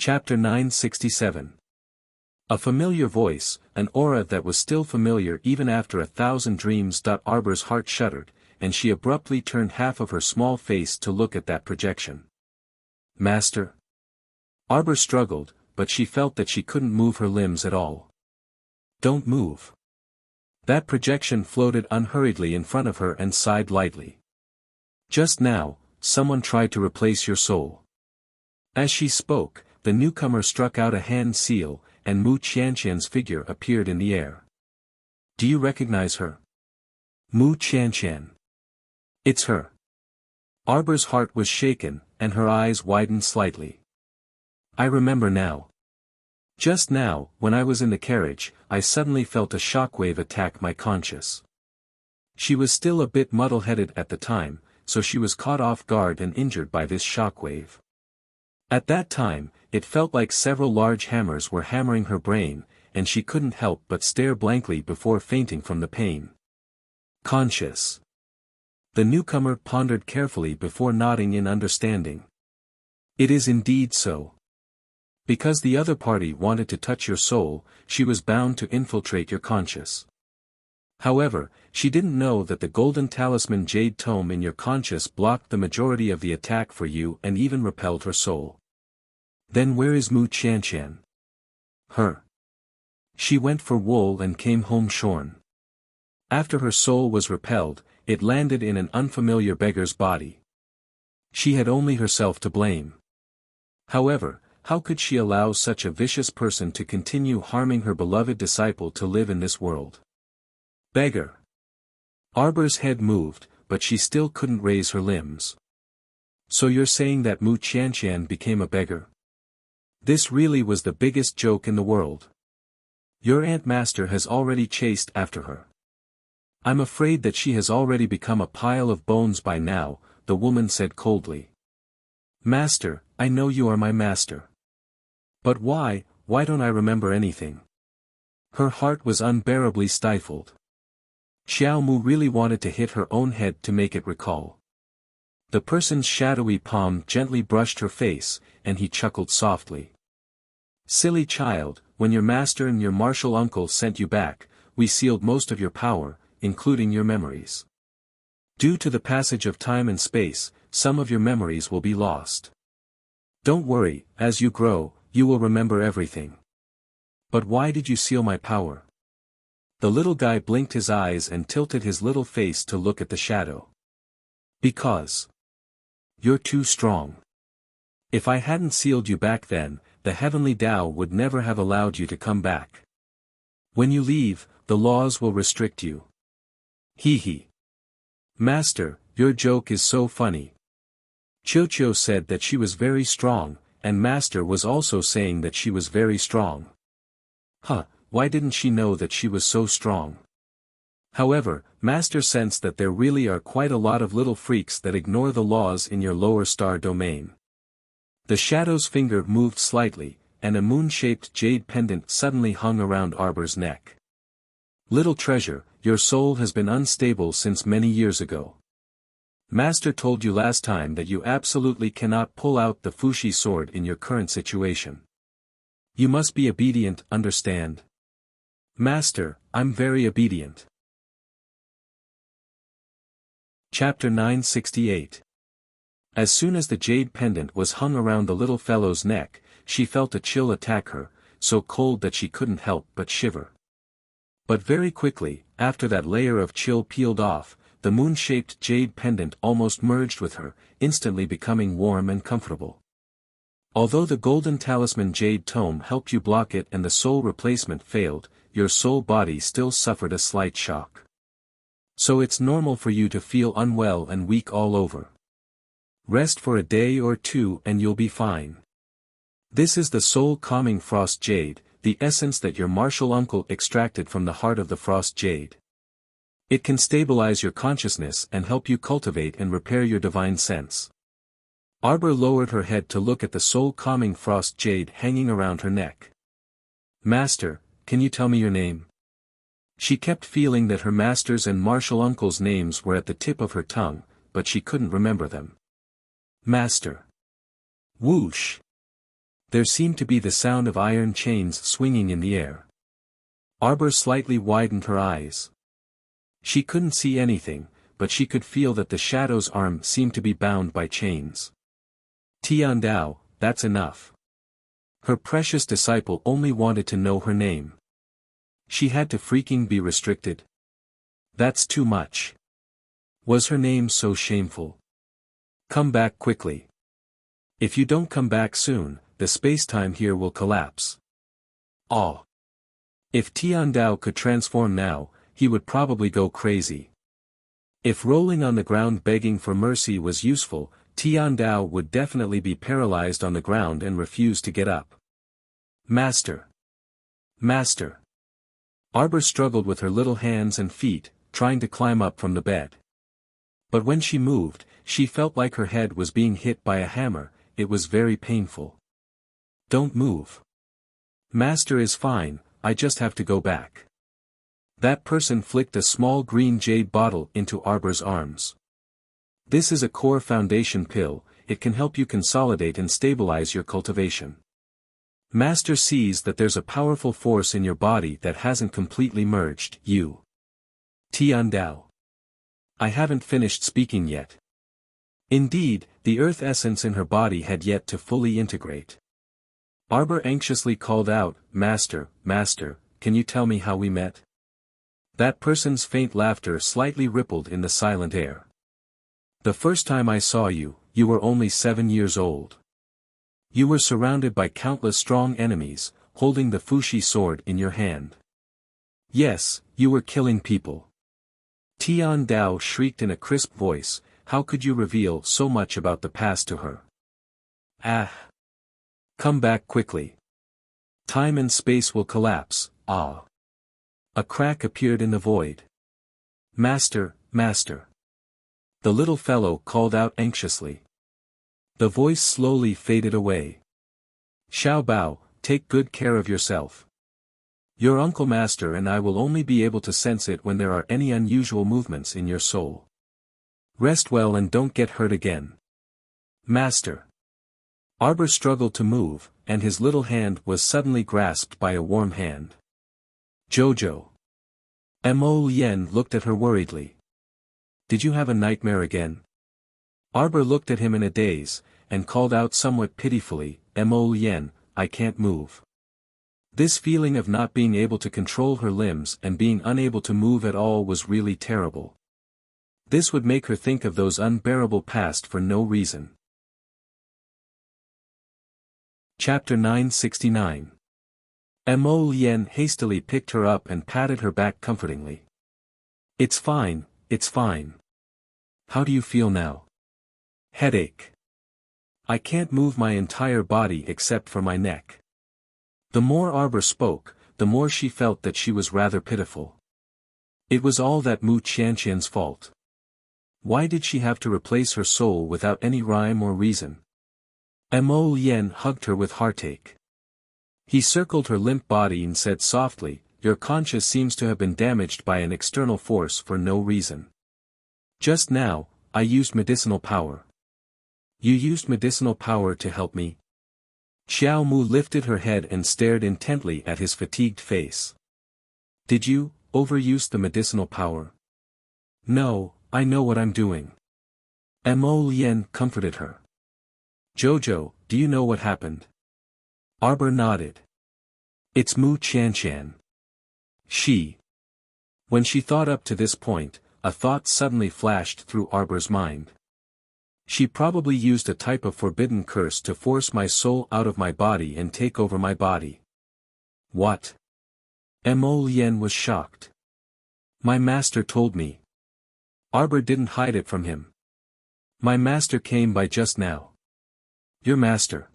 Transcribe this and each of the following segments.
Chapter 967. A familiar voice, an aura that was still familiar even after 1,000 dreams. Arbor's heart shuddered, and she abruptly turned half of her small face to look at that projection. Master? Arbor struggled, but she felt that she couldn't move her limbs at all. Don't move. That projection floated unhurriedly in front of her and sighed lightly. Just now, someone tried to replace your soul. As she spoke, the newcomer struck out a hand seal, and Mu Qianqian's figure appeared in the air. Do you recognize her? Mu Qianqian. It's her. Arbor's heart was shaken, and her eyes widened slightly. I remember now. Just now, when I was in the carriage, I suddenly felt a shockwave attack my conscience. She was still a bit muddle-headed at the time, so she was caught off guard and injured by this shockwave. At that time, it felt like several large hammers were hammering her brain, and she couldn't help but stare blankly before fainting from the pain. Conscious. The newcomer pondered carefully before nodding in understanding. It is indeed so. Because the other party wanted to touch your soul, she was bound to infiltrate your conscious. However, she didn't know that the golden talisman jade tome in your conscious blocked the majority of the attack for you and even repelled her soul. Then where is Mu Qianqian? Her. She went for wool and came home shorn. After her soul was repelled, it landed in an unfamiliar beggar's body. She had only herself to blame. However, how could she allow such a vicious person to continue harming her beloved disciple to live in this world? Beggar. Arbor's head moved, but she still couldn't raise her limbs. So you're saying that Mu Qianqian became a beggar? This really was the biggest joke in the world. Your Aunt Master has already chased after her. I'm afraid that she has already become a pile of bones by now, the woman said coldly. Master, I know you are my master. But why don't I remember anything? Her heart was unbearably stifled. Xiao Mu really wanted to hit her own head to make it recall. The person's shadowy palm gently brushed her face, and he chuckled softly. Silly child, when your master and your martial uncle sent you back, we sealed most of your power, including your memories. Due to the passage of time and space, some of your memories will be lost. Don't worry, as you grow, you will remember everything. But why did you seal my power? The little guy blinked his eyes and tilted his little face to look at the shadow. Because you're too strong. If I hadn't sealed you back then, the heavenly Tao would never have allowed you to come back. When you leave, the laws will restrict you. Hee hee. Master, your joke is so funny. Qiuqiu said that she was very strong, and Master was also saying that she was very strong. Why didn't she know that she was so strong? However, Master sensed that there really are quite a lot of little freaks that ignore the laws in your lower star domain. The shadow's finger moved slightly, and a moon-shaped jade pendant suddenly hung around Arbor's neck. Little treasure, your soul has been unstable since many years ago. Master told you last time that you absolutely cannot pull out the Fushi sword in your current situation. You must be obedient, understand? Master, I'm very obedient. Chapter 968. As soon as the jade pendant was hung around the little fellow's neck, she felt a chill attack her, so cold that she couldn't help but shiver. But very quickly, after that layer of chill peeled off, the moon-shaped jade pendant almost merged with her, instantly becoming warm and comfortable. Although the golden talisman jade tome helped you block it and the soul replacement failed, your soul body still suffered a slight shock. So it's normal for you to feel unwell and weak all over. Rest for a day or two and you'll be fine. This is the soul calming frost jade, the essence that your martial uncle extracted from the heart of the frost jade. It can stabilize your consciousness and help you cultivate and repair your divine sense. Arbor lowered her head to look at the soul-calming frost jade hanging around her neck. Master, can you tell me your name? She kept feeling that her master's and martial uncle's names were at the tip of her tongue, but she couldn't remember them. Master. Whoosh. There seemed to be the sound of iron chains swinging in the air. Arbor slightly widened her eyes. She couldn't see anything, but she could feel that the shadow's arm seemed to be bound by chains. Tiandao, that's enough. Her precious disciple only wanted to know her name. She had to freaking be restricted. That's too much. Was her name so shameful? Come back quickly. If you don't come back soon, the space-time here will collapse. Oh. If Tiandao could transform now, he would probably go crazy. If rolling on the ground begging for mercy was useful, Tiandao would definitely be paralyzed on the ground and refuse to get up. Master. Master. Arbor struggled with her little hands and feet, trying to climb up from the bed. But when she moved, she felt like her head was being hit by a hammer. It was very painful. Don't move. Master is fine, I just have to go back. That person flicked a small green jade bottle into Arbor's arms. This is a core foundation pill, it can help you consolidate and stabilize your cultivation. Master sees that there's a powerful force in your body that hasn't completely merged, you. Tiandao. I haven't finished speaking yet. Indeed, the earth essence in her body had yet to fully integrate. Arbor anxiously called out, Master, Master, can you tell me how we met? That person's faint laughter slightly rippled in the silent air. The first time I saw you, you were only 7 years old. You were surrounded by countless strong enemies, holding the Fushi sword in your hand. Yes, you were killing people. Tiandao shrieked in a crisp voice, how could you reveal so much about the past to her? Ah! Come back quickly. Time and space will collapse, ah! A crack appeared in the void. Master, Master. The little fellow called out anxiously. The voice slowly faded away. Xiao Bao, take good care of yourself. Your Uncle Master and I will only be able to sense it when there are any unusual movements in your soul. Rest well and don't get hurt again. Master. Arbor struggled to move, and his little hand was suddenly grasped by a warm hand. Jojo. Mo Lien looked at her worriedly. Did you have a nightmare again? Arbor looked at him in a daze, and called out somewhat pitifully, Mo Lien, I can't move. This feeling of not being able to control her limbs and being unable to move at all was really terrible. This would make her think of those unbearable past for no reason. Chapter 969. Mo Lien hastily picked her up and patted her back comfortingly. It's fine, it's fine. How do you feel now? Headache. I can't move my entire body except for my neck. The more Arbor spoke, the more she felt that she was rather pitiful. It was all that Mu Qianqian's fault. Why did she have to replace her soul without any rhyme or reason? Mo Lien hugged her with heartache. He circled her limp body and said softly, your conscience seems to have been damaged by an external force for no reason. Just now, I used medicinal power. You used medicinal power to help me? Xiao Mu lifted her head and stared intently at his fatigued face. Did you overuse the medicinal power? No, I know what I'm doing. Mo Lien comforted her. Jojo, do you know what happened? Arbor nodded. It's Mu Qianqian. She. When she thought up to this point, a thought suddenly flashed through Arbor's mind. She probably used a type of forbidden curse to force my soul out of my body and take over my body. What? Mo Lien was shocked. My master told me. Arbor didn't hide it from him. My master came by just now. Your master.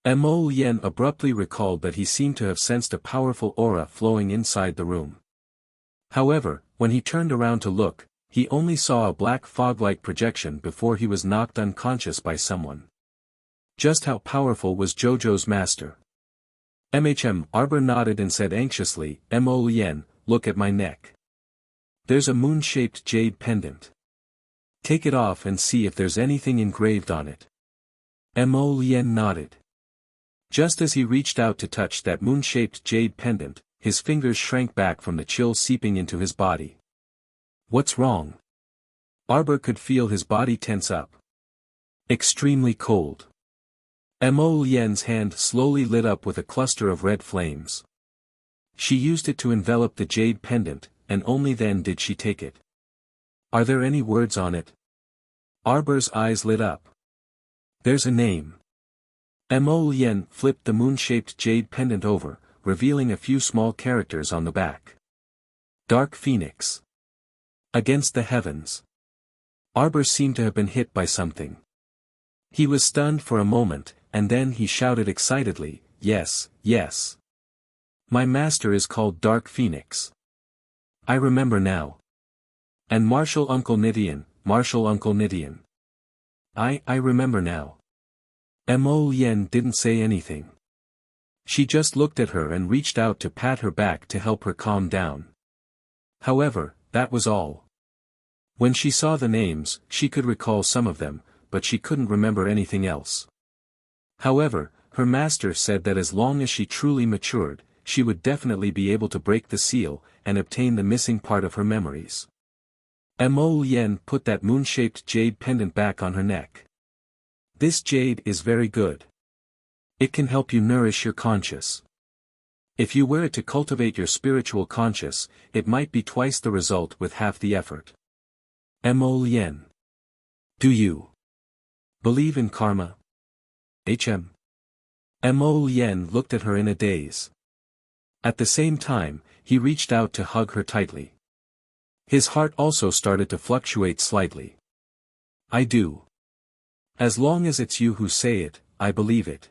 Mo Lien abruptly recalled that he seemed to have sensed a powerful aura flowing inside the room. However, when he turned around to look, he only saw a black fog-like projection before he was knocked unconscious by someone. Just how powerful was Jojo's master? Arbor nodded and said anxiously, Mo Lien, look at my neck. There's a moon-shaped jade pendant. Take it off and see if there's anything engraved on it. Mo Lien nodded. Just as he reached out to touch that moon-shaped jade pendant, his fingers shrank back from the chill seeping into his body. What's wrong? Arbor could feel his body tense up. Extremely cold. Mo Lien's hand slowly lit up with a cluster of red flames. She used it to envelop the jade pendant, and only then did she take it. Are there any words on it? Arbor's eyes lit up. There's a name. Mo Lien flipped the moon-shaped jade pendant over, revealing a few small characters on the back. Dark Phoenix. Against the heavens. Arbor seemed to have been hit by something. He was stunned for a moment, and then he shouted excitedly, "Yes, yes. My master is called Dark Phoenix. I remember now. And Martial Uncle Nidian, Martial Uncle Nidian. I remember now." Mo Lien didn't say anything. She just looked at her and reached out to pat her back to help her calm down. However, that was all. When she saw the names, she could recall some of them, but she couldn't remember anything else. However, her master said that as long as she truly matured, she would definitely be able to break the seal, and obtain the missing part of her memories. Mo Lien put that moon-shaped jade pendant back on her neck. This jade is very good. It can help you nourish your conscious. If you wear it to cultivate your spiritual conscious, it might be twice the result with half the effort. Mo Lien. Do you believe in karma? Mo Lien looked at her in a daze. At the same time, he reached out to hug her tightly. His heart also started to fluctuate slightly. I do. As long as it's you who say it, I believe it.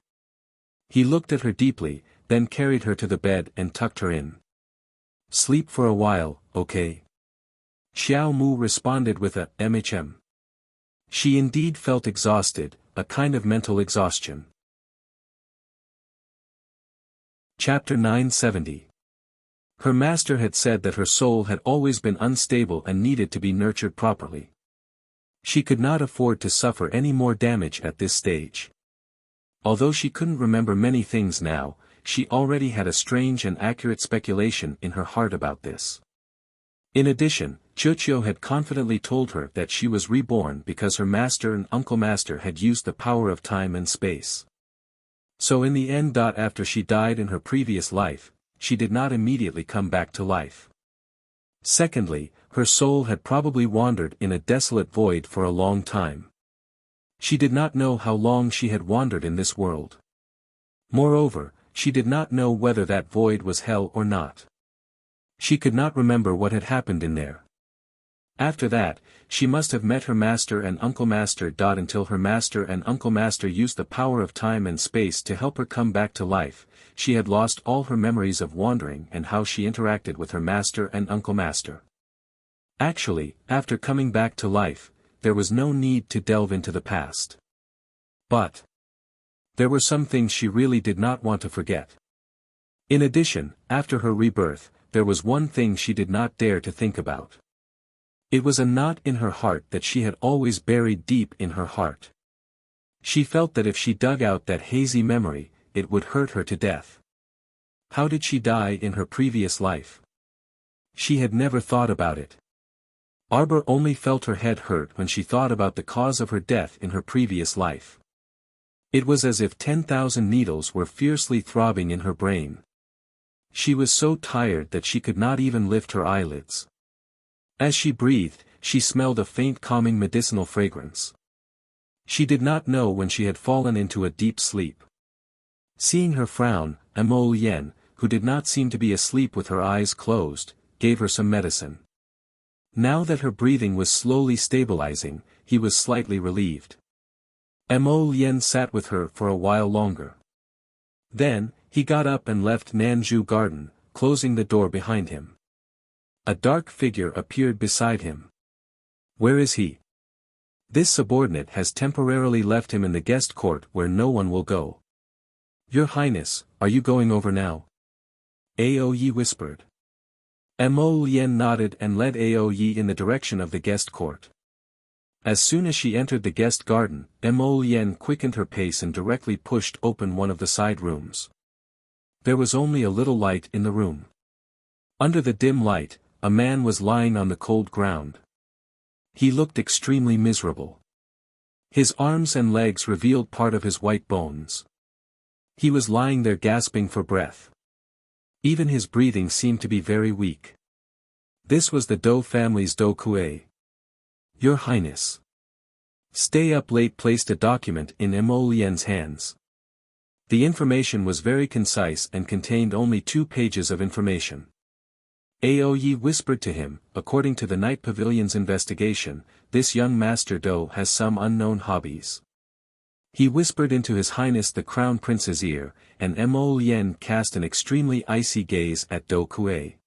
He looked at her deeply, then carried her to the bed and tucked her in. Sleep for a while, okay? Xiao Mu responded with a "mm." She indeed felt exhausted, a kind of mental exhaustion. Chapter 970. Her master had said that her soul had always been unstable and needed to be nurtured properly. She could not afford to suffer any more damage at this stage. Although she couldn't remember many things now, she already had a strange and accurate speculation in her heart about this. In addition, Chuchio had confidently told her that she was reborn because her master and uncle master had used the power of time and space. So in the end, after she died in her previous life, she did not immediately come back to life. Secondly, her soul had probably wandered in a desolate void for a long time. She did not know how long she had wandered in this world. Moreover, she did not know whether that void was hell or not. She could not remember what had happened in there. After that, she must have met her master and uncle master. Until her master and uncle master used the power of time and space to help her come back to life, she had lost all her memories of wandering and how she interacted with her master and uncle master. Actually, after coming back to life, there was no need to delve into the past. But there were some things she really did not want to forget. In addition, after her rebirth, there was one thing she did not dare to think about. It was a knot in her heart that she had always buried deep in her heart. She felt that if she dug out that hazy memory, it would hurt her to death. How did she die in her previous life? She had never thought about it. Arbor only felt her head hurt when she thought about the cause of her death in her previous life. It was as if 10,000 needles were fiercely throbbing in her brain. She was so tired that she could not even lift her eyelids. As she breathed, she smelled a faint calming medicinal fragrance. She did not know when she had fallen into a deep sleep. Seeing her frown, Mo Lien, who did not seem to be asleep with her eyes closed, gave her some medicine. Now that her breathing was slowly stabilizing, he was slightly relieved. Mo Lien sat with her for a while longer. Then, he got up and left Nanju Garden, closing the door behind him. A dark figure appeared beside him. Where is he? This subordinate has temporarily left him in the guest court where no one will go. Your Highness, are you going over now? Aoyi whispered. Mo Lien nodded and led Aoyi in the direction of the guest court. As soon as she entered the guest garden, Mo Lien quickened her pace and directly pushed open one of the side rooms. There was only a little light in the room. Under the dim light, a man was lying on the cold ground. He looked extremely miserable. His arms and legs revealed part of his white bones. He was lying there gasping for breath. Even his breathing seemed to be very weak. This was the Dou family's Dou Kuei. Your Highness. Stay Up Late placed a document in Mo Lien's hands. The information was very concise and contained only 2 pages of information. Aoyi whispered to him, according to the Night Pavilion's investigation, this young Master Dou has some unknown hobbies. He whispered into His Highness the Crown Prince's ear, and Mo Lien cast an extremely icy gaze at Dou Kuei.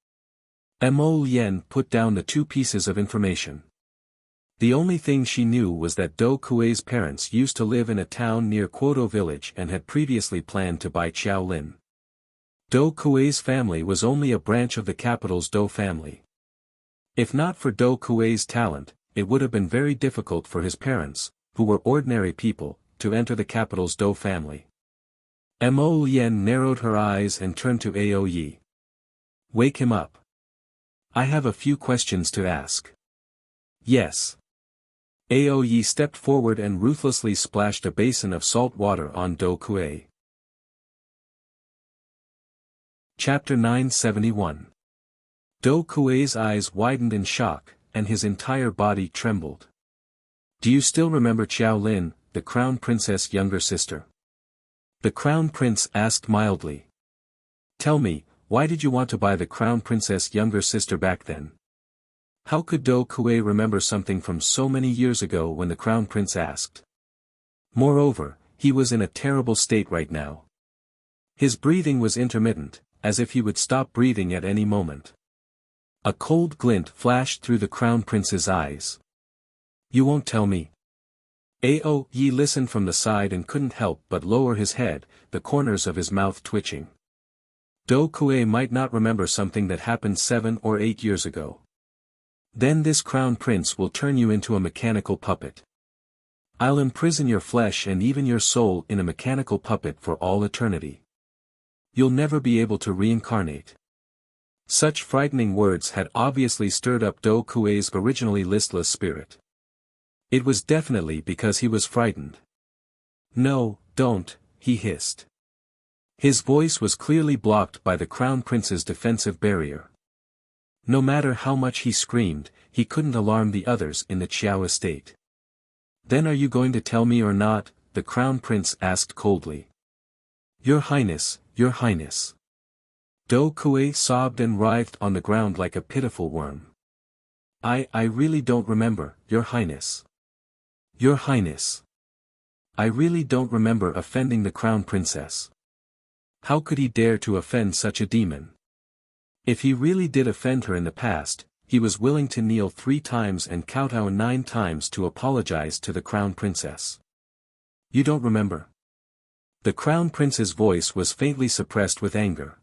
Mo Lien put down the 2 pieces of information. The only thing she knew was that Dou Kuei's parents used to live in a town near Quoto village and had previously planned to buy Qiaolin. Dou Kuei's family was only a branch of the capital's Dou family. If not for Dou Kuei's talent, it would have been very difficult for his parents, who were ordinary people, to enter the capital's Dou family. Mo Lien narrowed her eyes and turned to Aoyi. Wake him up. I have a few questions to ask. Yes. Aoyi stepped forward and ruthlessly splashed a basin of salt water on Dou Kuei. Chapter 971. Dou Kuei's eyes widened in shock, and his entire body trembled. Do you still remember Qiaolin, the Crown Princess' younger sister? The Crown Prince asked mildly. Tell me, why did you want to buy the Crown Princess' younger sister back then? How could Dou Kuei remember something from so many years ago when the Crown Prince asked? Moreover, he was in a terrible state right now. His breathing was intermittent, as if he would stop breathing at any moment. A cold glint flashed through the Crown Prince's eyes. You won't tell me? Aoyi listened from the side and couldn't help but lower his head, the corners of his mouth twitching. Dou Kuei might not remember something that happened 7 or 8 years ago. Then this Crown Prince will turn you into a mechanical puppet. I'll imprison your flesh and even your soul in a mechanical puppet for all eternity. You'll never be able to reincarnate. Such frightening words had obviously stirred up Dou Kuei's originally listless spirit. It was definitely because he was frightened. No, don't, he hissed. His voice was clearly blocked by the Crown Prince's defensive barrier. No matter how much he screamed, he couldn't alarm the others in the Qiao estate. Then are you going to tell me or not? The Crown Prince asked coldly. Your Highness, Your Highness. Dou Kuei sobbed and writhed on the ground like a pitiful worm. I really don't remember, Your Highness. Your Highness. I really don't remember offending the Crown Princess. How could he dare to offend such a demon? If he really did offend her in the past, he was willing to kneel 3 times and kowtow 9 times to apologize to the Crown Princess. You don't remember? The Crown Prince's voice was faintly suppressed with anger.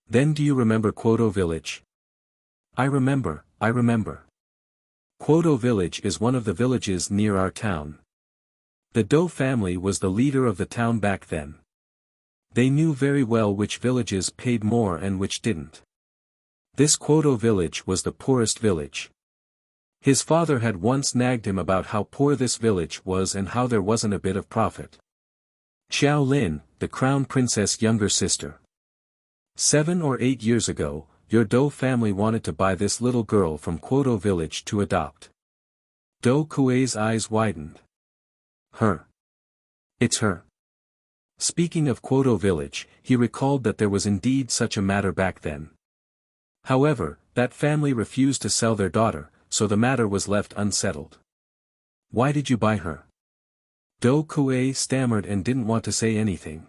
Then do you remember Quoto village? I remember. Quoto village is one of the villages near our town. The Dou family was the leader of the town back then. They knew very well which villages paid more and which didn't. This Quoto village was the poorest village. His father had once nagged him about how poor this village was and how there wasn't a bit of profit. Qiaolin, the Crown Princess' younger sister. 7 or 8 years ago, your Dou family wanted to buy this little girl from Quoto village to adopt. Dou Kuei's eyes widened. Her. It's her. Speaking of Quoto village, he recalled that there was indeed such a matter back then. However, that family refused to sell their daughter, so the matter was left unsettled. Why did you buy her? Dou Kuei stammered and didn't want to say anything.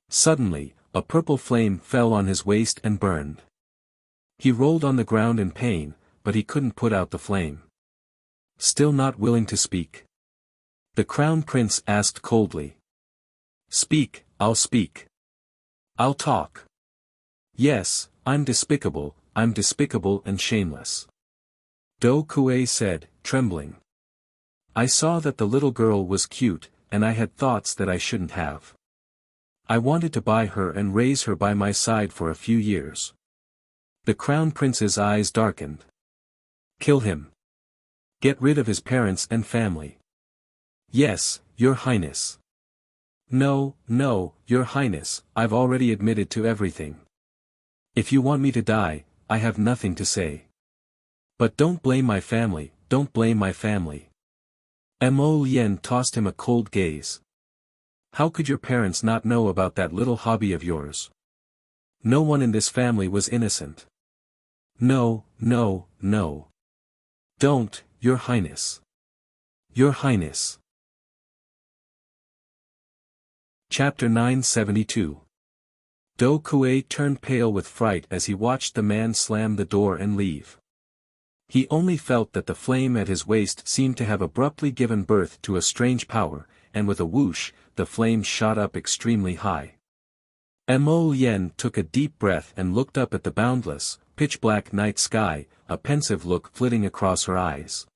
Suddenly, a purple flame fell on his waist and burned. He rolled on the ground in pain, but he couldn't put out the flame. Still not willing to speak? The Crown Prince asked coldly. Speak, I'll speak. I'll talk. Yes, I'm despicable and shameless. Dou Kuei said, trembling. I saw that the little girl was cute, and I had thoughts that I shouldn't have. I wanted to buy her and raise her by my side for a few years. The crown prince's eyes darkened. Kill him. Get rid of his parents and family. Yes, your highness. No, no, your highness, I've already admitted to everything. If you want me to die, I have nothing to say. But don't blame my family, don't blame my family. Mo Lien tossed him a cold gaze. How could your parents not know about that little hobby of yours? No one in this family was innocent. No, no, no. Don't, your highness. Your highness. Chapter 972. Do Kuei turned pale with fright as he watched the man slam the door and leave. He only felt that the flame at his waist seemed to have abruptly given birth to a strange power, and with a whoosh, the flame shot up extremely high. Mo Lien took a deep breath and looked up at the boundless, pitch-black night sky, a pensive look flitting across her eyes.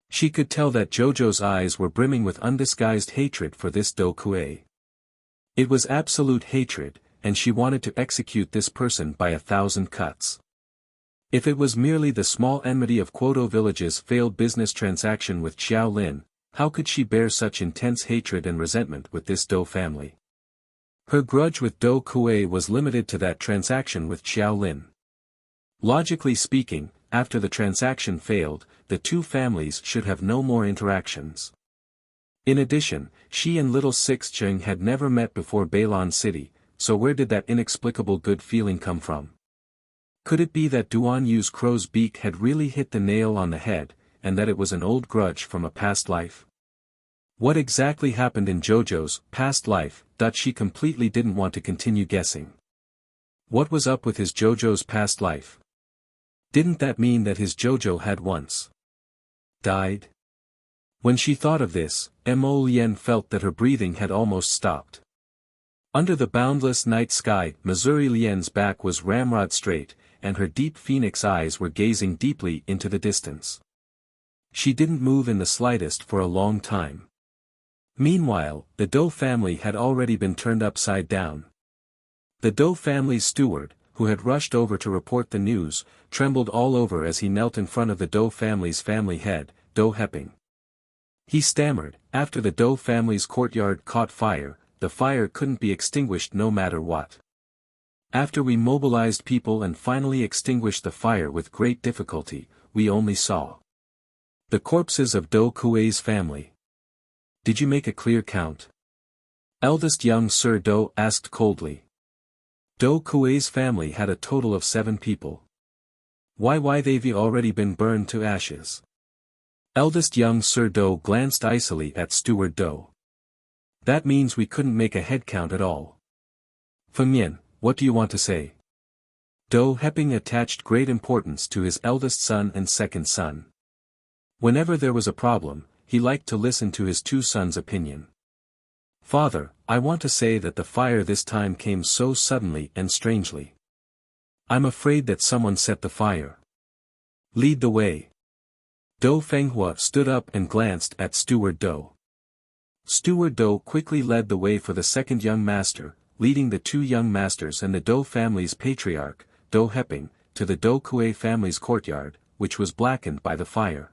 She could tell that Jojo's eyes were brimming with undisguised hatred for this Do Kuei. It was absolute hatred, and she wanted to execute this person by 1,000 cuts. If it was merely the small enmity of Quoto Village's failed business transaction with Xiao Lin, how could she bear such intense hatred and resentment with this Do family? Her grudge with Do Kuei was limited to that transaction with Xiao Lin. Logically speaking, after the transaction failed, the two families should have no more interactions. In addition, she and little Sixcheng had never met before Bailon City, so where did that inexplicable good feeling come from? Could it be that Duan Yu's crow's beak had really hit the nail on the head, and that it was an old grudge from a past life? What exactly happened in Jojo's past life that she completely didn't want to continue guessing? What was up with his Jojo's past life? Didn't that mean that his Jojo had once died? When she thought of this, Mo Lien felt that her breathing had almost stopped. Under the boundless night sky, Missouri Lien's back was ramrod straight, and her deep phoenix eyes were gazing deeply into the distance. She didn't move in the slightest for a long time. Meanwhile, the Do family had already been turned upside down. The Do family's steward, who had rushed over to report the news, trembled all over as he knelt in front of the Do family's family head, Do Hepping. He stammered, after the Do family's courtyard caught fire, the fire couldn't be extinguished no matter what. After we mobilized people and finally extinguished the fire with great difficulty, we only saw the corpses of Do Kuei's family. Did you make a clear count? Eldest young Sir Do asked coldly. Do Kuei's family had a total of 7 people. Why they've already been burned to ashes. Eldest young Sir Do glanced icily at Steward Do. That means we couldn't make a head count at all. Fengmian, what do you want to say? Do Hepping attached great importance to his eldest son and second son. Whenever there was a problem, he liked to listen to his 2 sons' opinion. Father, I want to say that the fire this time came so suddenly and strangely. I'm afraid that someone set the fire. Lead the way. Do Fenghua stood up and glanced at Steward Do. Steward Do quickly led the way for the second young master, leading the 2 young masters and the Do family's patriarch, Do Hepping, to the Do Kuei family's courtyard, which was blackened by the fire.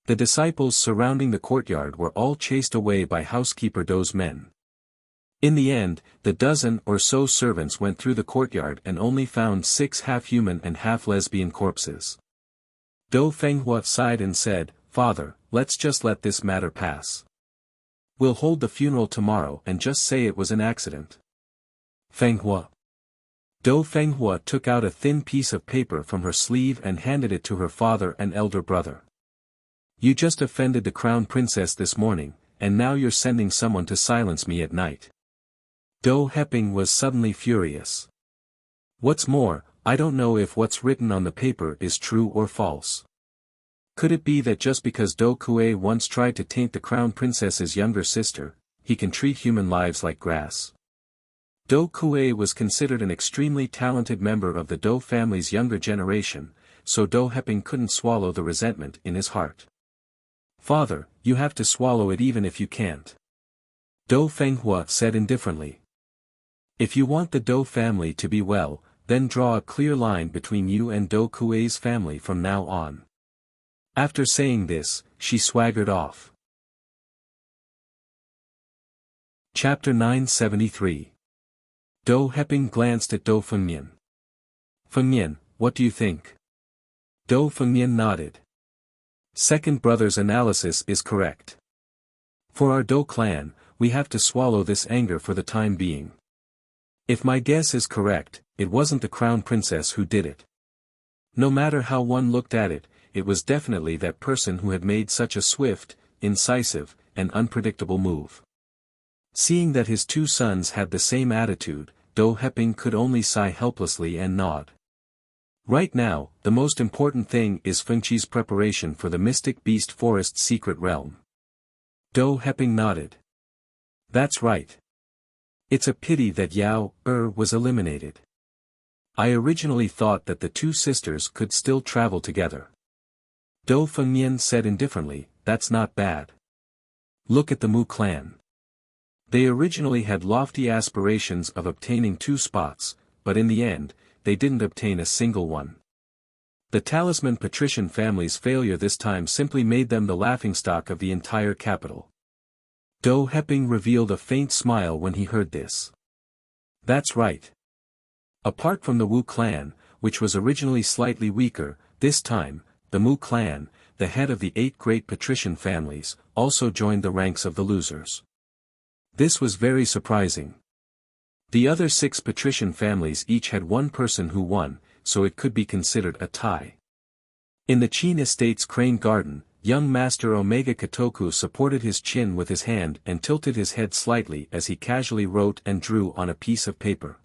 The disciples surrounding the courtyard were all chased away by housekeeper Do's men. In the end, the dozen or so servants went through the courtyard and only found 6 half-human and half-lesbian corpses. Do Fenghua sighed and said, Father, let's just let this matter pass. We'll hold the funeral tomorrow and just say it was an accident. Fenghua. Do Fenghua took out a thin piece of paper from her sleeve and handed it to her father and elder brother. You just offended the crown princess this morning, and now you're sending someone to silence me at night. Do Hepping was suddenly furious. What's more, I don't know if what's written on the paper is true or false. Could it be that just because Do Kuei once tried to taint the crown princess's younger sister, he can treat human lives like grass? Do Kuei was considered an extremely talented member of the Do family's younger generation, so Do Hepping couldn't swallow the resentment in his heart. Father, you have to swallow it even if you can't. Dou Fenghua said indifferently. If you want the Dou family to be well, then draw a clear line between you and Dou Kuei's family from now on. After saying this, she swaggered off. Chapter 973. Dou Heping glanced at Dou Fengnian. Fengnian, what do you think? Dou Fengnian nodded. Second brother's analysis is correct. For our Dou clan, we have to swallow this anger for the time being. If my guess is correct, it wasn't the crown princess who did it. No matter how one looked at it, it was definitely that person who had made such a swift, incisive, and unpredictable move. Seeing that his two sons had the same attitude, Dou Heping could only sigh helplessly and nod. Right now, the most important thing is Fengqi's preparation for the Mystic Beast Forest's secret realm. Dou Heping nodded. That's right. It's a pity that Yao was eliminated. I originally thought that the two sisters could still travel together. Dou Fengnian said indifferently, that's not bad. Look at the Mu clan. They originally had lofty aspirations of obtaining 2 spots, but in the end, they didn't obtain a single one. The talisman patrician family's failure this time simply made them the laughingstock of the entire capital. Dou Heping revealed a faint smile when he heard this. That's right. Apart from the Wu clan, which was originally slightly weaker, this time, the Mu clan, the head of the 8 great patrician families, also joined the ranks of the losers. This was very surprising. The other 6 patrician families each had one person who won, so it could be considered a tie. In the Qin Estate's Crane Garden, young Master Omega Kotoku supported his chin with his hand and tilted his head slightly as he casually wrote and drew on a piece of paper.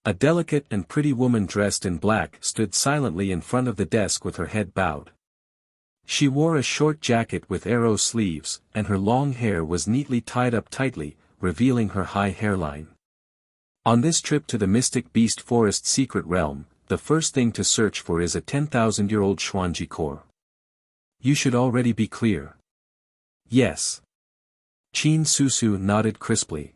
A delicate and pretty woman dressed in black stood silently in front of the desk with her head bowed. She wore a short jacket with arrow sleeves, and her long hair was neatly tied up tightly, revealing her high hairline. On this trip to the Mystic Beast Forest secret realm, the first thing to search for is a 10,000-year-old Xuanji core. You should already be clear. Yes. Qin Susu nodded crisply.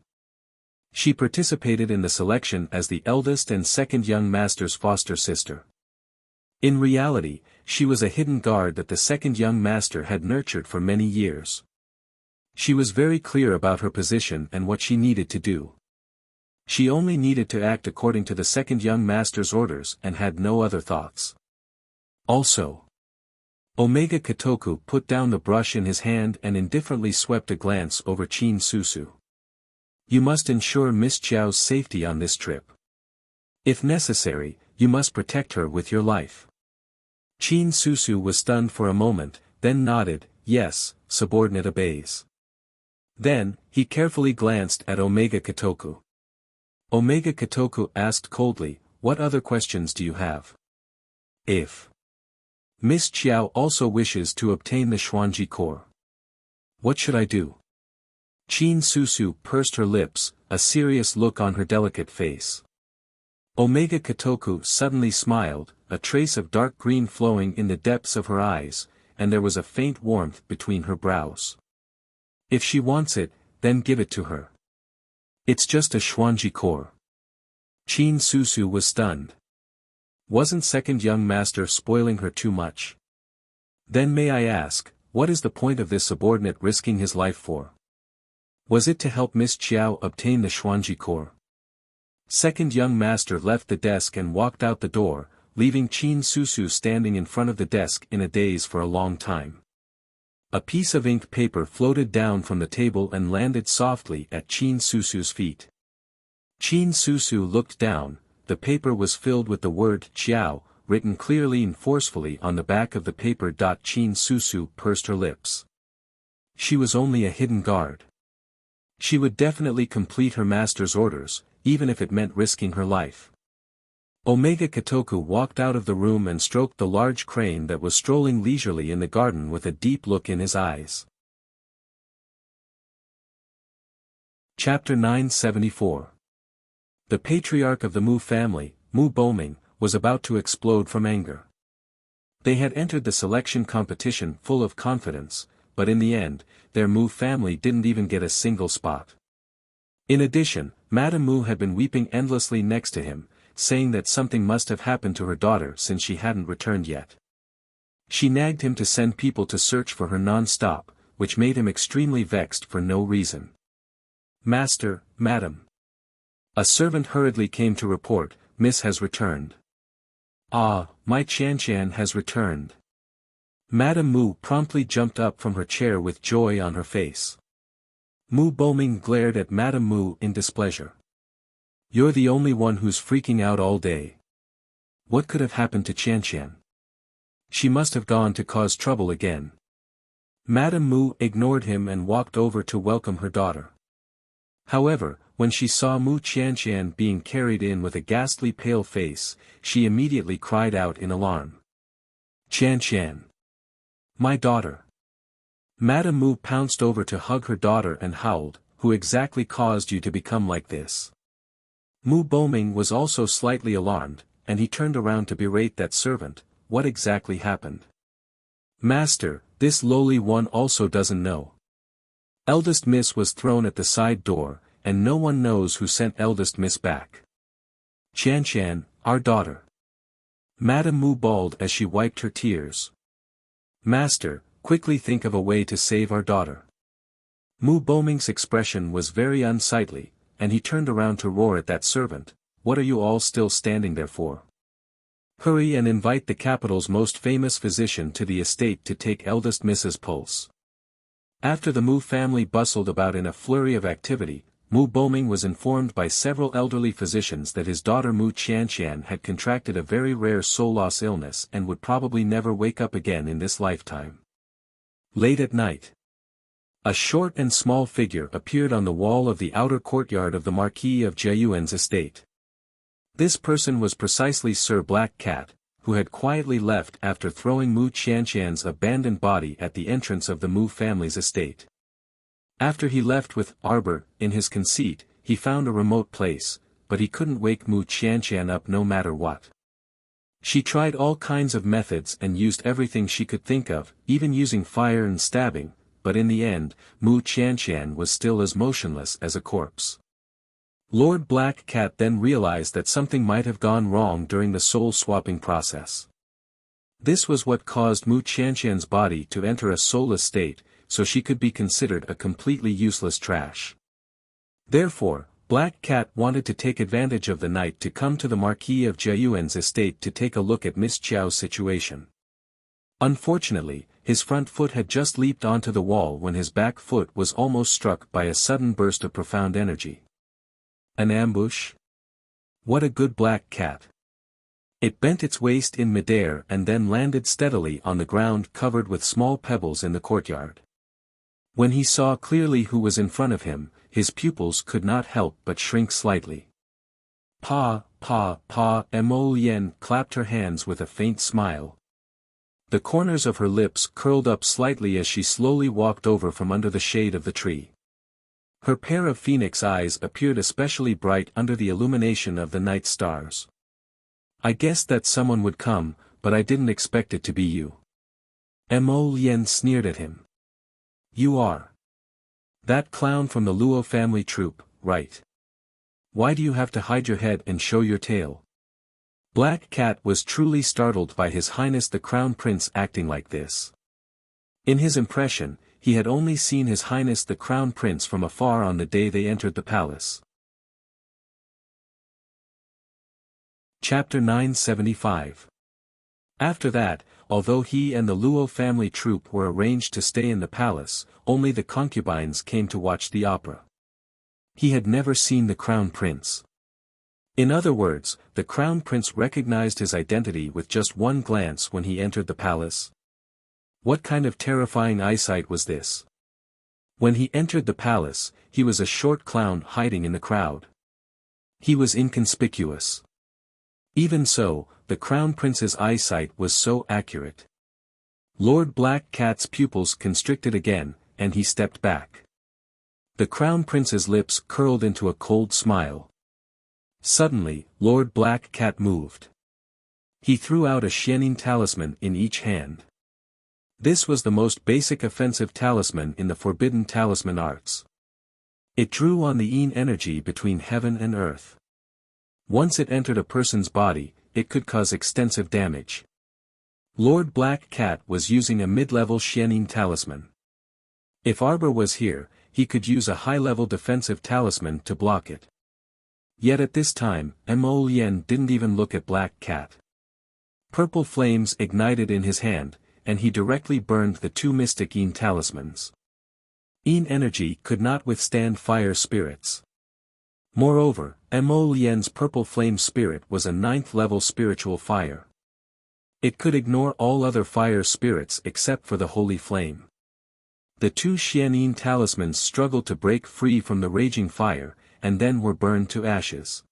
She participated in the selection as the eldest and second young master's foster sister. In reality, she was a hidden guard that the second young master had nurtured for many years. She was very clear about her position and what she needed to do. She only needed to act according to the second young master's orders and had no other thoughts. Also, Omega Kotoku put down the brush in his hand and indifferently swept a glance over Qin Susu. You must ensure Miss Chiao's safety on this trip. If necessary, you must protect her with your life. Qin Susu was stunned for a moment, then nodded, yes, subordinate obeys. Then, he carefully glanced at Omega Kotoku. Omega Kotoku asked coldly, what other questions do you have? If Miss Chiao also wishes to obtain the Xuanji core, what should I do? Qin Susu pursed her lips, a serious look on her delicate face. Omega Kotoku suddenly smiled, a trace of dark green flowing in the depths of her eyes, and there was a faint warmth between her brows. If she wants it, then give it to her. It's just a Xuanji core. Qin Susu was stunned. Wasn't second young master spoiling her too much? Then may I ask, what is the point of this subordinate risking his life for? Was it to help Miss Chiao obtain the Xuanji core? Second young master left the desk and walked out the door, leaving Qin Susu standing in front of the desk in a daze for a long time. A piece of ink paper floated down from the table and landed softly at Qin Susu's feet. Qin Susu looked down. The paper was filled with the word Chiao, written clearly and forcefully on the back of the paper. Qin Susu pursed her lips. She was only a hidden guard. She would definitely complete her master's orders, even if it meant risking her life. Omega Kotoku walked out of the room and stroked the large crane that was strolling leisurely in the garden with a deep look in his eyes. Chapter 974. The patriarch of the Mu family, Mu Boming, was about to explode from anger. They had entered the selection competition full of confidence, but in the end, their Mu family didn't even get a single spot. In addition, Madame Mu had been weeping endlessly next to him, saying that something must have happened to her daughter since she hadn't returned yet. She nagged him to send people to search for her non-stop, which made him extremely vexed for no reason. "Master, madam." A servant hurriedly came to report, "Miss has returned." "Ah, my Qian has returned." Madame Mu promptly jumped up from her chair with joy on her face. Mu Boming glared at Madame Mu in displeasure. "You're the only one who's freaking out all day. What could have happened to Qian? She must have gone to cause trouble again." Madame Mu ignored him and walked over to welcome her daughter. However, when she saw Mu Qian being carried in with a ghastly pale face, she immediately cried out in alarm. "Qian! My daughter!" Madame Mu pounced over to hug her daughter and howled, "Who exactly caused you to become like this?" Mu Boming was also slightly alarmed, and he turned around to berate that servant. "What exactly happened?" "Master, this lowly one also doesn't know. Eldest Miss was thrown at the side door, and no one knows who sent Eldest Miss back. Qian, our daughter." Madame Mu bawled as she wiped her tears. "Master, quickly think of a way to save our daughter." Mu Boming's expression was very unsightly, and he turned around to roar at that servant, "What are you all still standing there for? Hurry and invite the capital's most famous physician to the estate to take Eldest Miss's pulse." After the Mu family bustled about in a flurry of activity, Mu Boming was informed by several elderly physicians that his daughter Mu Qian had contracted a very rare soul loss illness and would probably never wake up again in this lifetime. Late at night, a short and small figure appeared on the wall of the outer courtyard of the Marquis of Jiayuan's estate. This person was precisely Sir Black Cat, who had quietly left after throwing Mu Qian's abandoned body at the entrance of the Mu family's estate. After he left with Arbor, in his conceit, he found a remote place, but he couldn't wake Mu Qian up no matter what. She tried all kinds of methods and used everything she could think of, even using fire and stabbing, but in the end, Mu Qian was still as motionless as a corpse. Lord Black Cat then realized that something might have gone wrong during the soul-swapping process. This was what caused Mu Qian's body to enter a soulless state, so she could be considered a completely useless trash. Therefore, Black Cat wanted to take advantage of the night to come to the Marquis of Jiayuan's estate to take a look at Miss Qiao's situation. Unfortunately, his front foot had just leaped onto the wall when his back foot was almost struck by a sudden burst of profound energy. An ambush? What a good black cat! It bent its waist in midair and then landed steadily on the ground covered with small pebbles in the courtyard. When he saw clearly who was in front of him, his pupils could not help but shrink slightly. Pa, Mo Yen clapped her hands with a faint smile. The corners of her lips curled up slightly as she slowly walked over from under the shade of the tree. Her pair of phoenix eyes appeared especially bright under the illumination of the night stars. "I guessed that someone would come, but I didn't expect it to be you." Mo Yen sneered at him. "You are that clown from the Luo family troupe, right? Why do you have to hide your head and show your tail?" Black Cat was truly startled by His Highness the Crown Prince acting like this. In his impression, he had only seen His Highness the Crown Prince from afar on the day they entered the palace. Chapter 975. After that, although he and the Luo family troupe were arranged to stay in the palace, only the concubines came to watch the opera. He had never seen the Crown Prince. In other words, the Crown Prince recognized his identity with just one glance when he entered the palace. What kind of terrifying eyesight was this? When he entered the palace, he was a short clown hiding in the crowd. He was inconspicuous. Even so, the Crown Prince's eyesight was so accurate. Lord Black Cat's pupils constricted again, and he stepped back. The Crown Prince's lips curled into a cold smile. Suddenly, Lord Black Cat moved. He threw out a Xianin talisman in each hand. This was the most basic offensive talisman in the forbidden talisman arts. It drew on the yin energy between heaven and earth. Once it entered a person's body, it could cause extensive damage. Lord Black Cat was using a mid-level Xianin talisman. If Arbor was here, he could use a high-level defensive talisman to block it. Yet at this time, Mo Lien didn't even look at Black Cat. Purple flames ignited in his hand, and he directly burned the two mystic yin talismans. Yin energy could not withstand fire spirits. Moreover, Mo Lien's purple flame spirit was a 9th-level spiritual fire. It could ignore all other fire spirits except for the holy flame. The two Xianin talismans struggled to break free from the raging fire, and then were burned to ashes.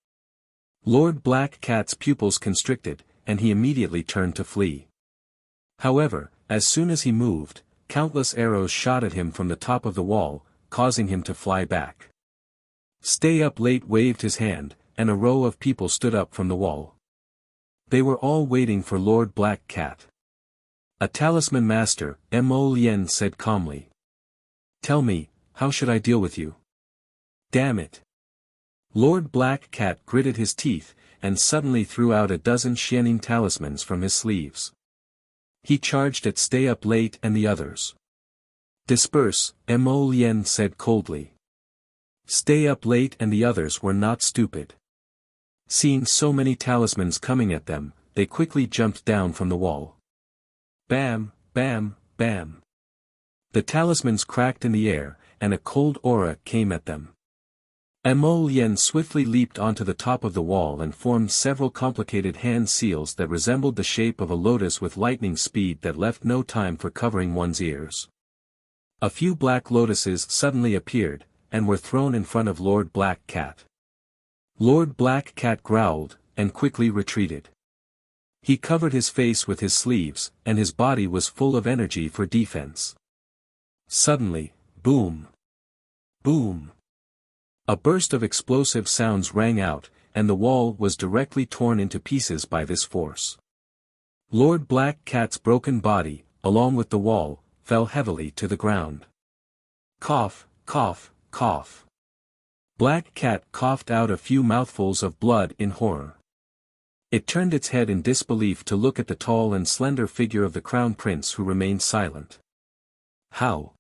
Lord Black Cat's pupils constricted, and he immediately turned to flee. However, as soon as he moved, countless arrows shot at him from the top of the wall, causing him to fly back. Stay Up Late waved his hand, and a row of people stood up from the wall. They were all waiting for Lord Black Cat. A talisman master, Mo Lien said calmly. "Tell me, how should I deal with you?" "Damn it." Lord Black Cat gritted his teeth, and suddenly threw out a dozen Xianin talismans from his sleeves. He charged at Stay Up Late and the others. "Disperse," Mo Lien said coldly. Stay Up Late and the others were not stupid. Seeing so many talismans coming at them, they quickly jumped down from the wall. Bam, bam, bam. The talismans cracked in the air, and a cold aura came at them. Mo Lien swiftly leaped onto the top of the wall and formed several complicated hand seals that resembled the shape of a lotus with lightning speed that left no time for covering one's ears. A few black lotuses suddenly appeared, and were thrown in front of Lord Black Cat. Lord Black Cat growled, and quickly retreated. He covered his face with his sleeves, and his body was full of energy for defense. Suddenly, boom! Boom! A burst of explosive sounds rang out, and the wall was directly torn into pieces by this force. Lord Black Cat's broken body, along with the wall, fell heavily to the ground. Cough, cough, cough. Black Cat coughed out a few mouthfuls of blood in horror. It turned its head in disbelief to look at the tall and slender figure of the Crown Prince, who remained silent. How?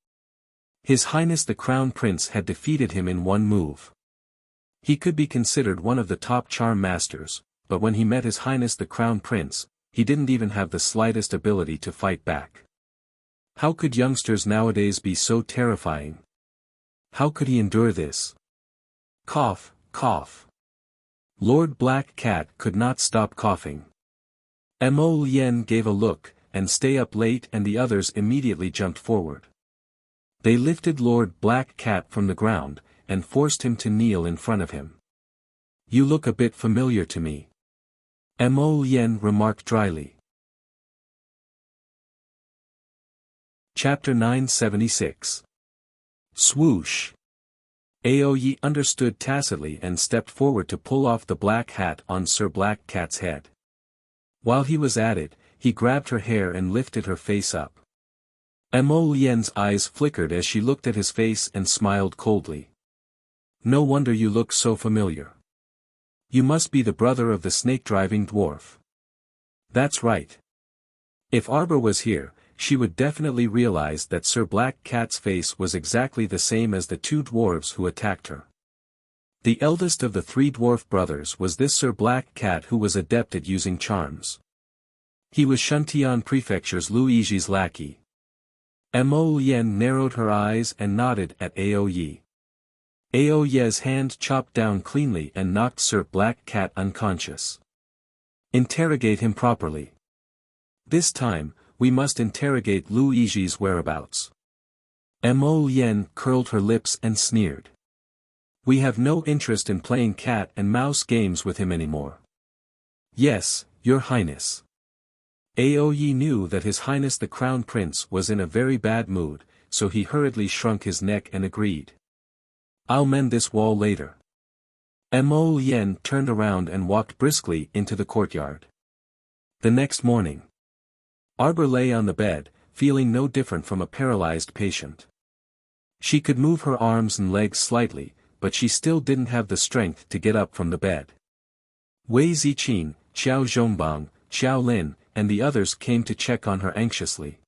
His Highness the Crown Prince had defeated him in one move. He could be considered one of the top charm masters, but when he met His Highness the Crown Prince, he didn't even have the slightest ability to fight back. How could youngsters nowadays be so terrifying? How could he endure this? Cough, cough. Lord Black Cat could not stop coughing. Mo Lien gave a look, and Stay Up Late and the others immediately jumped forward. They lifted Lord Black Cat from the ground, and forced him to kneel in front of him. "You look a bit familiar to me," Mo Lien remarked dryly. Chapter 976. Swoosh. Aoyi understood tacitly and stepped forward to pull off the black hat on Sir Black Cat's head. While he was at it, he grabbed her hair and lifted her face up. Mo Lien's eyes flickered as she looked at his face and smiled coldly. "No wonder you look so familiar. You must be the brother of the snake-driving dwarf." "That's right." If Arbor was here, she would definitely realize that Sir Black Cat's face was exactly the same as the two dwarves who attacked her. The eldest of the three dwarf brothers was this Sir Black Cat, who was adept at using charms. He was Shuntian Prefecture's Luigi's lackey. Mo Lien narrowed her eyes and nodded at Aoyi. Aoyi's hand chopped down cleanly and knocked Sir Black Cat unconscious. "Interrogate him properly. This time, we must interrogate Luigi's whereabouts." Mo Lien curled her lips and sneered. "We have no interest in playing cat and mouse games with him anymore." "Yes, Your Highness." Aoyi knew that His Highness the Crown Prince was in a very bad mood, so he hurriedly shrunk his neck and agreed. "I'll mend this wall later." Mo Lien turned around and walked briskly into the courtyard. The next morning, Arbor lay on the bed, feeling no different from a paralyzed patient. She could move her arms and legs slightly, but she still didn't have the strength to get up from the bed. Wei Ziqin, Xiao Zhongbang, Xiao Lin, and the others came to check on her anxiously.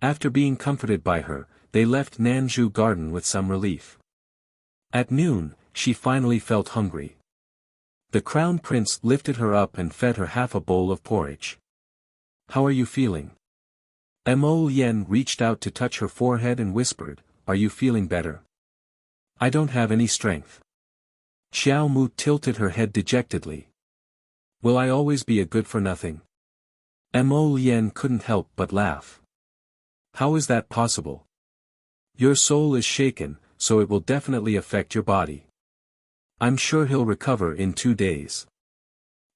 After being comforted by her, they left Nanzhu Garden with some relief. At noon, she finally felt hungry. The crown prince lifted her up and fed her half a bowl of porridge. "How are you feeling?" Mo Yen reached out to touch her forehead and whispered, "Are you feeling better?" "I don't have any strength." Xiao Mu tilted her head dejectedly. "Will I always be a good-for-nothing?" Mo Yen couldn't help but laugh. "How is that possible? Your soul is shaken, so it will definitely affect your body. I'm sure he'll recover in 2 days."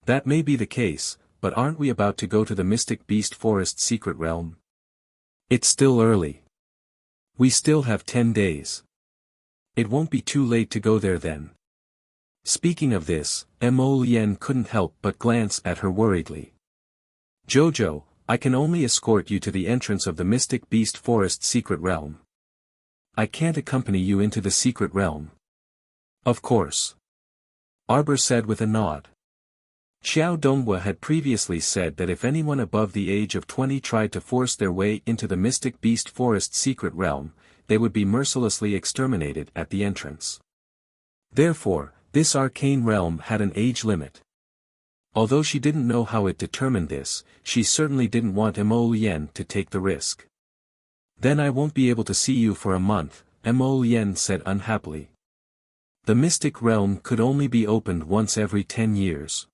"That may be the case, but aren't we about to go to the Mystic Beast Forest secret realm?" "It's still early. We still have 10 days. It won't be too late to go there then." Speaking of this, Mo Yen couldn't help but glance at her worriedly. "Jojo, I can only escort you to the entrance of the Mystic Beast Forest secret realm. I can't accompany you into the secret realm." "Of course," Arbor said with a nod. Xiao Donghua had previously said that if anyone above the age of 20 tried to force their way into the Mystic Beast Forest secret realm, they would be mercilessly exterminated at the entrance. Therefore, this arcane realm had an age limit. Although she didn't know how it determined this, she certainly didn't want Mo Yen to take the risk. "Then I won't be able to see you for a month," Mo Yen said unhappily. The mystic realm could only be opened once every 10 years.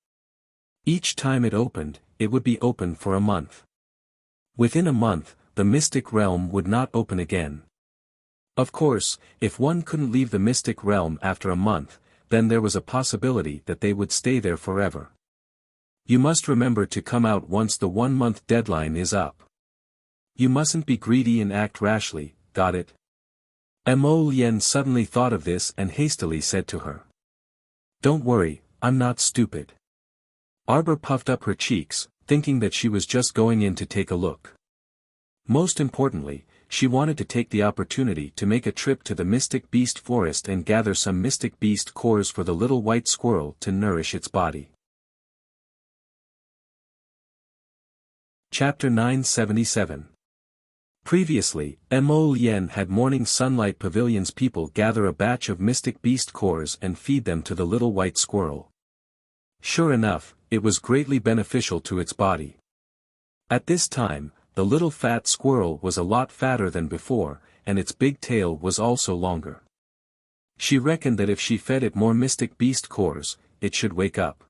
Each time it opened, it would be open for a month. Within a month, the mystic realm would not open again. Of course, if one couldn't leave the mystic realm after a month, then there was a possibility that they would stay there forever. You must remember to come out once the 1-month deadline is up. You mustn't be greedy and act rashly, got it? Mo Yen suddenly thought of this and hastily said to her. "Don't worry, I'm not stupid." Arbor puffed up her cheeks, thinking that she was just going in to take a look. Most importantly, she wanted to take the opportunity to make a trip to the Mystic Beast Forest and gather some Mystic Beast cores for the little white squirrel to nourish its body. Chapter 977. Previously, Mo Yen had Morning Sunlight Pavilion's people gather a batch of Mystic Beast cores and feed them to the little white squirrel. Sure enough, it was greatly beneficial to its body. At this time, the little fat squirrel was a lot fatter than before, and its big tail was also longer. She reckoned that if she fed it more Mystic Beast cores, it should wake up.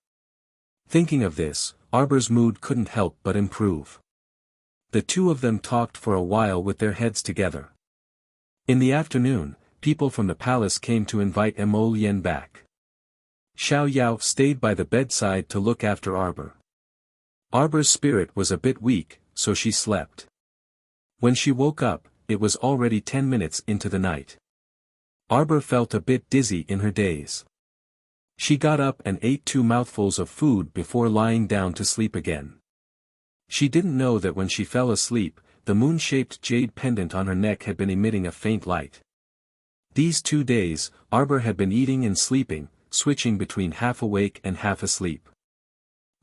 Thinking of this, Arbor's mood couldn't help but improve. The two of them talked for a while with their heads together. In the afternoon, people from the palace came to invite Mo Yen back. Xiao Yao stayed by the bedside to look after Arbor. Arbor's spirit was a bit weak, so she slept. When she woke up, it was already 10 minutes into the night. Arbor felt a bit dizzy in her daze. She got up and ate 2 mouthfuls of food before lying down to sleep again. She didn't know that when she fell asleep, the moon-shaped jade pendant on her neck had been emitting a faint light. These 2 days, Arbor had been eating and sleeping, switching between half awake and half asleep.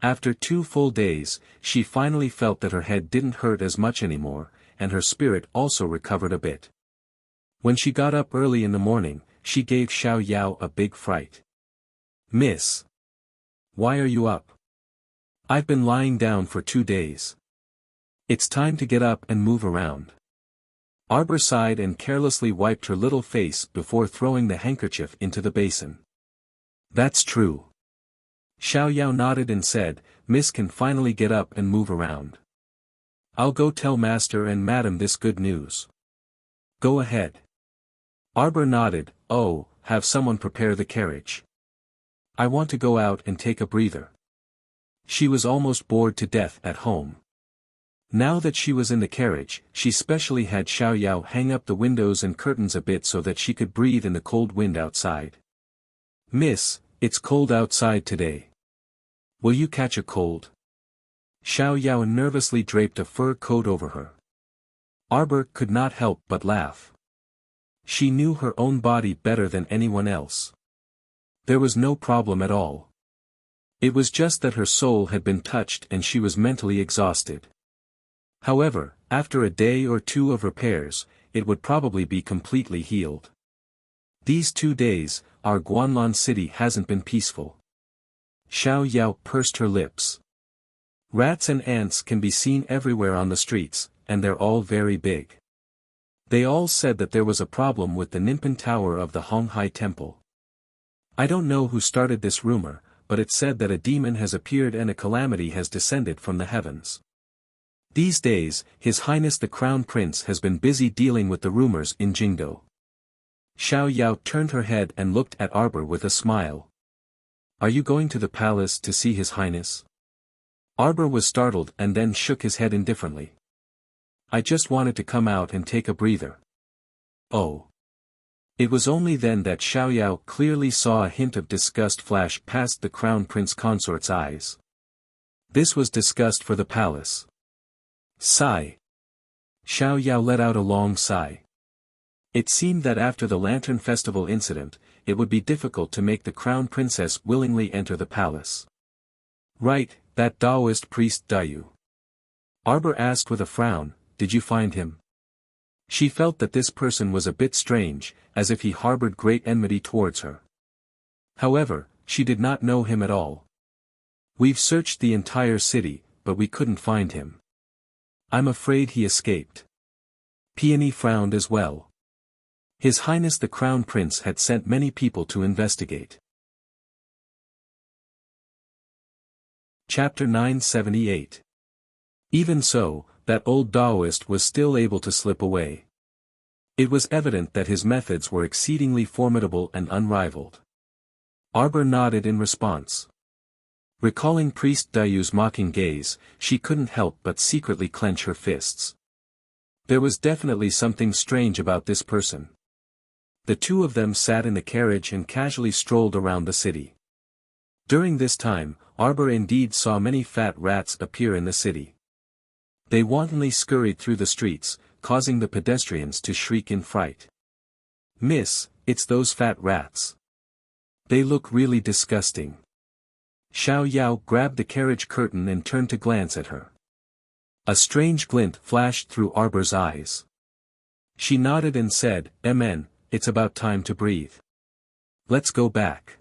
After 2 full days, she finally felt that her head didn't hurt as much anymore, and her spirit also recovered a bit. When she got up early in the morning, she gave Xiao Yao a big fright. "Miss! Why are you up? I've been lying down for 2 days. It's time to get up and move around." Arbor sighed and carelessly wiped her little face before throwing the handkerchief into the basin. "That's true." Xiao Yao nodded and said, "Miss can finally get up and move around. I'll go tell Master and Madam this good news." "Go ahead." Arbor nodded. "Oh, have someone prepare the carriage. I want to go out and take a breather." She was almost bored to death at home. Now that she was in the carriage, she specially had Xiao Yao hang up the windows and curtains a bit so that she could breathe in the cold wind outside. "Miss, it's cold outside today. Will you catch a cold?" Xiao Yao nervously draped a fur coat over her. Arbor could not help but laugh. She knew her own body better than anyone else. There was no problem at all. It was just that her soul had been touched and she was mentally exhausted. However, after a day or two of repairs, it would probably be completely healed. These 2 days, our Guanlan city hasn't been peaceful. Xiao Yao pursed her lips. Rats and ants can be seen everywhere on the streets, and they're all very big. They all said that there was a problem with the Ninpan Tower of the Honghai Temple. I don't know who started this rumor, but it said that a demon has appeared and a calamity has descended from the heavens. These days, His Highness the Crown Prince has been busy dealing with the rumors in Jingdo. Xiao Yao turned her head and looked at Arbor with a smile. Are you going to the palace to see His Highness? Arbor was startled and then shook his head indifferently. I just wanted to come out and take a breather. Oh. It was only then that Xiao Yao clearly saw a hint of disgust flash past the Crown Prince Consort's eyes. This was disgust for the palace. Sigh. Xiao Yao let out a long sigh. It seemed that after the Lantern Festival incident, it would be difficult to make the Crown Princess willingly enter the palace. Right, that Taoist priest Dayu. Arbor asked with a frown, did you find him? She felt that this person was a bit strange, as if he harbored great enmity towards her. However, she did not know him at all. We've searched the entire city, but we couldn't find him. I'm afraid he escaped. Peony frowned as well. His Highness the Crown Prince had sent many people to investigate. Chapter 978. Even so, that old Taoist was still able to slip away. It was evident that his methods were exceedingly formidable and unrivaled. Arbor nodded in response. Recalling Priest Dayu's mocking gaze, she couldn't help but secretly clench her fists. There was definitely something strange about this person. The two of them sat in the carriage and casually strolled around the city. During this time, Arbor indeed saw many fat rats appear in the city. They wantonly scurried through the streets, causing the pedestrians to shriek in fright. Miss, it's those fat rats. They look really disgusting. Xiao Yao grabbed the carriage curtain and turned to glance at her. A strange glint flashed through Arbor's eyes. She nodded and said, Amen, it's about time to breathe. Let's go back.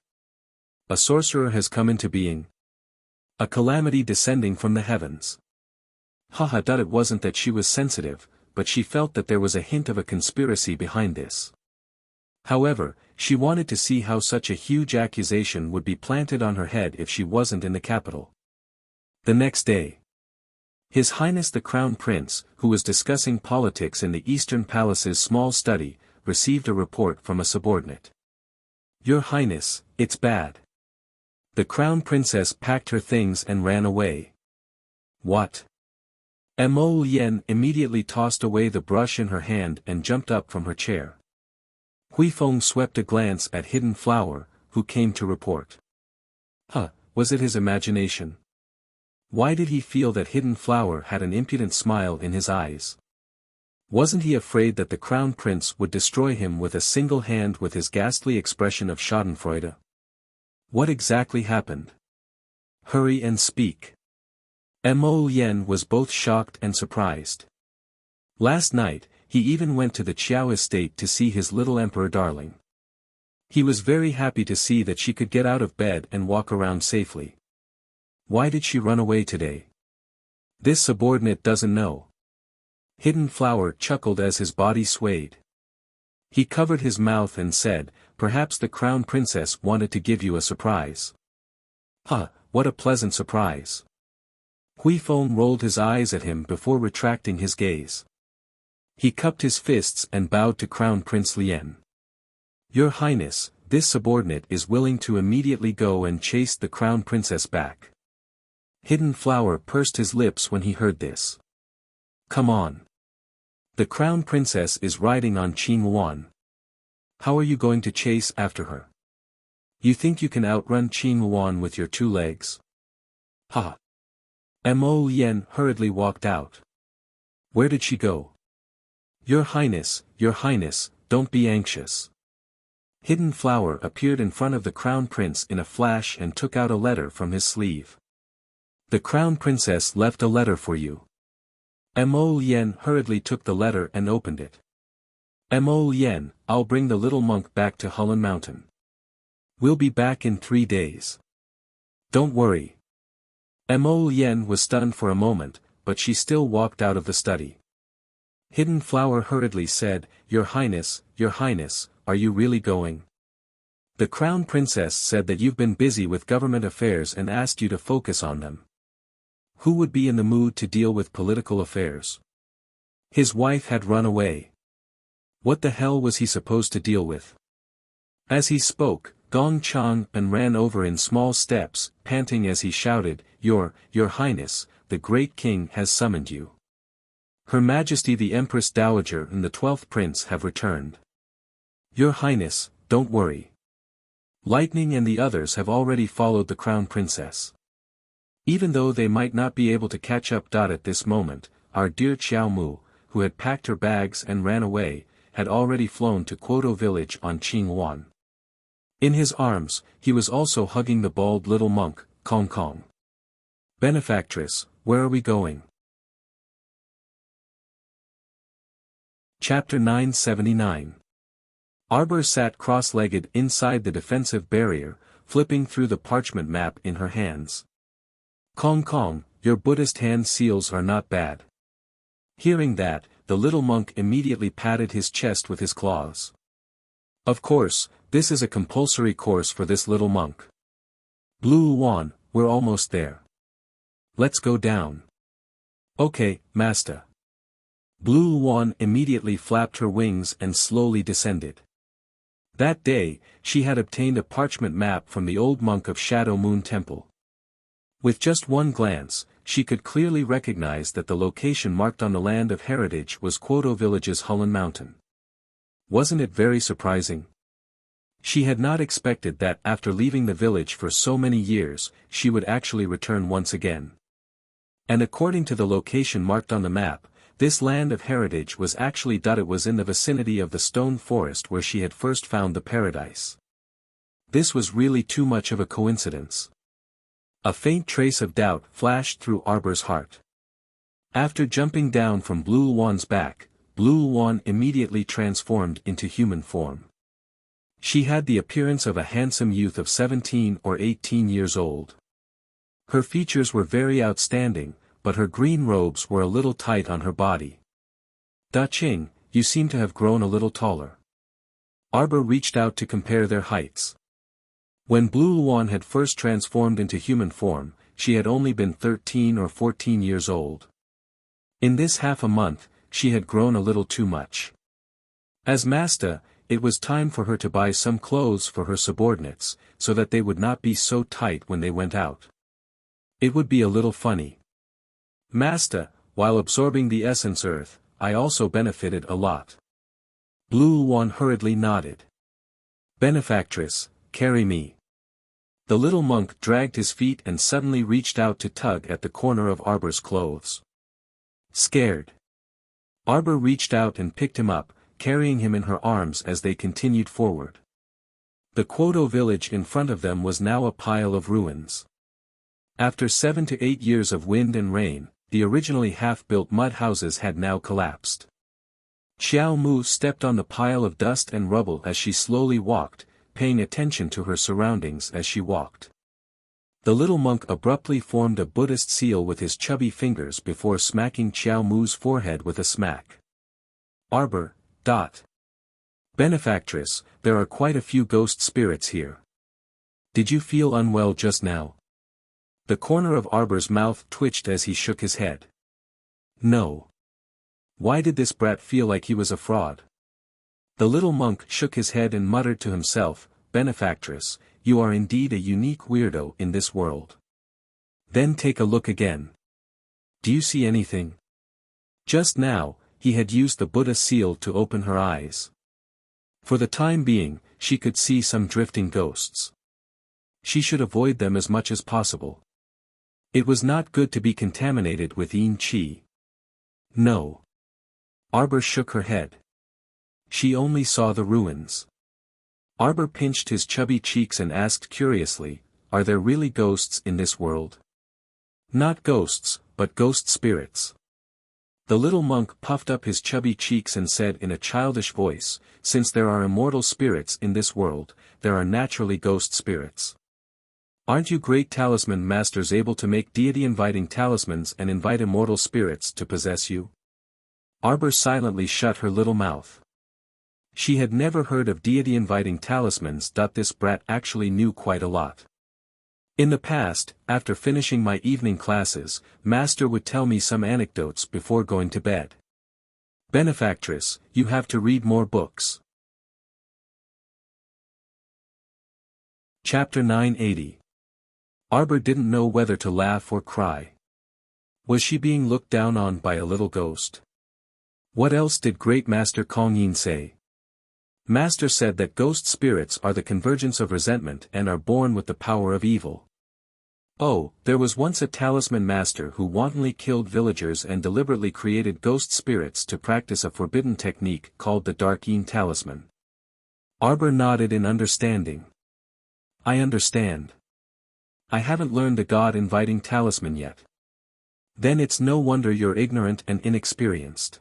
A sorcerer has come into being. A calamity descending from the heavens. Haha. It wasn't that she was sensitive, but she felt that there was a hint of a conspiracy behind this. However, she wanted to see how such a huge accusation would be planted on her head if she wasn't in the capital. The next day, His Highness the Crown Prince, who was discussing politics in the Eastern Palace's small study, received a report from a subordinate. Your Highness, it's bad. The Crown Princess packed her things and ran away. What? Mo Lien immediately tossed away the brush in her hand and jumped up from her chair. Huifeng swept a glance at Hidden Flower, who came to report. Was it his imagination? Why did he feel that Hidden Flower had an impudent smile in his eyes? Wasn't he afraid that the Crown Prince would destroy him with a single hand with his ghastly expression of schadenfreude? What exactly happened? Hurry and speak. Mo Lien was both shocked and surprised. Last night, he even went to the Qiao estate to see his little emperor darling. He was very happy to see that she could get out of bed and walk around safely. Why did she run away today? This subordinate doesn't know. Hidden Flower chuckled as his body swayed. He covered his mouth and said, perhaps the Crown Princess wanted to give you a surprise. What a pleasant surprise. Huifeng rolled his eyes at him before retracting his gaze. He cupped his fists and bowed to Crown Prince Lien. Your Highness, this subordinate is willing to immediately go and chase the Crown Princess back. Hidden Flower pursed his lips when he heard this. Come on. The Crown Princess is riding on Qing Yuan. How are you going to chase after her? You think you can outrun Qing Yuan with your 2 legs? Mo Lien hurriedly walked out. Where did she go? Your Highness, don't be anxious. Hidden Flower appeared in front of the Crown Prince in a flash and took out a letter from his sleeve. The Crown Princess left a letter for you. Mo Lien hurriedly took the letter and opened it. Mo Lien, I'll bring the little monk back to Hulun Mountain. We'll be back in 3 days. Don't worry. Mo Lien was stunned for a moment, but she still walked out of the study. Hidden Flower hurriedly said, Your Highness, are you really going? The Crown Princess said that you've been busy with government affairs and asked you to focus on them. Who would be in the mood to deal with political affairs? His wife had run away. What the hell was he supposed to deal with? As he spoke, Gong Chang and ran over in small steps, panting as he shouted, Your Highness, the great king has summoned you. Her Majesty the Empress Dowager and the 12th Prince have returned. Your Highness, don't worry. Lightning and the others have already followed the Crown Princess. Even though they might not be able to catch up. At this moment, our dear Xiao Mu, who had packed her bags and ran away, had already flown to Quoto village on Qingwan. In his arms, he was also hugging the bald little monk, Kong Kong. Benefactress, where are we going? Chapter 979. Arbor sat cross-legged inside the defensive barrier, flipping through the parchment map in her hands. Kong Kong, your Buddhist hand seals are not bad. Hearing that, the little monk immediately patted his chest with his claws. Of course, this is a compulsory course for this little monk. Blue Wan, we're almost there. Let's go down. Okay, Master. Blue Wan immediately flapped her wings and slowly descended. That day, she had obtained a parchment map from the old monk of Shadow Moon Temple. With just one glance, she could clearly recognize that the location marked on the land of heritage was Quoto Village's Hulun Mountain. Wasn't it very surprising? She had not expected that after leaving the village for so many years, she would actually return once again. And according to the location marked on the map, this land of heritage was actually it was in the vicinity of the stone forest where she had first found the paradise. This was really too much of a coincidence. A faint trace of doubt flashed through Arbor's heart. After jumping down from Blue Wan's back, Blue Wan immediately transformed into human form. She had the appearance of a handsome youth of 17 or 18 years old. Her features were very outstanding, but her green robes were a little tight on her body. Da Qing, you seem to have grown a little taller. Arbor reached out to compare their heights. When Blue Wan had first transformed into human form, she had only been 13 or 14 years old. In this half a month, she had grown a little too much. As Master, it was time for her to buy some clothes for her subordinates, so that they would not be so tight when they went out. It would be a little funny. Master, while absorbing the essence earth, I also benefited a lot. Blue Wan hurriedly nodded. Benefactress, carry me. The little monk dragged his feet and suddenly reached out to tug at the corner of Arbor's clothes. Scared. Arbor reached out and picked him up, carrying him in her arms as they continued forward. The Quoto village in front of them was now a pile of ruins. After 7 to 8 years of wind and rain, the originally half-built mud houses had now collapsed. Xiao Mu stepped on the pile of dust and rubble as she slowly walked, paying attention to her surroundings as she walked. The little monk abruptly formed a Buddhist seal with his chubby fingers before smacking Xiao Mu's forehead with a smack. Arbor, Benefactress, there are quite a few ghost spirits here. Did you feel unwell just now? The corner of Arbor's mouth twitched as he shook his head. No. Why did this brat feel like he was a fraud? The little monk shook his head and muttered to himself, Benefactress, you are indeed a unique weirdo in this world. Then take a look again. Do you see anything? Just now, he had used the Buddha seal to open her eyes. For the time being, she could see some drifting ghosts. She should avoid them as much as possible. It was not good to be contaminated with yin qi. No. Arbor shook her head. She only saw the ruins. Arbor pinched his chubby cheeks and asked curiously, "Are there really ghosts in this world?" "Not ghosts, but ghost spirits." The little monk puffed up his chubby cheeks and said in a childish voice, "Since there are immortal spirits in this world, there are naturally ghost spirits. Aren't you great talisman masters able to make deity-inviting talismans and invite immortal spirits to possess you?" Arbor silently shut her little mouth. She had never heard of deity-inviting talismans. This brat actually knew quite a lot. In the past, after finishing my evening classes, Master would tell me some anecdotes before going to bed. Benefactress, you have to read more books. Chapter 980. Arbor didn't know whether to laugh or cry. Was she being looked down on by a little ghost? What else did Great Master Kong Yin say? Master said that ghost spirits are the convergence of resentment and are born with the power of evil. Oh, there was once a talisman master who wantonly killed villagers and deliberately created ghost spirits to practice a forbidden technique called the Dark Yin Talisman. Arbor nodded in understanding. I understand. I haven't learned the God-inviting talisman yet. Then it's no wonder you're ignorant and inexperienced.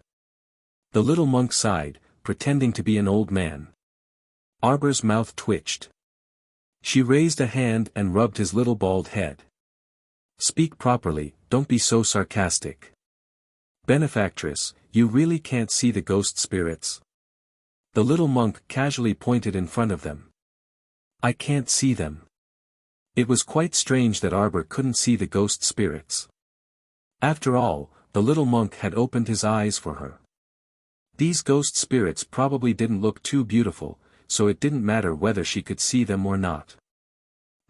The little monk sighed, pretending to be an old man. Arbor's mouth twitched. She raised a hand and rubbed his little bald head. Speak properly, don't be so sarcastic. Benefactress, you really can't see the ghost spirits? The little monk casually pointed in front of them. I can't see them. It was quite strange that Arbor couldn't see the ghost spirits. After all, the little monk had opened his eyes for her. These ghost spirits probably didn't look too beautiful, so it didn't matter whether she could see them or not.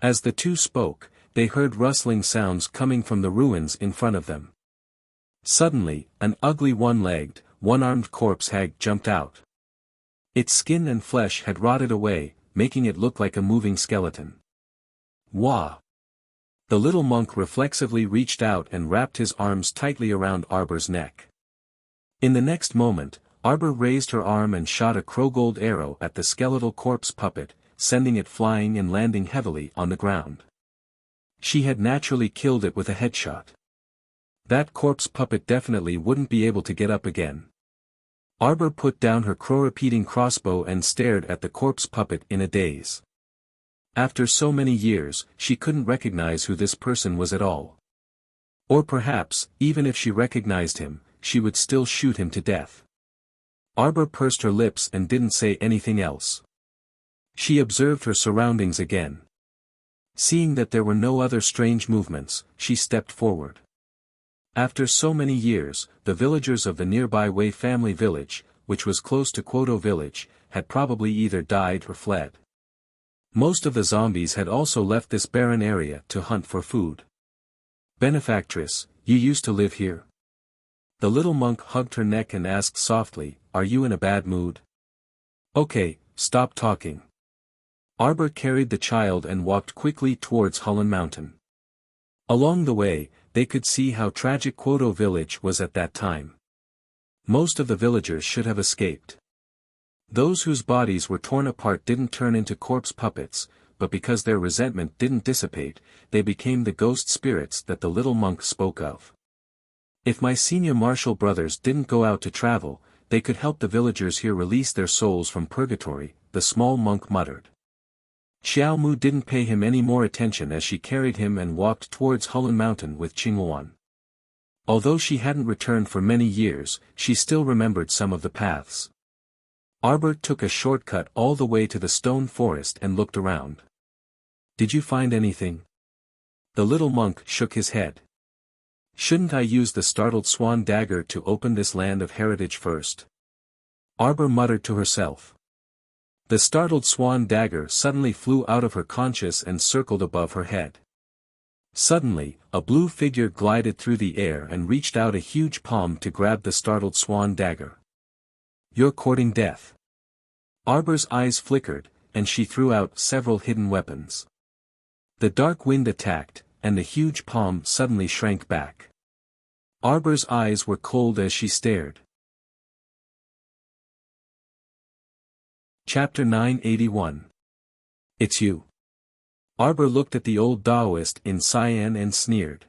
As the two spoke, they heard rustling sounds coming from the ruins in front of them. Suddenly, an ugly one-legged, one-armed corpse hag jumped out. Its skin and flesh had rotted away, making it look like a moving skeleton. Wah! The little monk reflexively reached out and wrapped his arms tightly around Arbor's neck. In the next moment, Arbor raised her arm and shot a crow-gold arrow at the skeletal corpse puppet, sending it flying and landing heavily on the ground. She had naturally killed it with a headshot. That corpse puppet definitely wouldn't be able to get up again. Arbor put down her crow-repeating crossbow and stared at the corpse puppet in a daze. After so many years, she couldn't recognize who this person was at all. Or perhaps, even if she recognized him, she would still shoot him to death. Arbor pursed her lips and didn't say anything else. She observed her surroundings again. Seeing that there were no other strange movements, she stepped forward. After so many years, the villagers of the nearby Wei family village, which was close to Quoto village, had probably either died or fled. Most of the zombies had also left this barren area to hunt for food. Benefactress, you used to live here? The little monk hugged her neck and asked softly, are you in a bad mood? Okay, stop talking. Arbor carried the child and walked quickly towards Hulun Mountain. Along the way, they could see how tragic Quoto village was at that time. Most of the villagers should have escaped. Those whose bodies were torn apart didn't turn into corpse puppets, but because their resentment didn't dissipate, they became the ghost spirits that the little monk spoke of. If my senior martial brothers didn't go out to travel, they could help the villagers here release their souls from purgatory, the small monk muttered. Xiao Mu didn't pay him any more attention as she carried him and walked towards Hulun Mountain with Qinghuan. Although she hadn't returned for many years, she still remembered some of the paths. Arbor took a shortcut all the way to the stone forest and looked around. Did you find anything? The little monk shook his head. Shouldn't I use the startled swan dagger to open this land of heritage first? Arbor muttered to herself. The startled swan dagger suddenly flew out of her conscious and circled above her head. Suddenly, a blue figure glided through the air and reached out a huge palm to grab the startled swan dagger. You're courting death. Arbor's eyes flickered, and she threw out several hidden weapons. The dark wind attacked, and the huge palm suddenly shrank back. Arbor's eyes were cold as she stared. Chapter 981. It's you. Arbor looked at the old Taoist in cyan and sneered.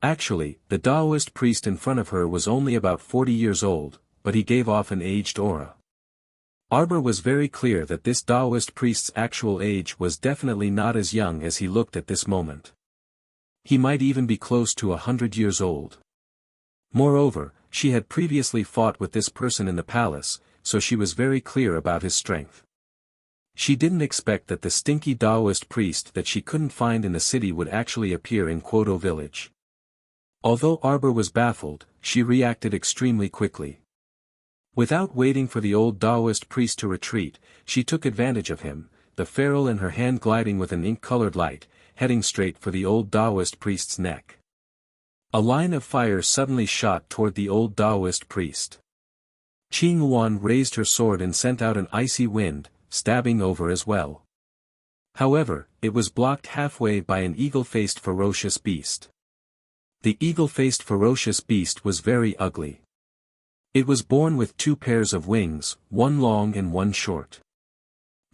Actually, the Taoist priest in front of her was only about 40 years old, but he gave off an aged aura. Arbor was very clear that this Taoist priest's actual age was definitely not as young as he looked at this moment. He might even be close to 100 years old. Moreover, she had previously fought with this person in the palace, so she was very clear about his strength. She didn't expect that the stinky Taoist priest that she couldn't find in the city would actually appear in Quoto village. Although Arbor was baffled, she reacted extremely quickly. Without waiting for the old Taoist priest to retreat, she took advantage of him, the ferrule in her hand gliding with an ink-colored light, heading straight for the old Taoist priest's neck. A line of fire suddenly shot toward the old Taoist priest. Qing Yuan raised her sword and sent out an icy wind, stabbing over as well. However, it was blocked halfway by an eagle-faced ferocious beast. The eagle-faced ferocious beast was very ugly. It was born with 2 pairs of wings, one long and one short.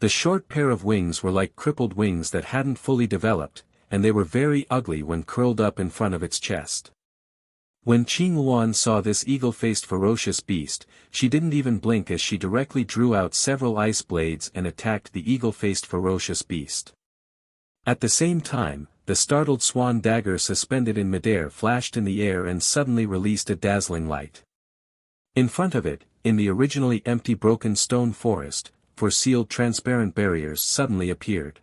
The short pair of wings were like crippled wings that hadn't fully developed, and they were very ugly when curled up in front of its chest. When Qing Yuan saw this eagle-faced ferocious beast, she didn't even blink as she directly drew out several ice blades and attacked the eagle-faced ferocious beast. At the same time, the startled swan dagger suspended in midair flashed in the air and suddenly released a dazzling light. In front of it, in the originally empty broken stone forest, 4 sealed transparent barriers suddenly appeared.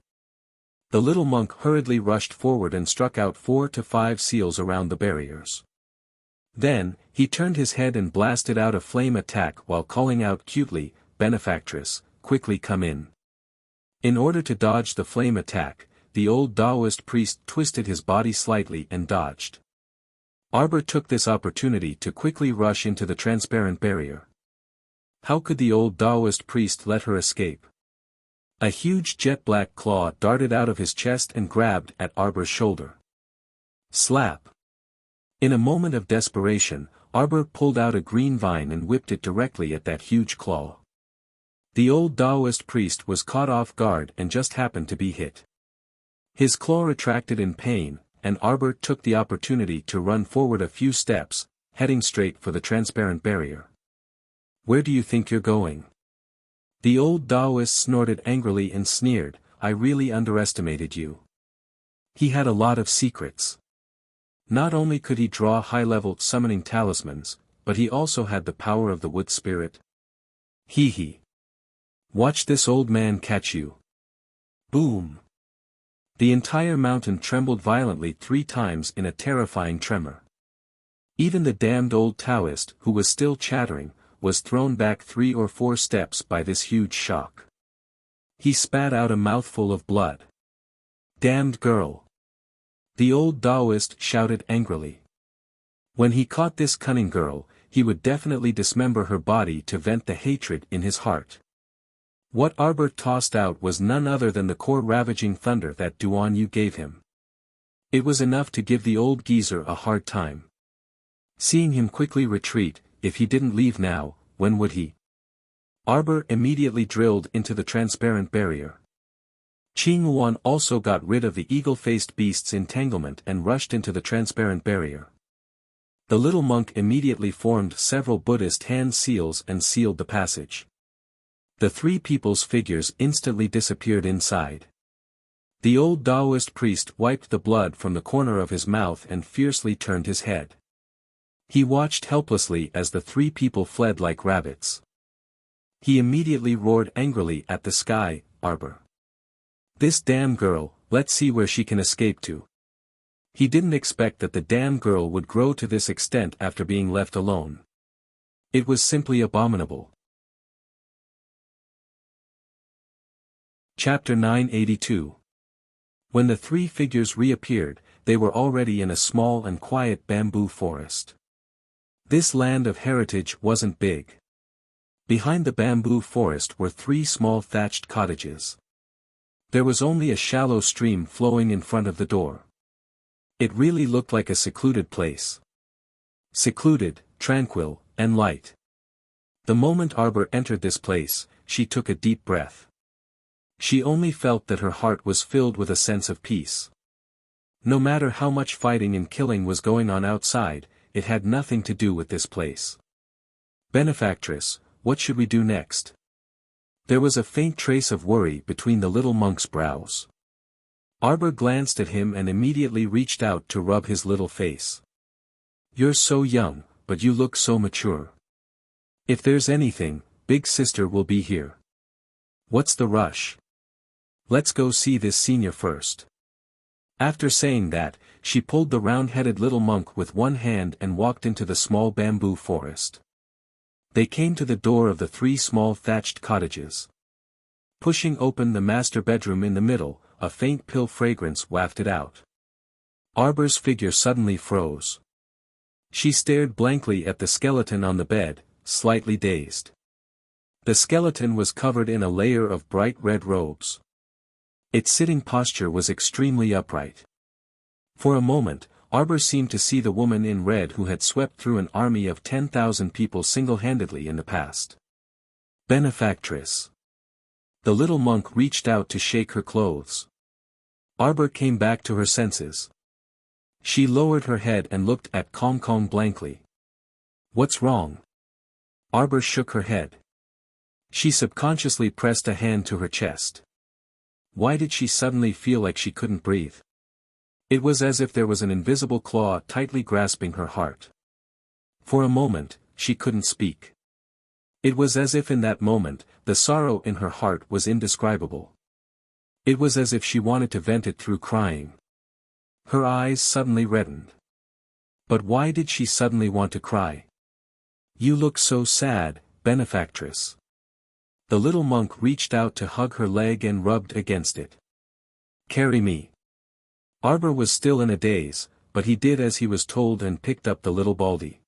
The little monk hurriedly rushed forward and struck out 4 to 5 seals around the barriers. Then, he turned his head and blasted out a flame attack while calling out cutely, "Benefactress, quickly come in." In order to dodge the flame attack, the old Taoist priest twisted his body slightly and dodged. Arbor took this opportunity to quickly rush into the transparent barrier. How could the old Taoist priest let her escape? A huge jet-black claw darted out of his chest and grabbed at Arbor's shoulder. Slap! In a moment of desperation, Arbor pulled out a green vine and whipped it directly at that huge claw. The old Taoist priest was caught off guard and just happened to be hit. His claw retracted in pain, and Arbor took the opportunity to run forward a few steps, heading straight for the transparent barrier. "Where do you think you're going?" The old Taoist snorted angrily and sneered, "I really underestimated you." He had a lot of secrets. Not only could he draw high-level summoning talismans, but he also had the power of the wood spirit. Hee hee. Watch this old man catch you. Boom. The entire mountain trembled violently 3 times in a terrifying tremor. Even the damned old Taoist, who was still chattering, was thrown back 3 or 4 steps by this huge shock. He spat out a mouthful of blood. "Damned girl!" The old Taoist shouted angrily. When he caught this cunning girl, he would definitely dismember her body to vent the hatred in his heart. What Arbor tossed out was none other than the core-ravaging thunder that Duan Yu gave him. It was enough to give the old geezer a hard time. Seeing him quickly retreat, if he didn't leave now, when would he? Arbor immediately drilled into the transparent barrier. Qing Yuan also got rid of the eagle-faced beast's entanglement and rushed into the transparent barrier. The little monk immediately formed several Buddhist hand seals and sealed the passage. The 3 people's figures instantly disappeared inside. The old Taoist priest wiped the blood from the corner of his mouth and fiercely turned his head. He watched helplessly as the 3 people fled like rabbits. He immediately roared angrily at the sky, "Arbor. This damn girl, let's see where she can escape to." He didn't expect that the damn girl would grow to this extent after being left alone. It was simply abominable. Chapter 982. When the 3 figures reappeared, they were already in a small and quiet bamboo forest. This land of heritage wasn't big. Behind the bamboo forest were 3 small thatched cottages. There was only a shallow stream flowing in front of the door. It really looked like a secluded place. Secluded, tranquil, and light. The moment Arbor entered this place, she took a deep breath. She only felt that her heart was filled with a sense of peace. No matter how much fighting and killing was going on outside, it had nothing to do with this place. Benefactress, what should we do next? There was a faint trace of worry between the little monk's brows. Arbor glanced at him and immediately reached out to rub his little face. You're so young, but you look so mature. If there's anything, big sister will be here. What's the rush? Let's go see this senior first. After saying that, she pulled the round-headed little monk with one hand and walked into the small bamboo forest. They came to the door of the 3 small thatched cottages. Pushing open the master bedroom in the middle, a faint pill fragrance wafted out. Arbor's figure suddenly froze. She stared blankly at the skeleton on the bed, slightly dazed. The skeleton was covered in a layer of bright red robes. Its sitting posture was extremely upright. For a moment, Arbor seemed to see the woman in red who had swept through an army of 10,000 people single-handedly in the past. Benefactress. The little monk reached out to shake her clothes. Arbor came back to her senses. She lowered her head and looked at Kong Kong blankly. What's wrong? Arbor shook her head. She subconsciously pressed a hand to her chest. Why did she suddenly feel like she couldn't breathe? It was as if there was an invisible claw tightly grasping her heart. For a moment, she couldn't speak. It was as if in that moment, the sorrow in her heart was indescribable. It was as if she wanted to vent it through crying. Her eyes suddenly reddened. But why did she suddenly want to cry? You look so sad, benefactress. The little monk reached out to hug her leg and rubbed against it. Carry me. Arbor was still in a daze, but he did as he was told and picked up the little baldy.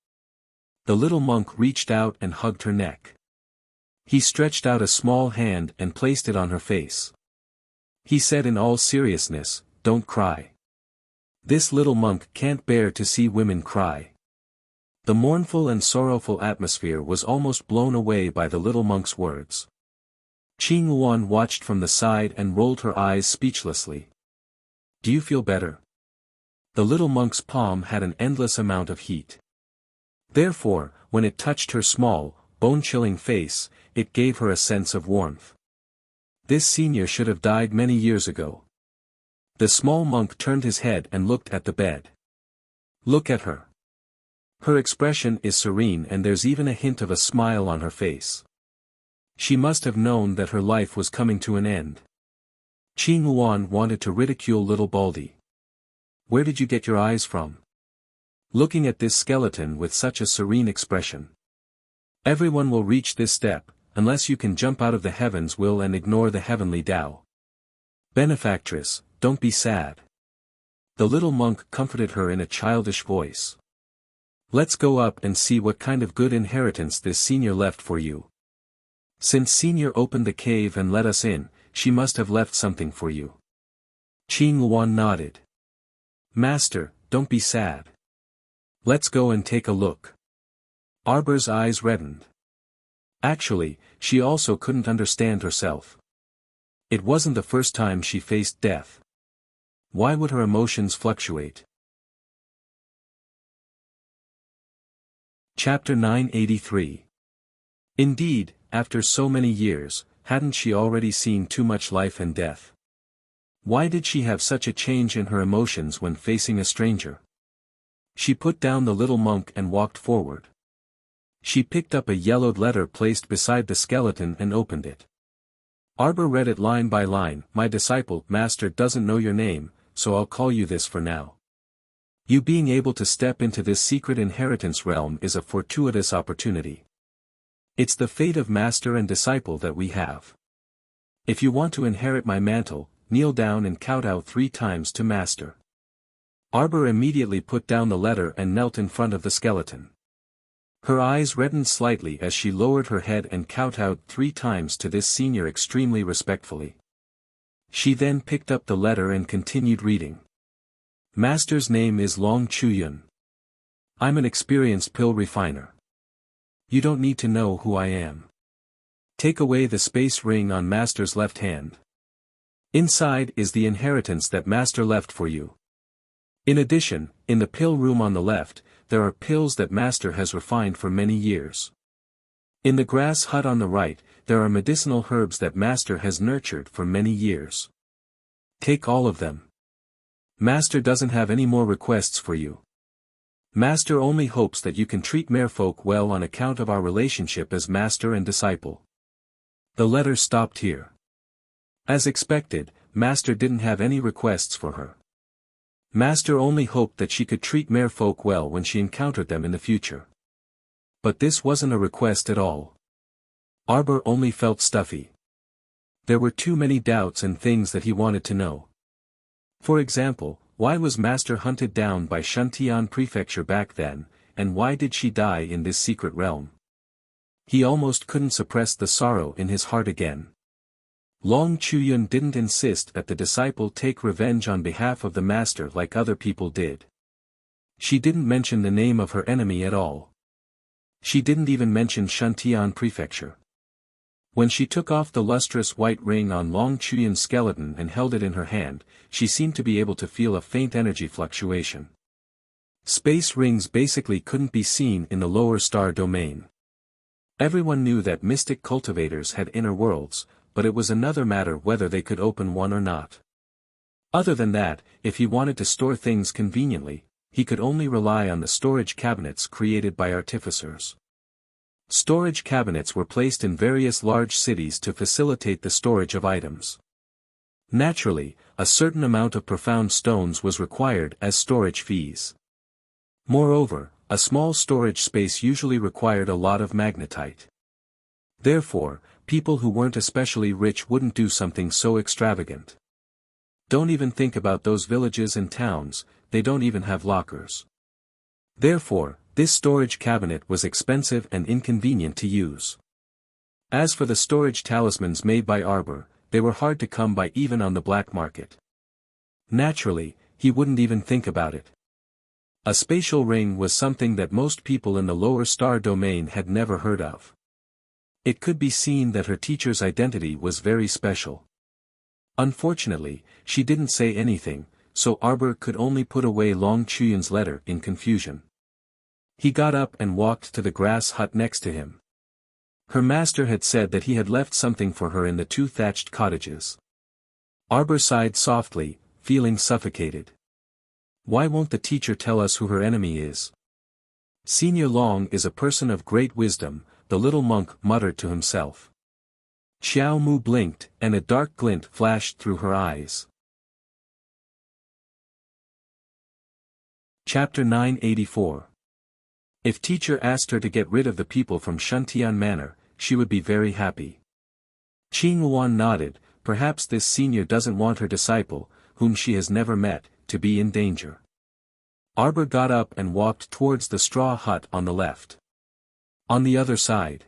The little monk reached out and hugged her neck. He stretched out a small hand and placed it on her face. He said in all seriousness, don't cry. This little monk can't bear to see women cry. The mournful and sorrowful atmosphere was almost blown away by the little monk's words. Qing Yuan watched from the side and rolled her eyes speechlessly. Do you feel better? The little monk's palm had an endless amount of heat. Therefore, when it touched her small, bone-chilling face, it gave her a sense of warmth. This senior should have died many years ago. The small monk turned his head and looked at the bed. Look at her. Her expression is serene and there's even a hint of a smile on her face. She must have known that her life was coming to an end. Qing Yuan wanted to ridicule little Baldy. Where did you get your eyes from? Looking at this skeleton with such a serene expression. Everyone will reach this step, unless you can jump out of the heavens will and ignore the heavenly Tao. Benefactress, don't be sad. The little monk comforted her in a childish voice. Let's go up and see what kind of good inheritance this senior left for you. Since senior opened the cave and let us in, she must have left something for you. Qing Yuan nodded. Master, don't be sad. Let's go and take a look. Arbor's eyes reddened. Actually, she also couldn't understand herself. It wasn't the first time she faced death. Why would her emotions fluctuate? Chapter 983. Indeed, after so many years, hadn't she already seen too much life and death? Why did she have such a change in her emotions when facing a stranger? She put down the little monk and walked forward. She picked up a yellowed letter placed beside the skeleton and opened it. Arbor read it line by line. My disciple, Master doesn't know your name, so I'll call you this for now. You being able to step into this secret inheritance realm is a fortuitous opportunity. It's the fate of Master and disciple that we have. If you want to inherit my mantle, kneel down and kowtow 3 times to Master. Arbor immediately put down the letter and knelt in front of the skeleton. Her eyes reddened slightly as she lowered her head and kowtowed 3 times to this senior extremely respectfully. She then picked up the letter and continued reading. Master's name is Long Chuyun. I'm an experienced pill refiner. You don't need to know who I am. Take away the space ring on Master's left hand. Inside is the inheritance that Master left for you. In addition, in the pill room on the left, there are pills that Master has refined for many years. In the grass hut on the right, there are medicinal herbs that Master has nurtured for many years. Take all of them. Master doesn't have any more requests for you. Master only hopes that you can treat merfolk well on account of our relationship as master and disciple. The letter stopped here. As expected, Master didn't have any requests for her. Master only hoped that she could treat merfolk well when she encountered them in the future. But this wasn't a request at all. Arbor only felt stuffy. There were too many doubts and things that he wanted to know. For example, why was Master hunted down by Shuntian Prefecture back then, and why did she die in this secret realm? He almost couldn't suppress the sorrow in his heart again. Long Chuyun didn't insist that the disciple take revenge on behalf of the Master like other people did. She didn't mention the name of her enemy at all. She didn't even mention Shuntian Prefecture. When she took off the lustrous white ring on Long Chuyun's skeleton and held it in her hand, she seemed to be able to feel a faint energy fluctuation. Space rings basically couldn't be seen in the lower star domain. Everyone knew that mystic cultivators had inner worlds, but it was another matter whether they could open one or not. Other than that, if he wanted to store things conveniently, he could only rely on the storage cabinets created by artificers. Storage cabinets were placed in various large cities to facilitate the storage of items. Naturally, a certain amount of profound stones was required as storage fees. Moreover, a small storage space usually required a lot of magnetite. Therefore, people who weren't especially rich wouldn't do something so extravagant. Don't even think about those villages and towns, they don't even have lockers. Therefore, this storage cabinet was expensive and inconvenient to use. As for the storage talismans made by Arbor, they were hard to come by even on the black market. Naturally, he wouldn't even think about it. A spatial ring was something that most people in the lower star domain had never heard of. It could be seen that her teacher's identity was very special. Unfortunately, she didn't say anything, so Arbor could only put away Long Chuyun's letter in confusion. He got up and walked to the grass hut next to him. Her master had said that he had left something for her in the 2 thatched cottages. Arbor sighed softly, feeling suffocated. Why won't the teacher tell us who her enemy is? Senior Long is a person of great wisdom, the little monk muttered to himself. Xiao Mu blinked, and a dark glint flashed through her eyes. Chapter 984. If teacher asked her to get rid of the people from Shuntian Manor, she would be very happy. Qing Luan nodded. Perhaps this senior doesn't want her disciple, whom she has never met, to be in danger. Arbor got up and walked towards the straw hut on the left. On the other side,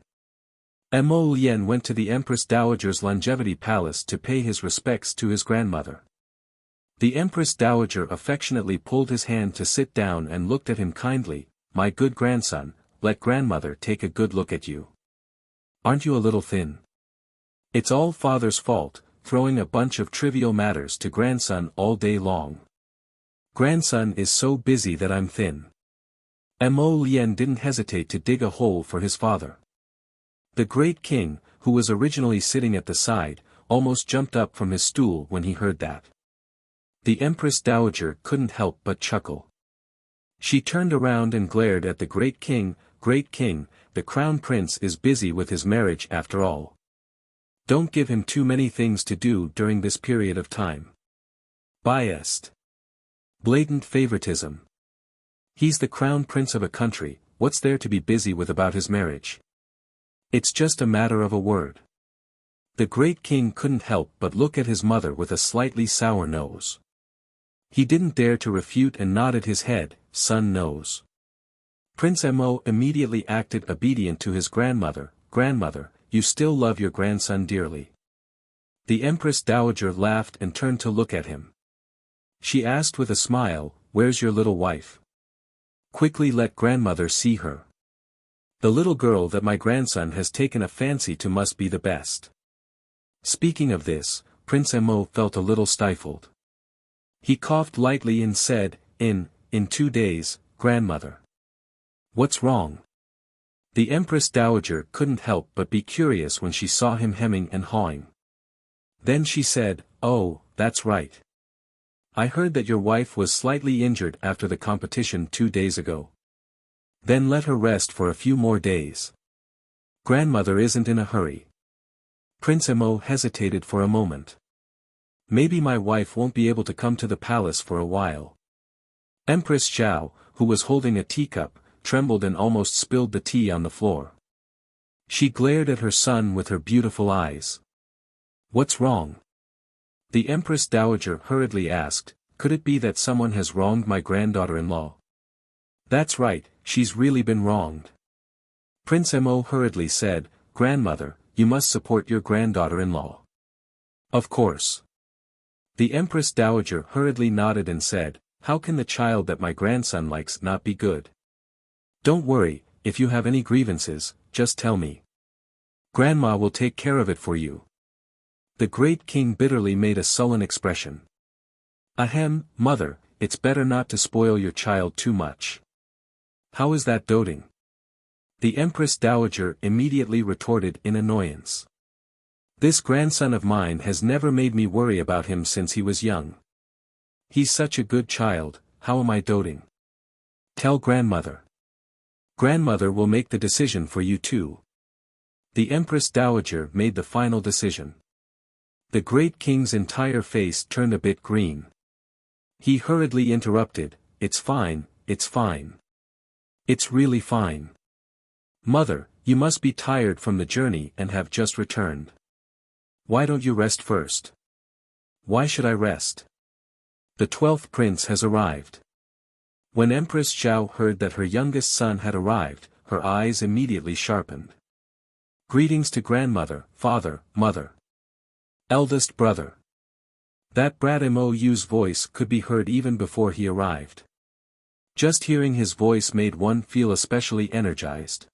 Mo Lien went to the Empress Dowager's longevity palace to pay his respects to his grandmother. The Empress Dowager affectionately pulled his hand to sit down and looked at him kindly. My good grandson, let grandmother take a good look at you. Aren't you a little thin? It's all father's fault, throwing a bunch of trivial matters to grandson all day long. Grandson is so busy that I'm thin. Mo Lien didn't hesitate to dig a hole for his father. The great king, who was originally sitting at the side, almost jumped up from his stool when he heard that. The Empress Dowager couldn't help but chuckle. She turned around and glared at the great king. The crown prince is busy with his marriage after all. Don't give him too many things to do during this period of time. Biased. Blatant favoritism. He's the crown prince of a country, what's there to be busy with about his marriage? It's just a matter of a word. The great king couldn't help but look at his mother with a slightly sour nose. He didn't dare to refute and nodded his head. Son knows. Prince Mo immediately acted obedient to his grandmother. Grandmother, you still love your grandson dearly. The Empress Dowager laughed and turned to look at him. She asked with a smile, where's your little wife? Quickly let grandmother see her. The little girl that my grandson has taken a fancy to must be the best. Speaking of this, Prince Mo felt a little stifled. He coughed lightly and said, in 2 days, grandmother. What's wrong? The Empress Dowager couldn't help but be curious when she saw him hemming and hawing. Then she said, oh, that's right. I heard that your wife was slightly injured after the competition 2 days ago. Then let her rest for a few more days. Grandmother isn't in a hurry. Prince Mo hesitated for a moment. Maybe my wife won't be able to come to the palace for a while. Empress Zhao, who was holding a teacup, trembled and almost spilled the tea on the floor. She glared at her son with her beautiful eyes. What's wrong? The Empress Dowager hurriedly asked, could it be that someone has wronged my granddaughter-in-law? That's right, she's really been wronged. Prince Mo hurriedly said, grandmother, you must support your granddaughter-in-law. Of course. The Empress Dowager hurriedly nodded and said, how can the child that my grandson likes not be good? Don't worry, if you have any grievances, just tell me. Grandma will take care of it for you. The great king bitterly made a sullen expression. Ahem, mother, it's better not to spoil your child too much. How is that doting? The Empress Dowager immediately retorted in annoyance. This grandson of mine has never made me worry about him since he was young. He's such a good child, how am I doting? Tell grandmother. Grandmother will make the decision for you too. The Empress Dowager made the final decision. The great king's entire face turned a bit green. He hurriedly interrupted, it's fine, it's fine. It's really fine. Mother, you must be tired from the journey and have just returned. Why don't you rest first? Why should I rest? The 12th prince has arrived. When Empress Zhao heard that her youngest son had arrived, her eyes immediately sharpened. Greetings to grandmother, father, mother. Eldest brother. That brat Mou's voice could be heard even before he arrived. Just hearing his voice made one feel especially energized.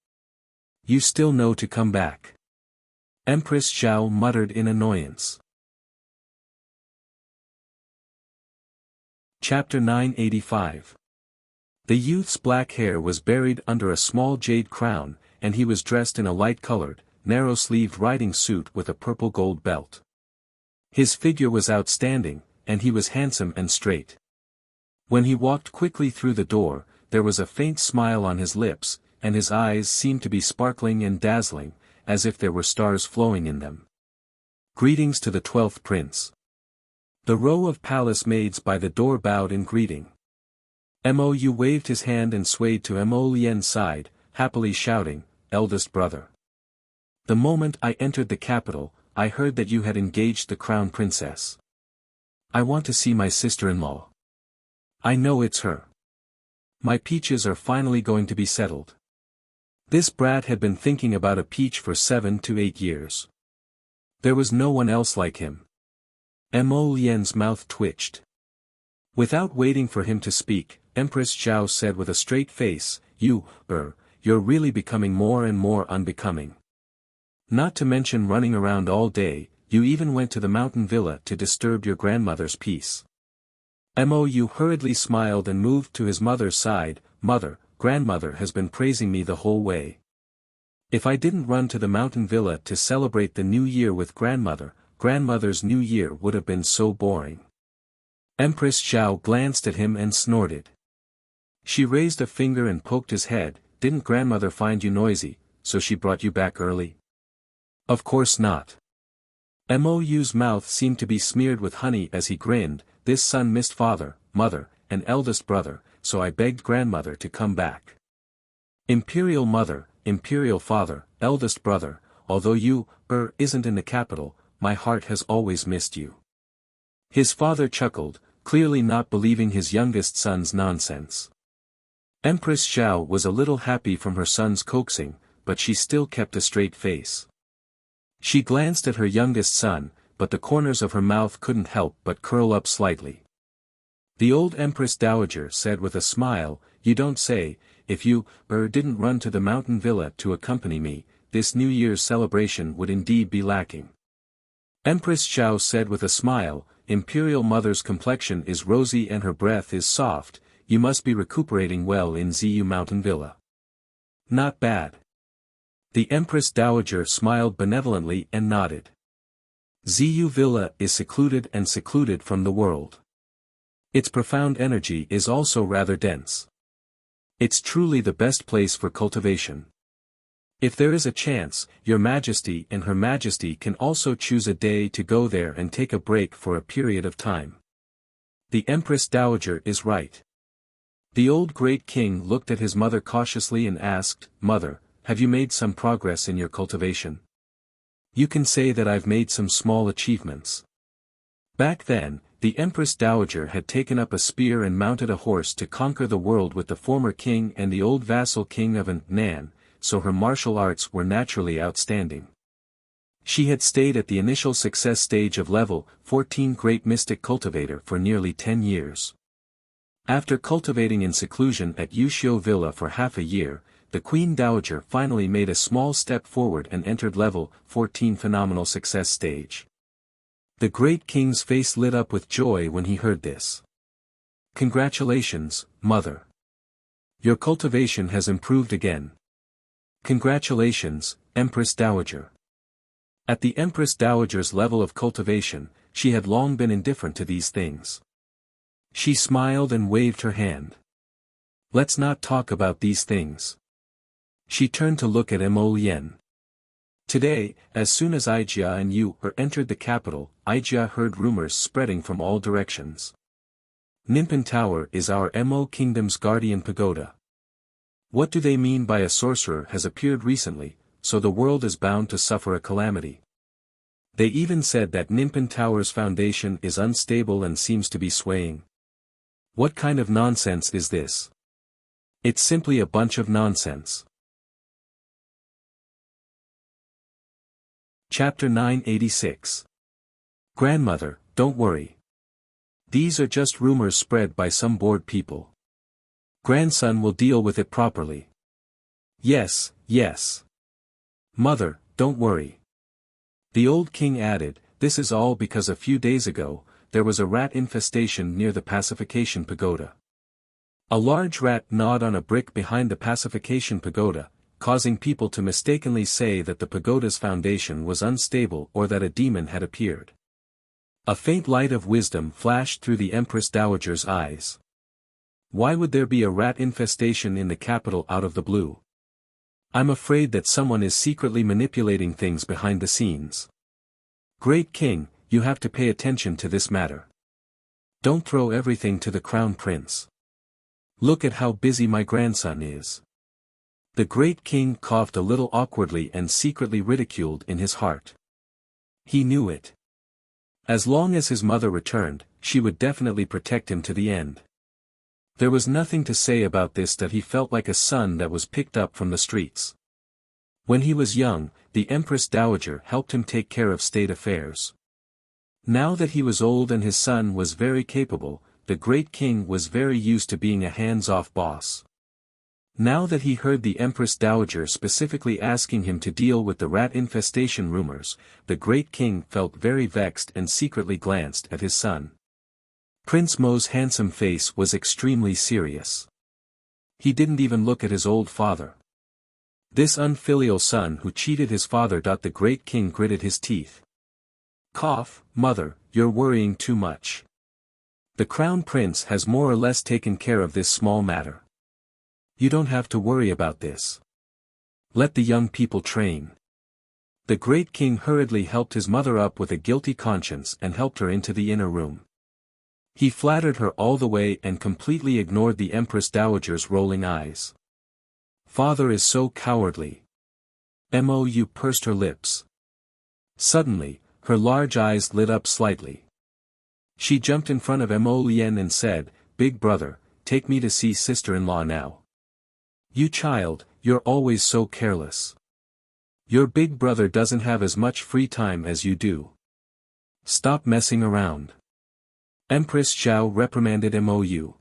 You still know to come back. Empress Zhao muttered in annoyance. Chapter 985. The youth's black hair was buried under a small jade crown, and he was dressed in a light-colored, narrow-sleeved riding suit with a purple-gold belt. His figure was outstanding, and he was handsome and straight. When he walked quickly through the door, there was a faint smile on his lips, and his eyes seemed to be sparkling and dazzling, as if there were stars flowing in them. Greetings to the 12th prince. The row of palace maids by the door bowed in greeting. Mou waved his hand and swayed to Mo Lien's side, happily shouting, eldest brother. The moment I entered the capital, I heard that you had engaged the crown princess. I want to see my sister-in-law. I know it's her. My peaches are finally going to be settled. This brat had been thinking about a peach for 7 to 8 years. There was no one else like him. Mo Lien's mouth twitched. Without waiting for him to speak, Empress Zhao said with a straight face, you're really becoming more and more unbecoming. Not to mention running around all day, you even went to the mountain villa to disturb your grandmother's peace. Mou hurriedly smiled and moved to his mother's side. Mother, grandmother has been praising me the whole way. If I didn't run to the mountain villa to celebrate the new year with grandmother's new year would have been so boring. Empress Zhao glanced at him and snorted. She raised a finger and poked his head. Didn't grandmother find you noisy, so she brought you back early? Of course not. Mou's mouth seemed to be smeared with honey as he grinned. This son missed father, mother, and eldest brother, so I begged grandmother to come back. Imperial mother, imperial father, eldest brother, although you, isn't in the capital, my heart has always missed you. His father chuckled, clearly not believing his youngest son's nonsense. Empress Zhao was a little happy from her son's coaxing, but she still kept a straight face. She glanced at her youngest son, but the corners of her mouth couldn't help but curl up slightly. The old Empress Dowager said with a smile, "You don't say, if you, didn't run to the mountain villa to accompany me, this New Year's celebration would indeed be lacking." Empress Xiao said with a smile, "Imperial Mother's complexion is rosy and her breath is soft, you must be recuperating well in Ziyu Mountain Villa." "Not bad." The Empress Dowager smiled benevolently and nodded. Ziyu Villa is secluded from the world. Its profound energy is also rather dense. It's truly the best place for cultivation. If there is a chance, Your Majesty and Her Majesty can also choose a day to go there and take a break for a period of time. The Empress Dowager is right. The old Great King looked at his mother cautiously and asked, "Mother, have you made some progress in your cultivation?" "You can say that I've made some small achievements." Back then, the Empress Dowager had taken up a spear and mounted a horse to conquer the world with the former king and the old vassal king of Nan, so her martial arts were naturally outstanding. She had stayed at the initial success stage of level 14 Great Mystic Cultivator for nearly 10 years. After cultivating in seclusion at Wuxia Villa for half a year, the Queen Dowager finally made a small step forward and entered level 14 Phenomenal Success stage. The Great King's face lit up with joy when he heard this. "Congratulations, Mother. Your cultivation has improved again." "Congratulations, Empress Dowager." At the Empress Dowager's level of cultivation, she had long been indifferent to these things. She smiled and waved her hand. "Let's not talk about these things." She turned to look at Mo Lien. Today, as soon as Ijia and you entered the capital, Ijia heard rumors spreading from all directions. Ninpan Tower is our Mo Kingdom's guardian pagoda. What do they mean by a sorcerer has appeared recently, so the world is bound to suffer a calamity? They even said that Ninpan Tower's foundation is unstable and seems to be swaying. What kind of nonsense is this? It's simply a bunch of nonsense. Chapter 986. Grandmother, don't worry. These are just rumors spread by some bored people. Grandson will deal with it properly. Yes, yes. Mother, don't worry. The old king added, "This is all because a few days ago, there was a rat infestation near the Pacification Pagoda. A large rat gnawed on a brick behind the Pacification Pagoda, causing people to mistakenly say that the pagoda's foundation was unstable or that a demon had appeared." A faint light of wisdom flashed through the Empress Dowager's eyes. Why would there be a rat infestation in the capital out of the blue? I'm afraid that someone is secretly manipulating things behind the scenes. Great King, you have to pay attention to this matter. Don't throw everything to the Crown Prince. Look at how busy my grandson is. The Great King coughed a little awkwardly and secretly ridiculed in his heart. He knew it. As long as his mother returned, she would definitely protect him to the end. There was nothing to say about this that he felt like a son that was picked up from the streets. When he was young, the Empress Dowager helped him take care of state affairs. Now that he was old and his son was very capable, the Great King was very used to being a hands-off boss. Now that he heard the Empress Dowager specifically asking him to deal with the rat infestation rumors, the Great King felt very vexed and secretly glanced at his son. Prince Mo's handsome face was extremely serious. He didn't even look at his old father. This unfilial son who cheated his father. The Great King gritted his teeth. Cough, Mother, you're worrying too much. The Crown Prince has more or less taken care of this small matter. You don't have to worry about this. Let the young people train. The Great King hurriedly helped his mother up with a guilty conscience and helped her into the inner room. He flattered her all the way and completely ignored the Empress Dowager's rolling eyes. Father is so cowardly. Mou pursed her lips. Suddenly, her large eyes lit up slightly. She jumped in front of Mo Lien and said, "Big brother, take me to see sister-in-law now." "You child, you're always so careless. Your big brother doesn't have as much free time as you do. Stop messing around." Empress Xiao reprimanded Mou.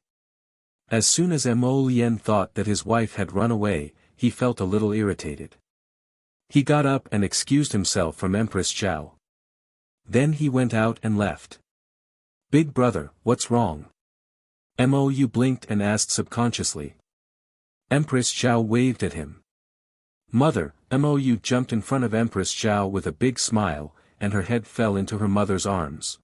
As soon as Mo Lien thought that his wife had run away, he felt a little irritated. He got up and excused himself from Empress Xiao. Then he went out and left. "Big brother, what's wrong?" Mou blinked and asked subconsciously. Empress Xiao waved at him. "Mother," Mou jumped in front of Empress Xiao with a big smile, and her head fell into her mother's arms.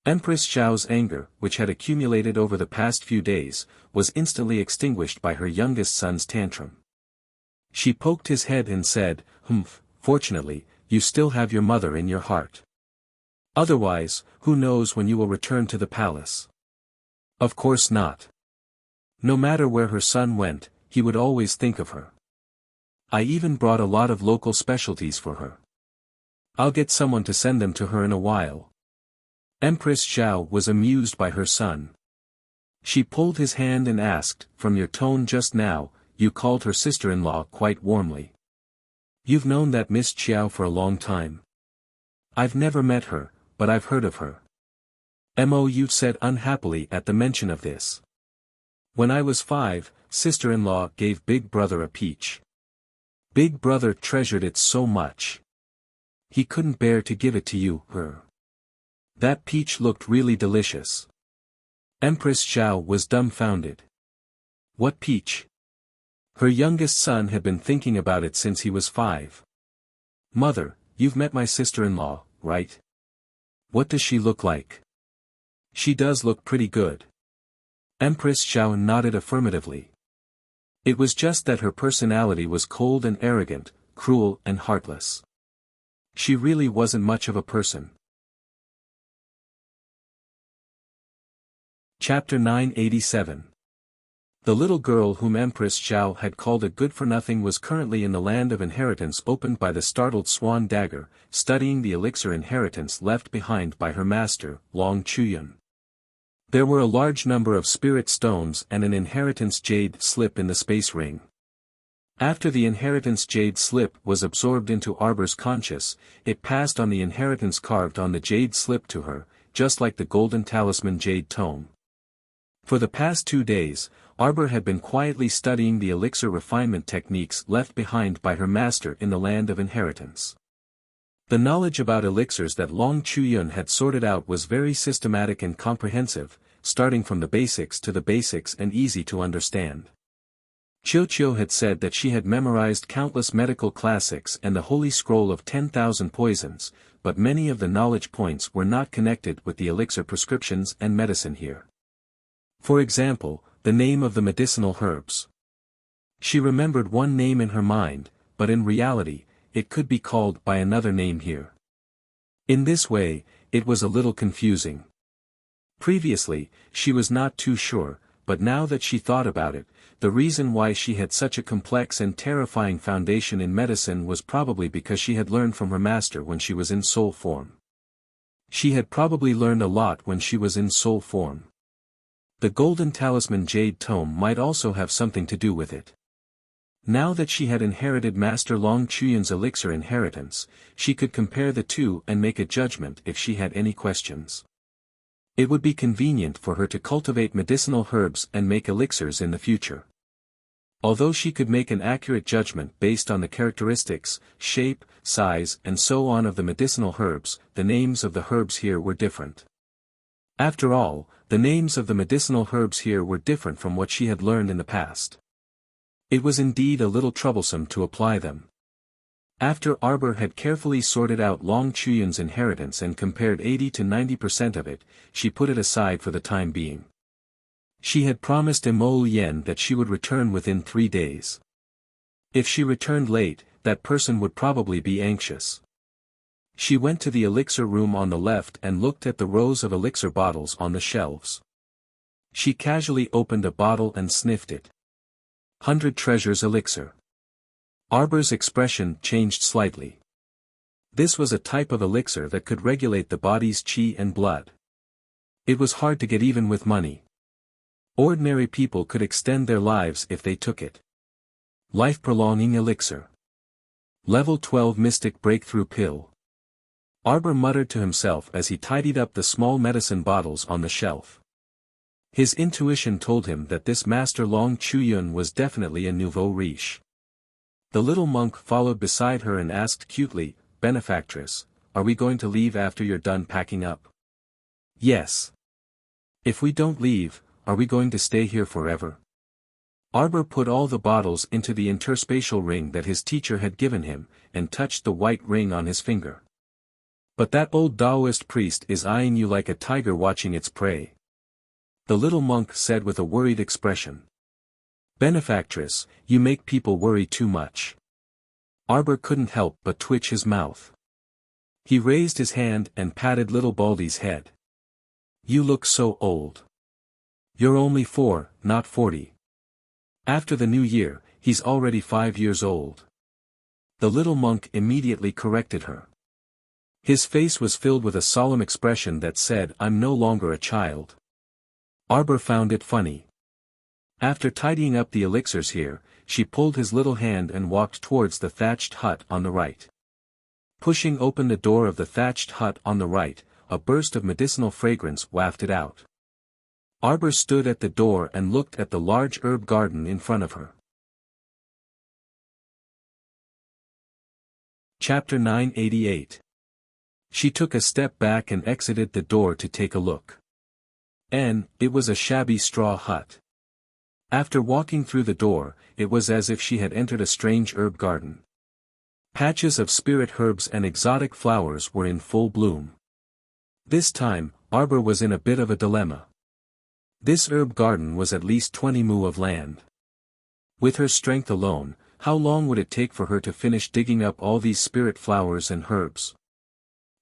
Empress Xiao's anger, which had accumulated over the past few days, was instantly extinguished by her youngest son's tantrum. She poked his head and said, "Humph, fortunately, you still have your mother in your heart. Otherwise, who knows when you will return to the palace?" Of course not. No matter where her son went, he would always think of her. "I even brought a lot of local specialties for her. I'll get someone to send them to her in a while." Empress Xiao was amused by her son. She pulled his hand and asked, "From your tone just now, you called her sister-in-law quite warmly. You've known that Miss Xiao for a long time?" "I've never met her, but I've heard of her," Mou said unhappily at the mention of this. "When I was 5, sister-in-law gave Big Brother a peach. Big Brother treasured it so much. He couldn't bear to give it to you, her. That peach looked really delicious." Empress Xiao was dumbfounded. "What peach?" Her youngest son had been thinking about it since he was 5. "Mother, you've met my sister-in-law, right? What does she look like?" "She does look pretty good." Empress Xiao nodded affirmatively. It was just that her personality was cold and arrogant, cruel and heartless. She really wasn't much of a person. Chapter 987. The little girl whom Empress Xiao had called a good-for-nothing was currently in the land of inheritance opened by the startled swan dagger, studying the elixir inheritance left behind by her master, Long Chuyun. There were a large number of spirit stones and an inheritance jade slip in the space ring. After the inheritance jade slip was absorbed into Arbor's conscious, it passed on the inheritance carved on the jade slip to her, just like the golden talisman jade tome. For the past 2 days, Arbor had been quietly studying the elixir refinement techniques left behind by her master in the land of inheritance. The knowledge about elixirs that Long Chuyun had sorted out was very systematic and comprehensive, starting from the basics to the basics and easy to understand. Qiu had said that she had memorized countless medical classics and the holy scroll of 10,000 poisons, but many of the knowledge points were not connected with the elixir prescriptions and medicine here. For example, the name of the medicinal herbs. She remembered one name in her mind, but in reality, it could be called by another name here. In this way, it was a little confusing. Previously, she was not too sure, but now that she thought about it, the reason why she had such a complex and terrifying foundation in medicine was probably because she had learned from her master when she was in soul form. She had probably learned a lot when she was in soul form. The golden talisman jade tome might also have something to do with it. Now that she had inherited Master Long Chuyun's elixir inheritance, she could compare the two and make a judgment if she had any questions. It would be convenient for her to cultivate medicinal herbs and make elixirs in the future. Although she could make an accurate judgment based on the characteristics, shape, size and so on of the medicinal herbs, the names of the herbs here were different. After all, the names of the medicinal herbs here were different from what she had learned in the past. It was indeed a little troublesome to apply them. After Arbor had carefully sorted out Long Chuyun's inheritance and compared 80 to 90% of it, she put it aside for the time being. She had promised Mo Yen that she would return within 3 days. If she returned late, that person would probably be anxious. She went to the elixir room on the left and looked at the rows of elixir bottles on the shelves. She casually opened a bottle and sniffed it. 100 Treasures Elixir. Arbor's expression changed slightly. This was a type of elixir that could regulate the body's qi and blood. It was hard to get even with money. Ordinary people could extend their lives if they took it. Life-prolonging elixir. Level 12 Mystic Breakthrough Pill. Arbor muttered to himself as he tidied up the small medicine bottles on the shelf. His intuition told him that this Master Long Chuyun was definitely a nouveau riche. The little monk followed beside her and asked cutely, "Benefactress, are we going to leave after you're done packing up?" "Yes." "If we don't leave, are we going to stay here forever?" Arbor put all the bottles into the interspatial ring that his teacher had given him, and touched the white ring on his finger. "But that old Taoist priest is eyeing you like a tiger watching its prey," the little monk said with a worried expression. "Benefactress, you make people worry too much." Arbor couldn't help but twitch his mouth. He raised his hand and patted little Baldy's head. "You look so old. You're only 4, not 40. After the new year, he's already 5 years old." The little monk immediately corrected her. His face was filled with a solemn expression that said, "I'm no longer a child." Arbor found it funny. After tidying up the elixirs here, she pulled his little hand and walked towards the thatched hut on the right. Pushing open the door of the thatched hut on the right, a burst of medicinal fragrance wafted out. Arbor stood at the door and looked at the large herb garden in front of her. Chapter 988. She took a step back and exited the door to take a look. It was a shabby straw hut. After walking through the door, it was as if she had entered a strange herb garden. Patches of spirit herbs and exotic flowers were in full bloom. This time, Arbor was in a bit of a dilemma. This herb garden was at least 20 mu of land. With her strength alone, how long would it take for her to finish digging up all these spirit flowers and herbs?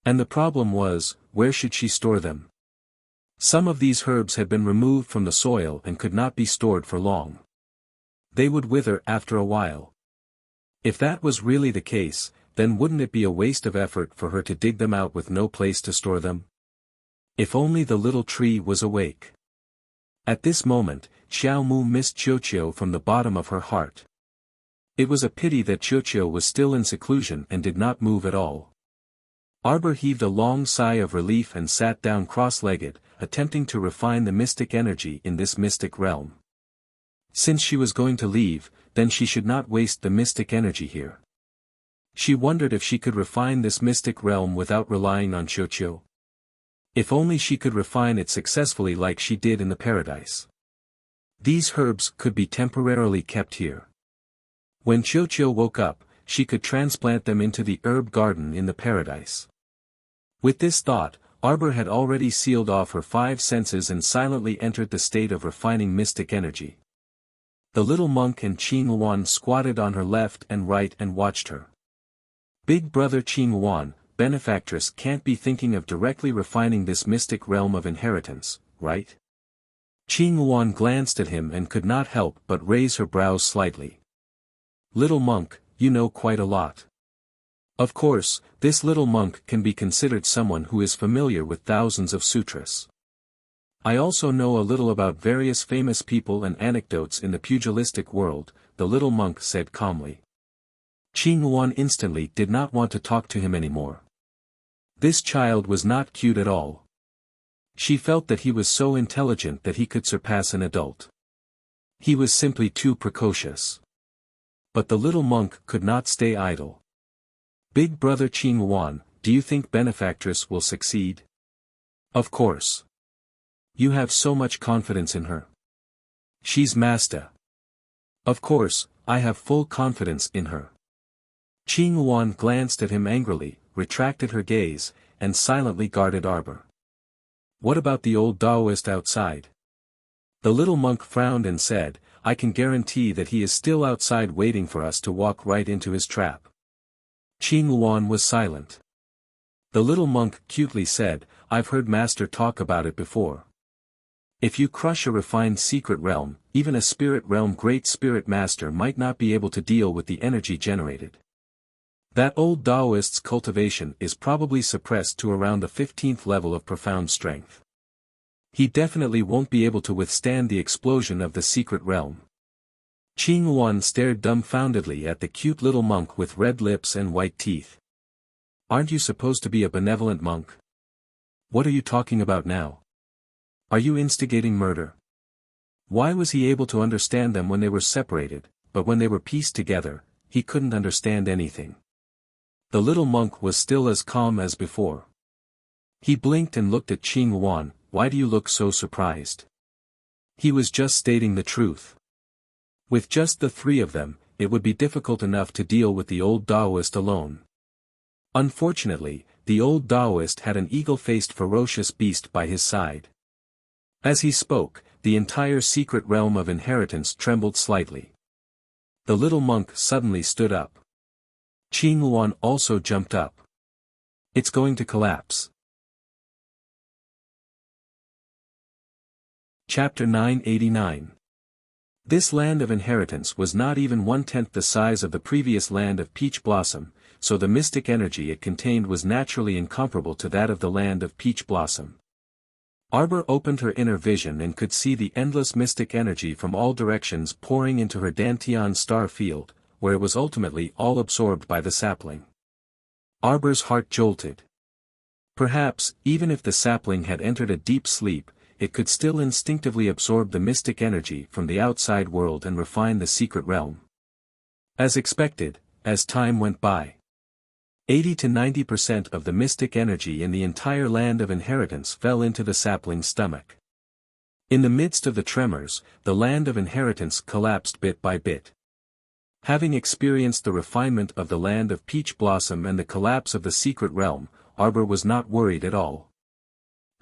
And the problem was, where should she store them? Some of these herbs had been removed from the soil and could not be stored for long. They would wither after a while. If that was really the case, then wouldn't it be a waste of effort for her to dig them out with no place to store them? If only the little tree was awake. At this moment, Xiao Mu missed Qiuqiu from the bottom of her heart. It was a pity that Qiuqiu was still in seclusion and did not move at all. Arbor heaved a long sigh of relief and sat down cross-legged, attempting to refine the mystic energy in this mystic realm. Since she was going to leave, then she should not waste the mystic energy here. She wondered if she could refine this mystic realm without relying on Qiuqiu. If only she could refine it successfully like she did in the paradise. These herbs could be temporarily kept here. When Qiuqiu woke up, she could transplant them into the herb garden in the paradise. With this thought, Arbor had already sealed off her 5 senses and silently entered the state of refining mystic energy. The little monk and Qing Luan squatted on her left and right and watched her. Big brother Qing Luan, benefactress, can't be thinking of directly refining this mystic realm of inheritance, right? Qing Luan glanced at him and could not help but raise her brows slightly. Little monk, you know quite a lot. Of course, this little monk can be considered someone who is familiar with thousands of sutras. I also know a little about various famous people and anecdotes in the pugilistic world, the little monk said calmly. Qing Luan instantly did not want to talk to him anymore. This child was not cute at all. She felt that he was so intelligent that he could surpass an adult. He was simply too precocious. But the little monk could not stay idle. Big brother Qing Luan, do you think benefactress will succeed? Of course. You have so much confidence in her. She's master. Of course, I have full confidence in her. Qing Luan glanced at him angrily, retracted her gaze, and silently guarded Arbor. What about the old Taoist outside? The little monk frowned and said, I can guarantee that he is still outside waiting for us to walk right into his trap. Qing Luan was silent. The little monk cutely said, I've heard Master talk about it before. If you crush a refined secret realm, even a spirit realm great spirit master might not be able to deal with the energy generated. That old Taoist's cultivation is probably suppressed to around the 15th level of profound strength. He definitely won't be able to withstand the explosion of the secret realm. Qing Luan stared dumbfoundedly at the cute little monk with red lips and white teeth. Aren't you supposed to be a benevolent monk? What are you talking about now? Are you instigating murder? Why was he able to understand them when they were separated, but when they were pieced together, he couldn't understand anything? The little monk was still as calm as before. He blinked and looked at Qing Wan. Why do you look so surprised? He was just stating the truth. With just the three of them, it would be difficult enough to deal with the old Taoist alone. Unfortunately, the old Taoist had an eagle-faced ferocious beast by his side. As he spoke, the entire secret realm of inheritance trembled slightly. The little monk suddenly stood up. Qing Wan also jumped up. It's going to collapse. Chapter 989. This land of inheritance was not even 1/10 the size of the previous land of Peach Blossom, so the mystic energy it contained was naturally incomparable to that of the land of Peach Blossom. Arbor opened her inner vision and could see the endless mystic energy from all directions pouring into her Dantian star field, where it was ultimately all absorbed by the sapling. Arbor's heart jolted. Perhaps, even if the sapling had entered a deep sleep, it could still instinctively absorb the mystic energy from the outside world and refine the secret realm. As expected, as time went by, 80 to 90% of the mystic energy in the entire land of inheritance fell into the sapling's stomach. In the midst of the tremors, the land of inheritance collapsed bit by bit. Having experienced the refinement of the land of Peach Blossom and the collapse of the secret realm, Arbor was not worried at all.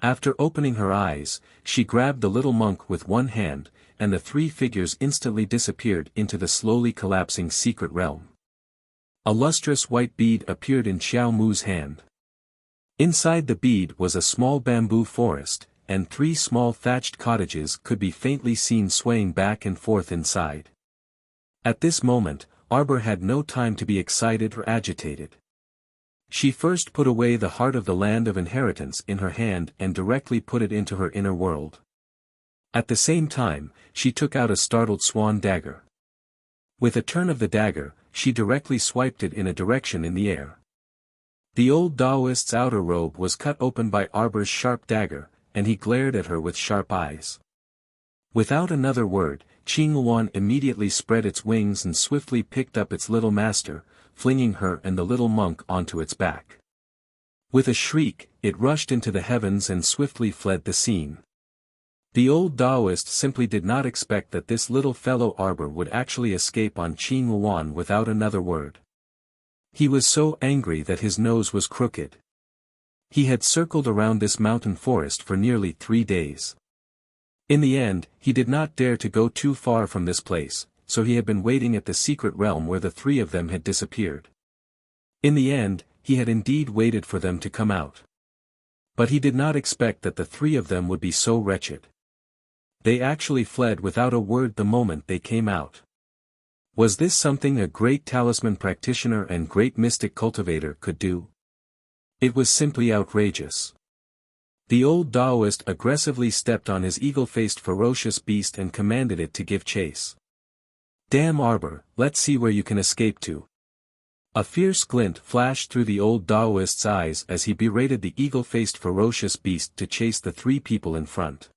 After opening her eyes, she grabbed the little monk with one hand, and the three figures instantly disappeared into the slowly collapsing secret realm. A lustrous white bead appeared in Xiao Mu's hand. Inside the bead was a small bamboo forest, and 3 small thatched cottages could be faintly seen swaying back and forth inside. At this moment, Arbor had no time to be excited or agitated. She first put away the heart of the land of inheritance in her hand and directly put it into her inner world. At the same time, she took out a startled swan dagger. With a turn of the dagger, she directly swiped it in a direction in the air. The old Taoist's outer robe was cut open by Arbor's sharp dagger, and he glared at her with sharp eyes. Without another word, Qing Wan immediately spread its wings and swiftly picked up its little master, flinging her and the little monk onto its back. With a shriek, it rushed into the heavens and swiftly fled the scene. The old Taoist simply did not expect that this little fellow Arbor would actually escape on Qing Wan without another word. He was so angry that his nose was crooked. He had circled around this mountain forest for nearly 3 days. In the end, he did not dare to go too far from this place, so he had been waiting at the secret realm where the 3 of them had disappeared. In the end, he had indeed waited for them to come out. But he did not expect that the 3 of them would be so wretched. They actually fled without a word the moment they came out. Was this something a great talisman practitioner and great mystic cultivator could do? It was simply outrageous. The old Taoist aggressively stepped on his eagle-faced ferocious beast and commanded it to give chase. Damn Arbor, let's see where you can escape to. A fierce glint flashed through the old Taoist's eyes as he berated the eagle-faced ferocious beast to chase the 3 people in front.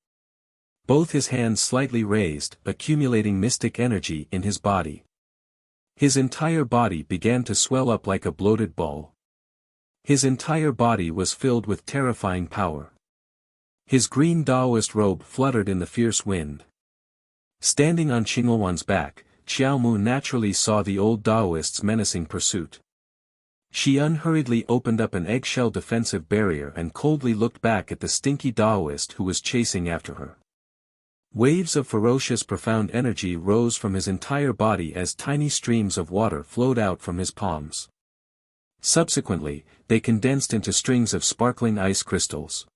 Both his hands slightly raised, accumulating mystic energy in his body. His entire body began to swell up like a bloated ball. His entire body was filled with terrifying power. His green Taoist robe fluttered in the fierce wind. Standing on Qing Wan's back, Xiao Mu naturally saw the old Taoist's menacing pursuit. She unhurriedly opened up an eggshell defensive barrier and coldly looked back at the stinky Taoist who was chasing after her. Waves of ferocious profound energy rose from his entire body as tiny streams of water flowed out from his palms. Subsequently, they condensed into strings of sparkling ice crystals.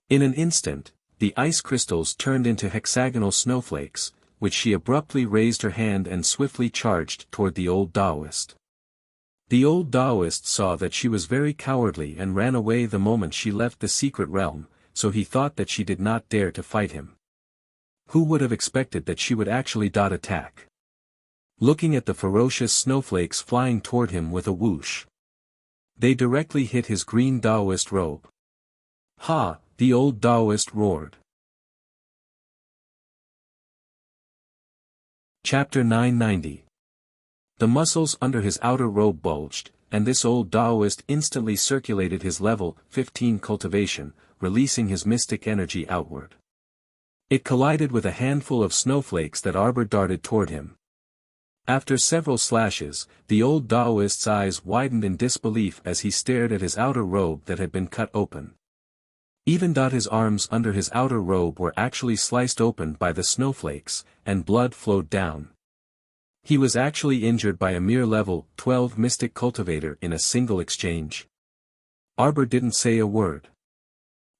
In an instant, the ice crystals turned into hexagonal snowflakes, which she abruptly raised her hand and swiftly charged toward the old Taoist. The old Taoist saw that she was very cowardly and ran away the moment she left the secret realm, so he thought that she did not dare to fight him. Who would have expected that she would actually attack? Looking at the ferocious snowflakes flying toward him with a whoosh. They directly hit his green Taoist robe. Ha! The old Taoist roared. Chapter 990. The muscles under his outer robe bulged, and this old Taoist instantly circulated his level 15 cultivation, releasing his mystic energy outward. It collided with a handful of snowflakes that Arbor darted toward him. After several slashes, the old Taoist's eyes widened in disbelief as he stared at his outer robe that had been cut open. Even his arms under his outer robe were actually sliced open by the snowflakes, and blood flowed down. He was actually injured by a mere level 12 mystic cultivator in a single exchange. Arbor didn't say a word.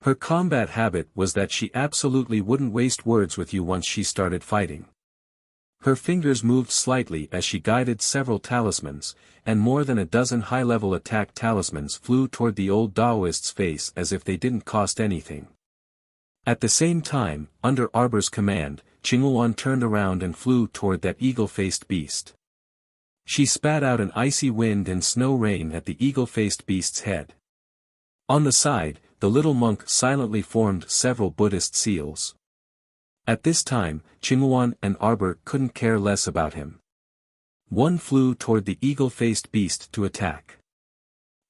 Her combat habit was that she absolutely wouldn't waste words with you once she started fighting. Her fingers moved slightly as she guided several talismans, and more than a dozen high-level attack talismans flew toward the old Taoist's face as if they didn't cost anything. At the same time, under Arbor's command, Qingluan turned around and flew toward that eagle-faced beast. She spat out an icy wind and snow rain at the eagle-faced beast's head. On the side, the little monk silently formed several Buddhist seals. At this time, Qingluan and Arbor couldn't care less about him. One flew toward the eagle-faced beast to attack.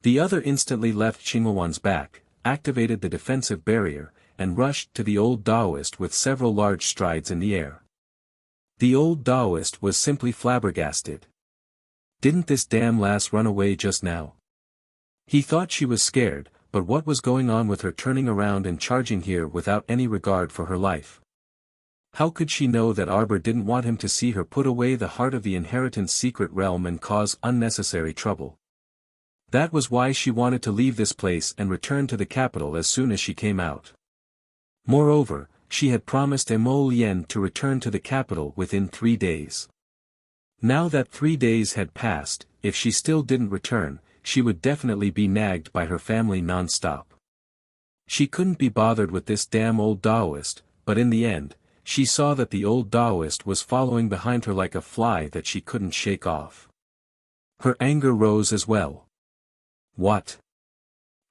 The other instantly left Qingluan's back, activated the defensive barrier, and rushed to the old Taoist with several large strides in the air. The old Taoist was simply flabbergasted. Didn't this damn lass run away just now? He thought she was scared, but what was going on with her turning around and charging here without any regard for her life? How could she know that Arbor didn't want him to see her put away the heart of the inheritance secret realm and cause unnecessary trouble? That was why she wanted to leave this place and return to the capital as soon as she came out. Moreover, she had promised Emolien to return to the capital within 3 days. Now that 3 days had passed, if she still didn't return, she would definitely be nagged by her family non-stop. She couldn't be bothered with this damn old Taoist, but in the end, she saw that the old Taoist was following behind her like a fly that she couldn't shake off. Her anger rose as well. What?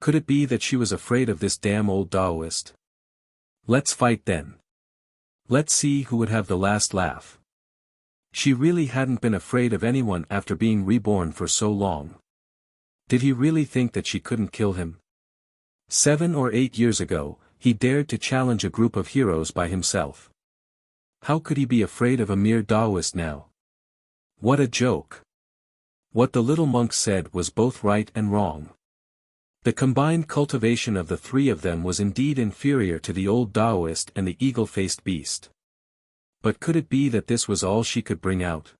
Could it be that she was afraid of this damn old Taoist? Let's fight then. Let's see who would have the last laugh. She really hadn't been afraid of anyone after being reborn for so long. Did he really think that she couldn't kill him? 7 or 8 years ago, he dared to challenge a group of heroes by himself. How could he be afraid of a mere Taoist now? What a joke. What the little monk said was both right and wrong. The combined cultivation of the three of them was indeed inferior to the old Taoist and the eagle-faced beast. But could it be that this was all she could bring out?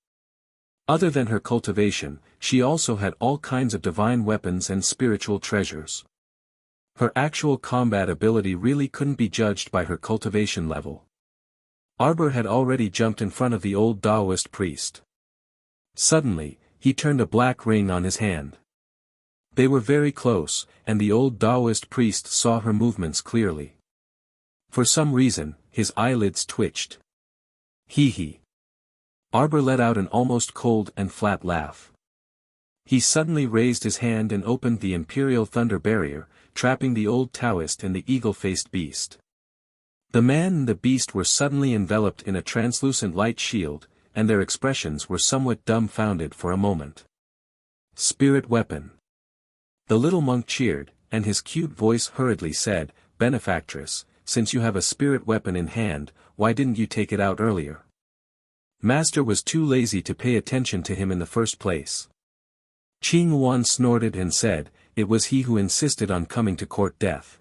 Other than her cultivation, she also had all kinds of divine weapons and spiritual treasures. Her actual combat ability really couldn't be judged by her cultivation level. Arbor had already jumped in front of the old Taoist priest. Suddenly, he turned a black ring on his hand. They were very close, and the old Taoist priest saw her movements clearly. For some reason, his eyelids twitched. Hee. Arbor let out an almost cold and flat laugh. He suddenly raised his hand and opened the Imperial Thunder Barrier, trapping the old Taoist and the eagle-faced beast. The man and the beast were suddenly enveloped in a translucent light shield, and their expressions were somewhat dumbfounded for a moment. Spirit weapon. The little monk cheered, and his cute voice hurriedly said, "Benefactress, since you have a spirit weapon in hand, why didn't you take it out earlier?" Master was too lazy to pay attention to him in the first place. Qingluan snorted and said, "It was he who insisted on coming to court death."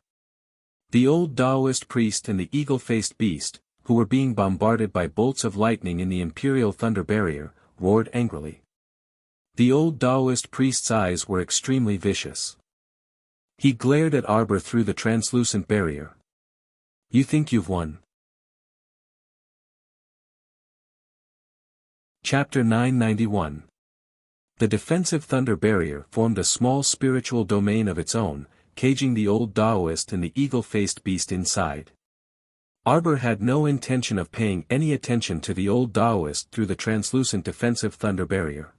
The old Taoist priest and the eagle-faced beast, who were being bombarded by bolts of lightning in the Imperial Thunder Barrier, roared angrily. The old Taoist priest's eyes were extremely vicious. He glared at Arbor through the translucent barrier. "You think you've won?" Chapter 991. The defensive Thunder Barrier formed a small spiritual domain of its own, caging the old Taoist and the eagle-faced beast inside. Arbor had no intention of paying any attention to the old Taoist through the translucent defensive Thunder Barrier.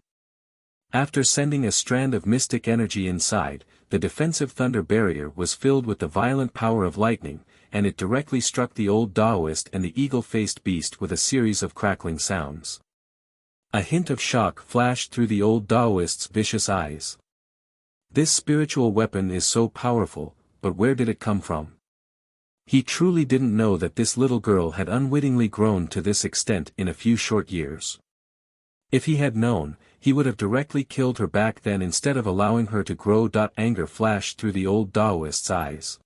After sending a strand of mystic energy inside, the defensive thunder barrier was filled with the violent power of lightning, and it directly struck the old Taoist and the eagle-faced beast with a series of crackling sounds. A hint of shock flashed through the old Taoist's vicious eyes. This spiritual weapon is so powerful, but where did it come from? He truly didn't know that this little girl had unwittingly grown to this extent in a few short years. If he had known, he would have directly killed her back then instead of allowing her to grow. Anger flashed through the old Taoist's eyes.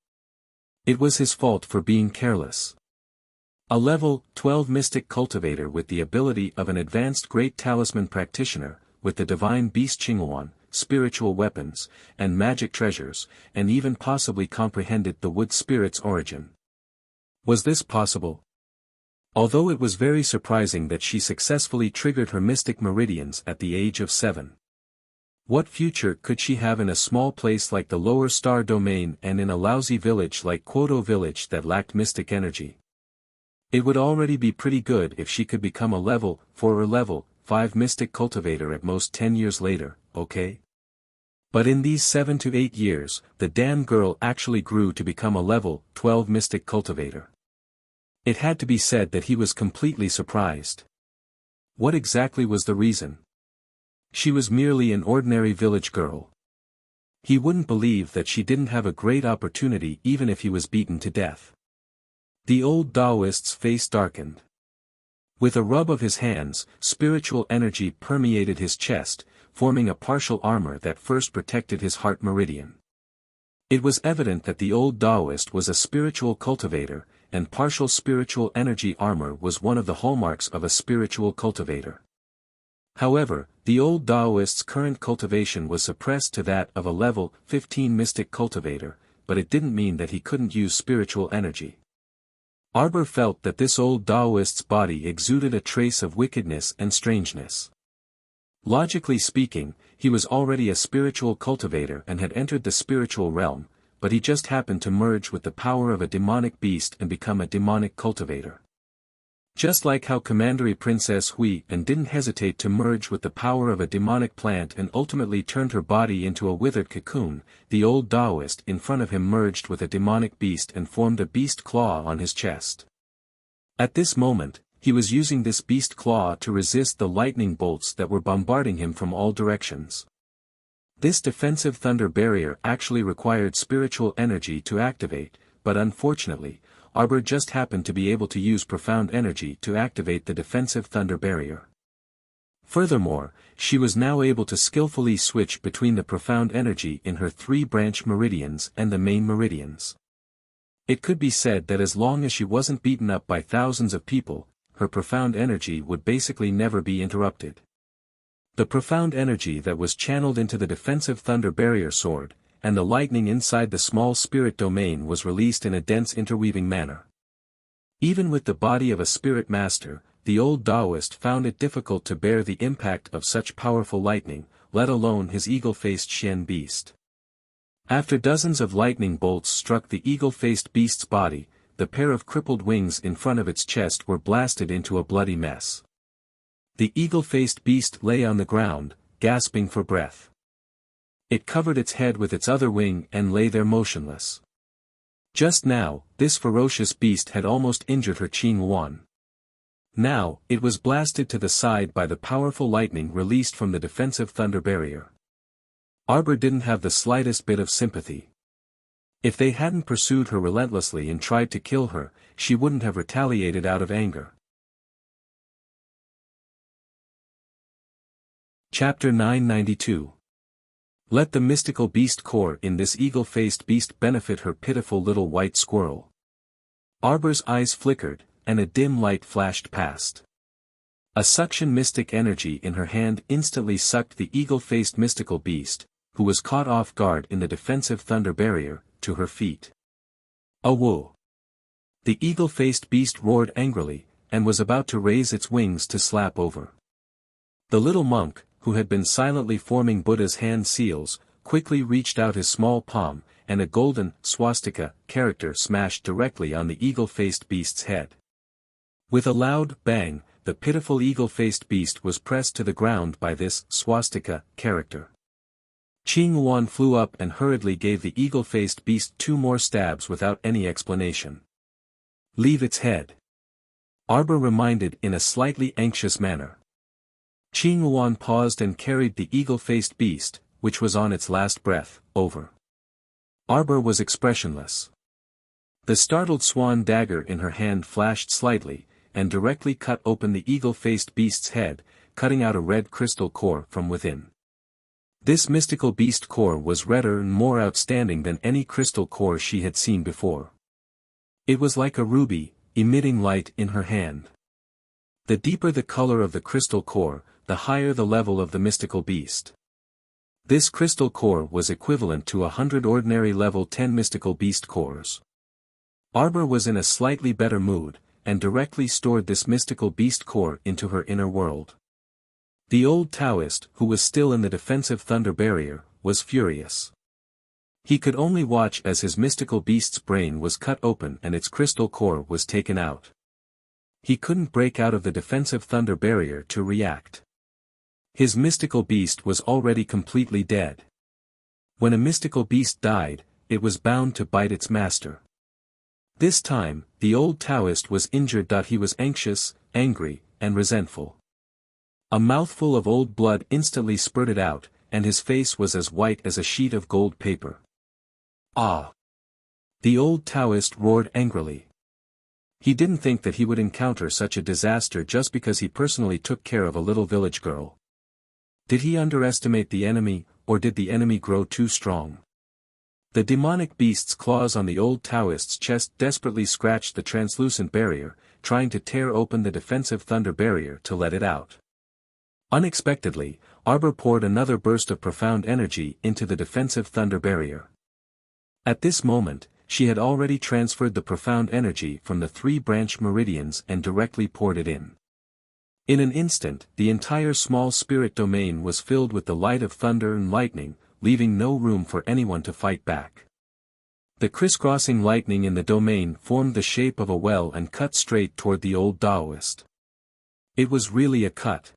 It was his fault for being careless. A level 12 mystic cultivator with the ability of an advanced great talisman practitioner, with the divine beast Qinghuan, spiritual weapons, and magic treasures, and even possibly comprehended the wood spirit's origin. Was this possible? Although it was very surprising that she successfully triggered her mystic meridians at the age of 7. What future could she have in a small place like the lower star domain and in a lousy village like Quoto village that lacked mystic energy? It would already be pretty good if she could become a level 4 or level 5 mystic cultivator at most 10 years later, okay? But in these 7 to 8 years, the damn girl actually grew to become a level 12 mystic cultivator. It had to be said that he was completely surprised. What exactly was the reason? She was merely an ordinary village girl. He wouldn't believe that she didn't have a great opportunity even if he was beaten to death. The old Taoist's face darkened. With a rub of his hands, spiritual energy permeated his chest, forming a partial armor that first protected his heart meridian. It was evident that the old Taoist was a spiritual cultivator, and partial spiritual energy armor was one of the hallmarks of a spiritual cultivator. However, the old Taoist's current cultivation was suppressed to that of a level 15 mystic cultivator, but it didn't mean that he couldn't use spiritual energy. Arbor felt that this old Taoist's body exuded a trace of wickedness and strangeness. Logically speaking, he was already a spiritual cultivator and had entered the spiritual realm, but he just happened to merge with the power of a demonic beast and become a demonic cultivator. Just like how Commandery Princess Hui and didn't hesitate to merge with the power of a demonic plant and ultimately turned her body into a withered cocoon, the old Taoist in front of him merged with a demonic beast and formed a beast claw on his chest. At this moment, he was using this beast claw to resist the lightning bolts that were bombarding him from all directions. This defensive thunder barrier actually required spiritual energy to activate, but unfortunately, Arbor just happened to be able to use profound energy to activate the defensive thunder barrier. Furthermore, she was now able to skillfully switch between the profound energy in her 3 branch meridians and the main meridians. It could be said that as long as she wasn't beaten up by thousands of people, her profound energy would basically never be interrupted. The profound energy that was channeled into the defensive thunder barrier sword, and the lightning inside the small spirit domain was released in a dense interweaving manner. Even with the body of a spirit master, the old Taoist found it difficult to bear the impact of such powerful lightning, let alone his eagle-faced Shen beast. After dozens of lightning bolts struck the eagle-faced beast's body, the pair of crippled wings in front of its chest were blasted into a bloody mess. The eagle-faced beast lay on the ground, gasping for breath. It covered its head with its other wing and lay there motionless. Just now, this ferocious beast had almost injured her Qinghuan. Now, it was blasted to the side by the powerful lightning released from the defensive thunder barrier. Arbor didn't have the slightest bit of sympathy. If they hadn't pursued her relentlessly and tried to kill her, she wouldn't have retaliated out of anger. Chapter 992. Let the mystical beast core in this eagle-faced beast benefit her pitiful little white squirrel. Arbor's eyes flickered, and a dim light flashed past. A suction mystic energy in her hand instantly sucked the eagle-faced mystical beast, who was caught off guard in the defensive thunder barrier, to her feet. "Awoo!" The eagle-faced beast roared angrily, and was about to raise its wings to slap over. The little monk, who had been silently forming Buddha's hand seals, quickly reached out his small palm, and a golden swastika character smashed directly on the eagle-faced beast's head. With a loud bang, the pitiful eagle-faced beast was pressed to the ground by this swastika character. Qing Yuan flew up and hurriedly gave the eagle-faced beast 2 more stabs without any explanation. "Leave its head," Arbor reminded in a slightly anxious manner. Qing Yuan paused and carried the eagle-faced beast, which was on its last breath, over. Arbor was expressionless. The startled swan dagger in her hand flashed slightly, and directly cut open the eagle-faced beast's head, cutting out a red crystal core from within. This mystical beast core was redder and more outstanding than any crystal core she had seen before. It was like a ruby, emitting light in her hand. The deeper the color of the crystal core, the higher the level of the mystical beast. This crystal core was equivalent to 100 ordinary level 10 mystical beast cores. Arbor was in a slightly better mood, and directly stored this mystical beast core into her inner world. The old Taoist, who was still in the defensive thunder barrier, was furious. He could only watch as his mystical beast's brain was cut open and its crystal core was taken out. He couldn't break out of the defensive thunder barrier to react. His mystical beast was already completely dead. When a mystical beast died, it was bound to bite its master. This time, the old Taoist was injured. He was anxious, angry, and resentful. A mouthful of old blood instantly spurted out, and his face was as white as a sheet of gold paper. "Ah!" the old Taoist roared angrily. He didn't think that he would encounter such a disaster just because he personally took care of a little village girl. Did he underestimate the enemy, or did the enemy grow too strong? The demonic beast's claws on the old Taoist's chest desperately scratched the translucent barrier, trying to tear open the defensive thunder barrier to let it out. Unexpectedly, Arbor poured another burst of profound energy into the defensive thunder barrier. At this moment, she had already transferred the profound energy from the 3 branch meridians and directly poured it in. In an instant, the entire small spirit domain was filled with the light of thunder and lightning, leaving no room for anyone to fight back. The crisscrossing lightning in the domain formed the shape of a well and cut straight toward the old Taoist. It was really a cut.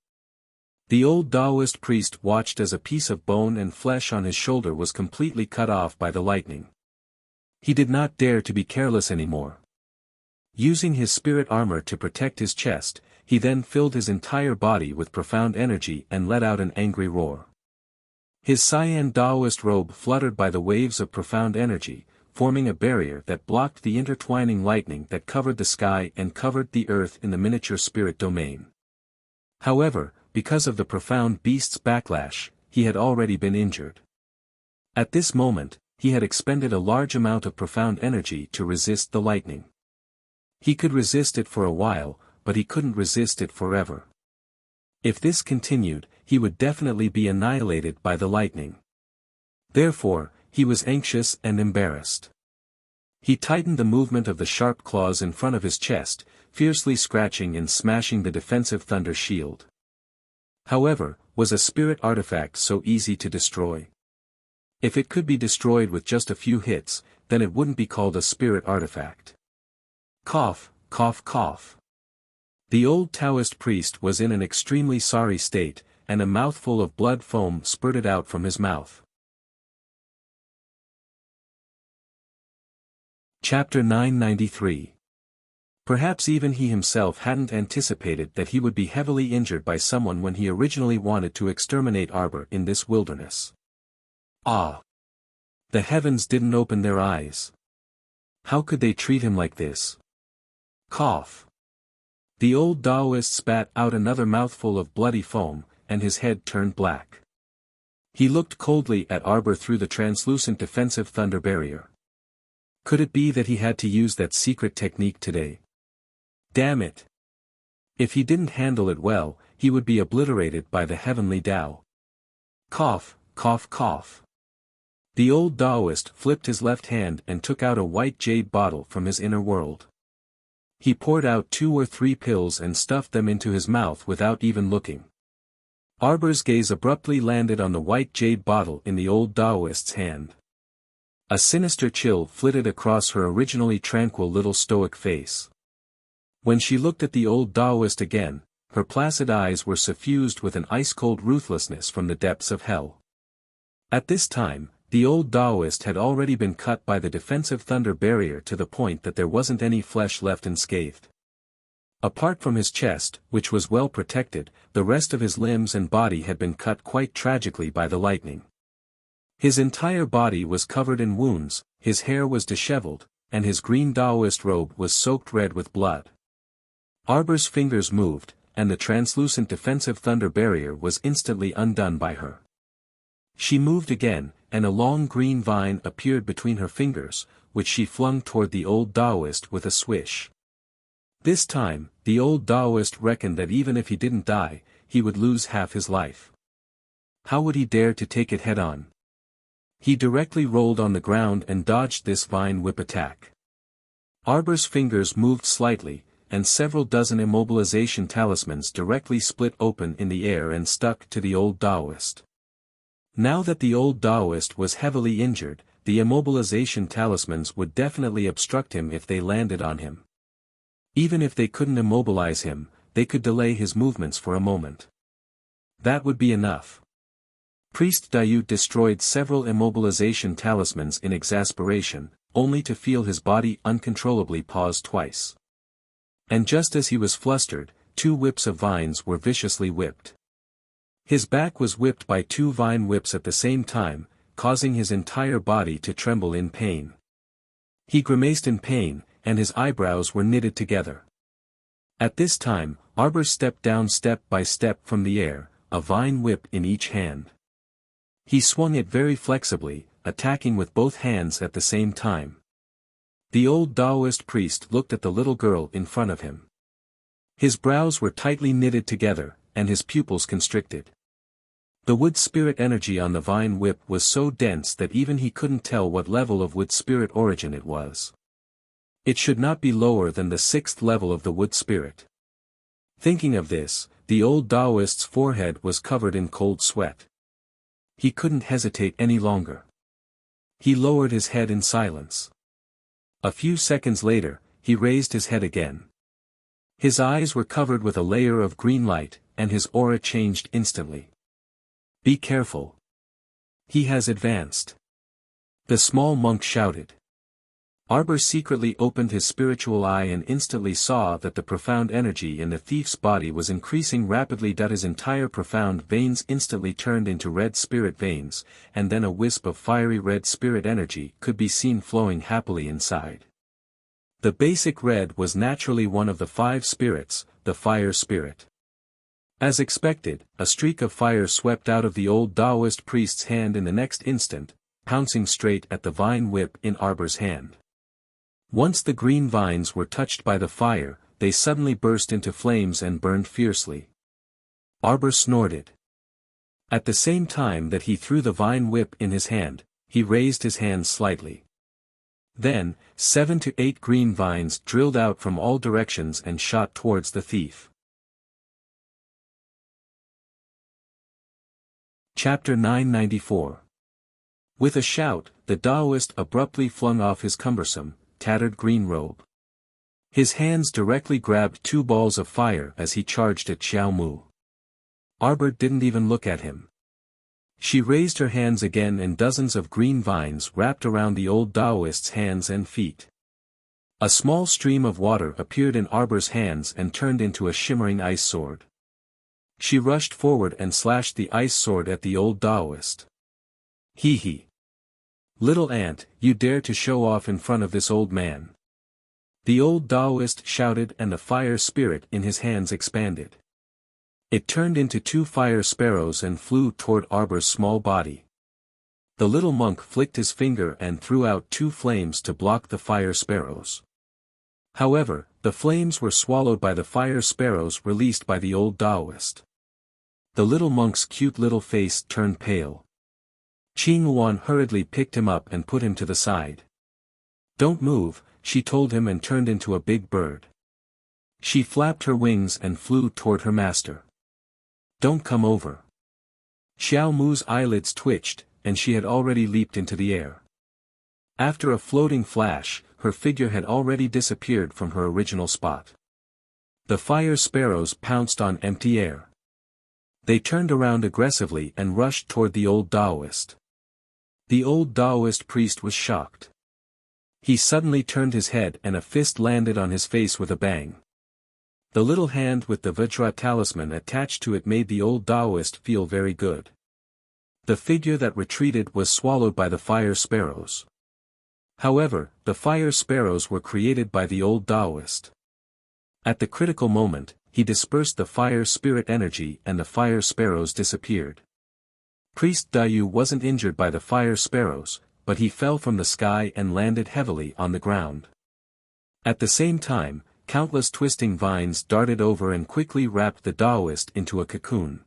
The old Taoist priest watched as a piece of bone and flesh on his shoulder was completely cut off by the lightning. He did not dare to be careless anymore. Using his spirit armor to protect his chest, he then filled his entire body with profound energy and let out an angry roar. His cyan Taoist robe fluttered by the waves of profound energy, forming a barrier that blocked the intertwining lightning that covered the sky and covered the earth in the miniature spirit domain. However, because of the profound beast's backlash, he had already been injured. At this moment, he had expended a large amount of profound energy to resist the lightning. He could resist it for a while, but he couldn't resist it forever. If this continued, he would definitely be annihilated by the lightning. Therefore, he was anxious and embarrassed. He tightened the movement of the sharp claws in front of his chest, fiercely scratching and smashing the defensive thunder shield. However, was a spirit artifact so easy to destroy? If it could be destroyed with just a few hits, then it wouldn't be called a spirit artifact. Cough, cough, cough. The old Taoist priest was in an extremely sorry state, and a mouthful of blood foam spurted out from his mouth. Chapter 993. Perhaps even he himself hadn't anticipated that he would be heavily injured by someone when he originally wanted to exterminate Arbor in this wilderness. Ah! The heavens didn't open their eyes. How could they treat him like this? Cough. The old Taoist spat out another mouthful of bloody foam, and his head turned black. He looked coldly at Arbor through the translucent defensive thunder barrier. Could it be that he had to use that secret technique today? Damn it! If he didn't handle it well, he would be obliterated by the heavenly Tao. Cough, cough, cough. The old Taoist flipped his left hand and took out a white jade bottle from his inner world. He poured out 2 or 3 pills and stuffed them into his mouth without even looking. Arbor's gaze abruptly landed on the white jade bottle in the old Taoist's hand. A sinister chill flitted across her originally tranquil little stoic face. When she looked at the old Taoist again, her placid eyes were suffused with an ice-cold ruthlessness from the depths of hell. At this time, the old Taoist had already been cut by the defensive thunder barrier to the point that there wasn't any flesh left unscathed. Apart from his chest, which was well protected, the rest of his limbs and body had been cut quite tragically by the lightning. His entire body was covered in wounds, his hair was disheveled, and his green Taoist robe was soaked red with blood. Arbor's fingers moved, and the translucent defensive thunder barrier was instantly undone by her. She moved again, and a long green vine appeared between her fingers, which she flung toward the old Taoist with a swish. This time, the old Taoist reckoned that even if he didn't die, he would lose half his life. How would he dare to take it head-on? He directly rolled on the ground and dodged this vine whip attack. Arbor's fingers moved slightly, and several dozen immobilization talismans directly split open in the air and stuck to the old Taoist. Now that the old Taoist was heavily injured, the immobilization talismans would definitely obstruct him if they landed on him. Even if they couldn't immobilize him, they could delay his movements for a moment. That would be enough. Priest Dayut destroyed several immobilization talismans in exasperation, only to feel his body uncontrollably pause twice. And just as he was flustered, 2 whips of vines were viciously whipped. His back was whipped by 2 vine whips at the same time, causing his entire body to tremble in pain. He grimaced in pain, and his eyebrows were knitted together. At this time, Arbor stepped down step by step from the air, a vine whip in each hand. He swung it very flexibly, attacking with both hands at the same time. The old Taoist priest looked at the little girl in front of him. His brows were tightly knitted together, and his pupils constricted. The wood spirit energy on the vine whip was so dense that even he couldn't tell what level of wood spirit origin it was. It should not be lower than the 6th level of the wood spirit. Thinking of this, the old Taoist's forehead was covered in cold sweat. He couldn't hesitate any longer. He lowered his head in silence. A few seconds later, he raised his head again. His eyes were covered with a layer of green light, and his aura changed instantly. Be careful. He has advanced. The small monk shouted. Arbor secretly opened his spiritual eye and instantly saw that the profound energy in the thief's body was increasing rapidly. His entire profound veins instantly turned into red spirit veins, and then a wisp of fiery red spirit energy could be seen flowing happily inside. The basic red was naturally one of the 5 spirits, the fire spirit. As expected, a streak of fire swept out of the old Taoist priest's hand in the next instant, pouncing straight at the vine whip in Arbor's hand. Once the green vines were touched by the fire, they suddenly burst into flames and burned fiercely. Arbor snorted. At the same time that he threw the vine whip in his hand, he raised his hand slightly. Then, 7 to 8 green vines drilled out from all directions and shot towards the thief. Chapter 994. With a shout, the Taoist abruptly flung off his cumbersome, tattered green robe. His hands directly grabbed 2 balls of fire as he charged at Xiao Mu. Arbor didn't even look at him. She raised her hands again and dozens of green vines wrapped around the old Taoist's hands and feet. A small stream of water appeared in Arbor's hands and turned into a shimmering ice sword. She rushed forward and slashed the ice sword at the old Taoist. Hee hee. Little ant, you dare to show off in front of this old man. The old Taoist shouted and the fire spirit in his hands expanded. It turned into 2 fire sparrows and flew toward Arbor's small body. The little monk flicked his finger and threw out 2 flames to block the fire sparrows. However, the flames were swallowed by the fire sparrows released by the old Taoist. The little monk's cute little face turned pale. Qing Yuan hurriedly picked him up and put him to the side. Don't move, she told him and turned into a big bird. She flapped her wings and flew toward her master. Don't come over. Xiao Mu's eyelids twitched, and she had already leaped into the air. After a floating flash, her figure had already disappeared from her original spot. The fire sparrows pounced on empty air. They turned around aggressively and rushed toward the old Taoist. The old Taoist priest was shocked. He suddenly turned his head and a fist landed on his face with a bang. The little hand with the Vajra talisman attached to it made the old Taoist feel very good. The figure that retreated was swallowed by the fire sparrows. However, the fire sparrows were created by the old Taoist. At the critical moment, he dispersed the fire spirit energy and the fire sparrows disappeared. Priest Dayu wasn't injured by the fire sparrows, but he fell from the sky and landed heavily on the ground. At the same time, countless twisting vines darted over and quickly wrapped the Taoist into a cocoon.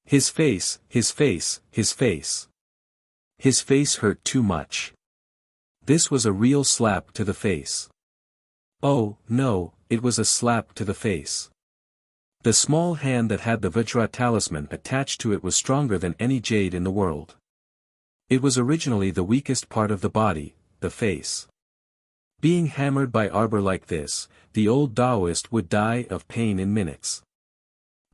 His face. His face hurt too much. This was a real slap to the face. Oh, no, it was a slap to the face. The small hand that had the Vajra talisman attached to it was stronger than any jade in the world. It was originally the weakest part of the body, the face. Being hammered by arbor like this, the old Taoist would die of pain in minutes.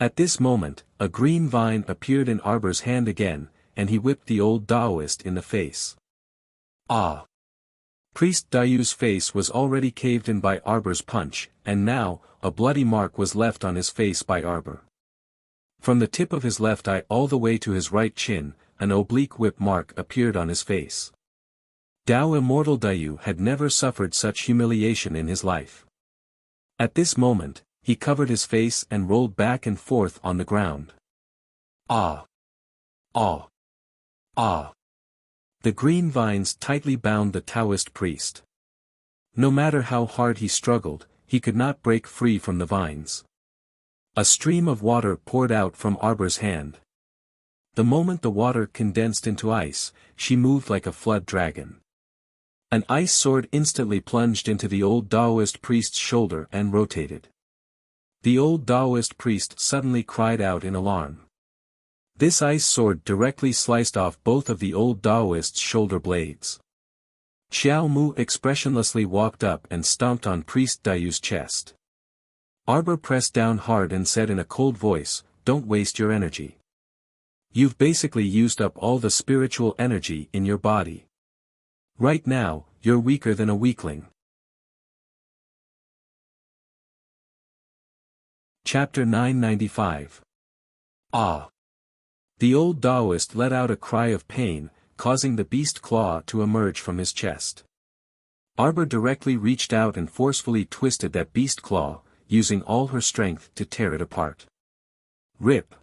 At this moment, a green vine appeared in Arbor's hand again, and he whipped the old Taoist in the face. Ah! Priest Dayu's face was already caved in by Arbor's punch, and now, a bloody mark was left on his face by Arbor. From the tip of his left eye all the way to his right chin, an oblique whip mark appeared on his face. Dao Immortal Dayu had never suffered such humiliation in his life. At this moment, he covered his face and rolled back and forth on the ground. Ah! Ah! Ah! The green vines tightly bound the Taoist priest. No matter how hard he struggled, he could not break free from the vines. A stream of water poured out from Arbor's hand. The moment the water condensed into ice, she moved like a flood dragon. An ice sword instantly plunged into the old Taoist priest's shoulder and rotated. The old Taoist priest suddenly cried out in alarm. This ice sword directly sliced off both of the old Taoist's shoulder blades. Xiao Mu expressionlessly walked up and stomped on Priest Dayu's chest. Arbor pressed down hard and said in a cold voice, "Don't waste your energy. You've basically used up all the spiritual energy in your body. Right now, you're weaker than a weakling." Chapter 995. Ah! The old Taoist let out a cry of pain, causing the beast claw to emerge from his chest. Arbor directly reached out and forcefully twisted that beast claw, using all her strength to tear it apart. Rip!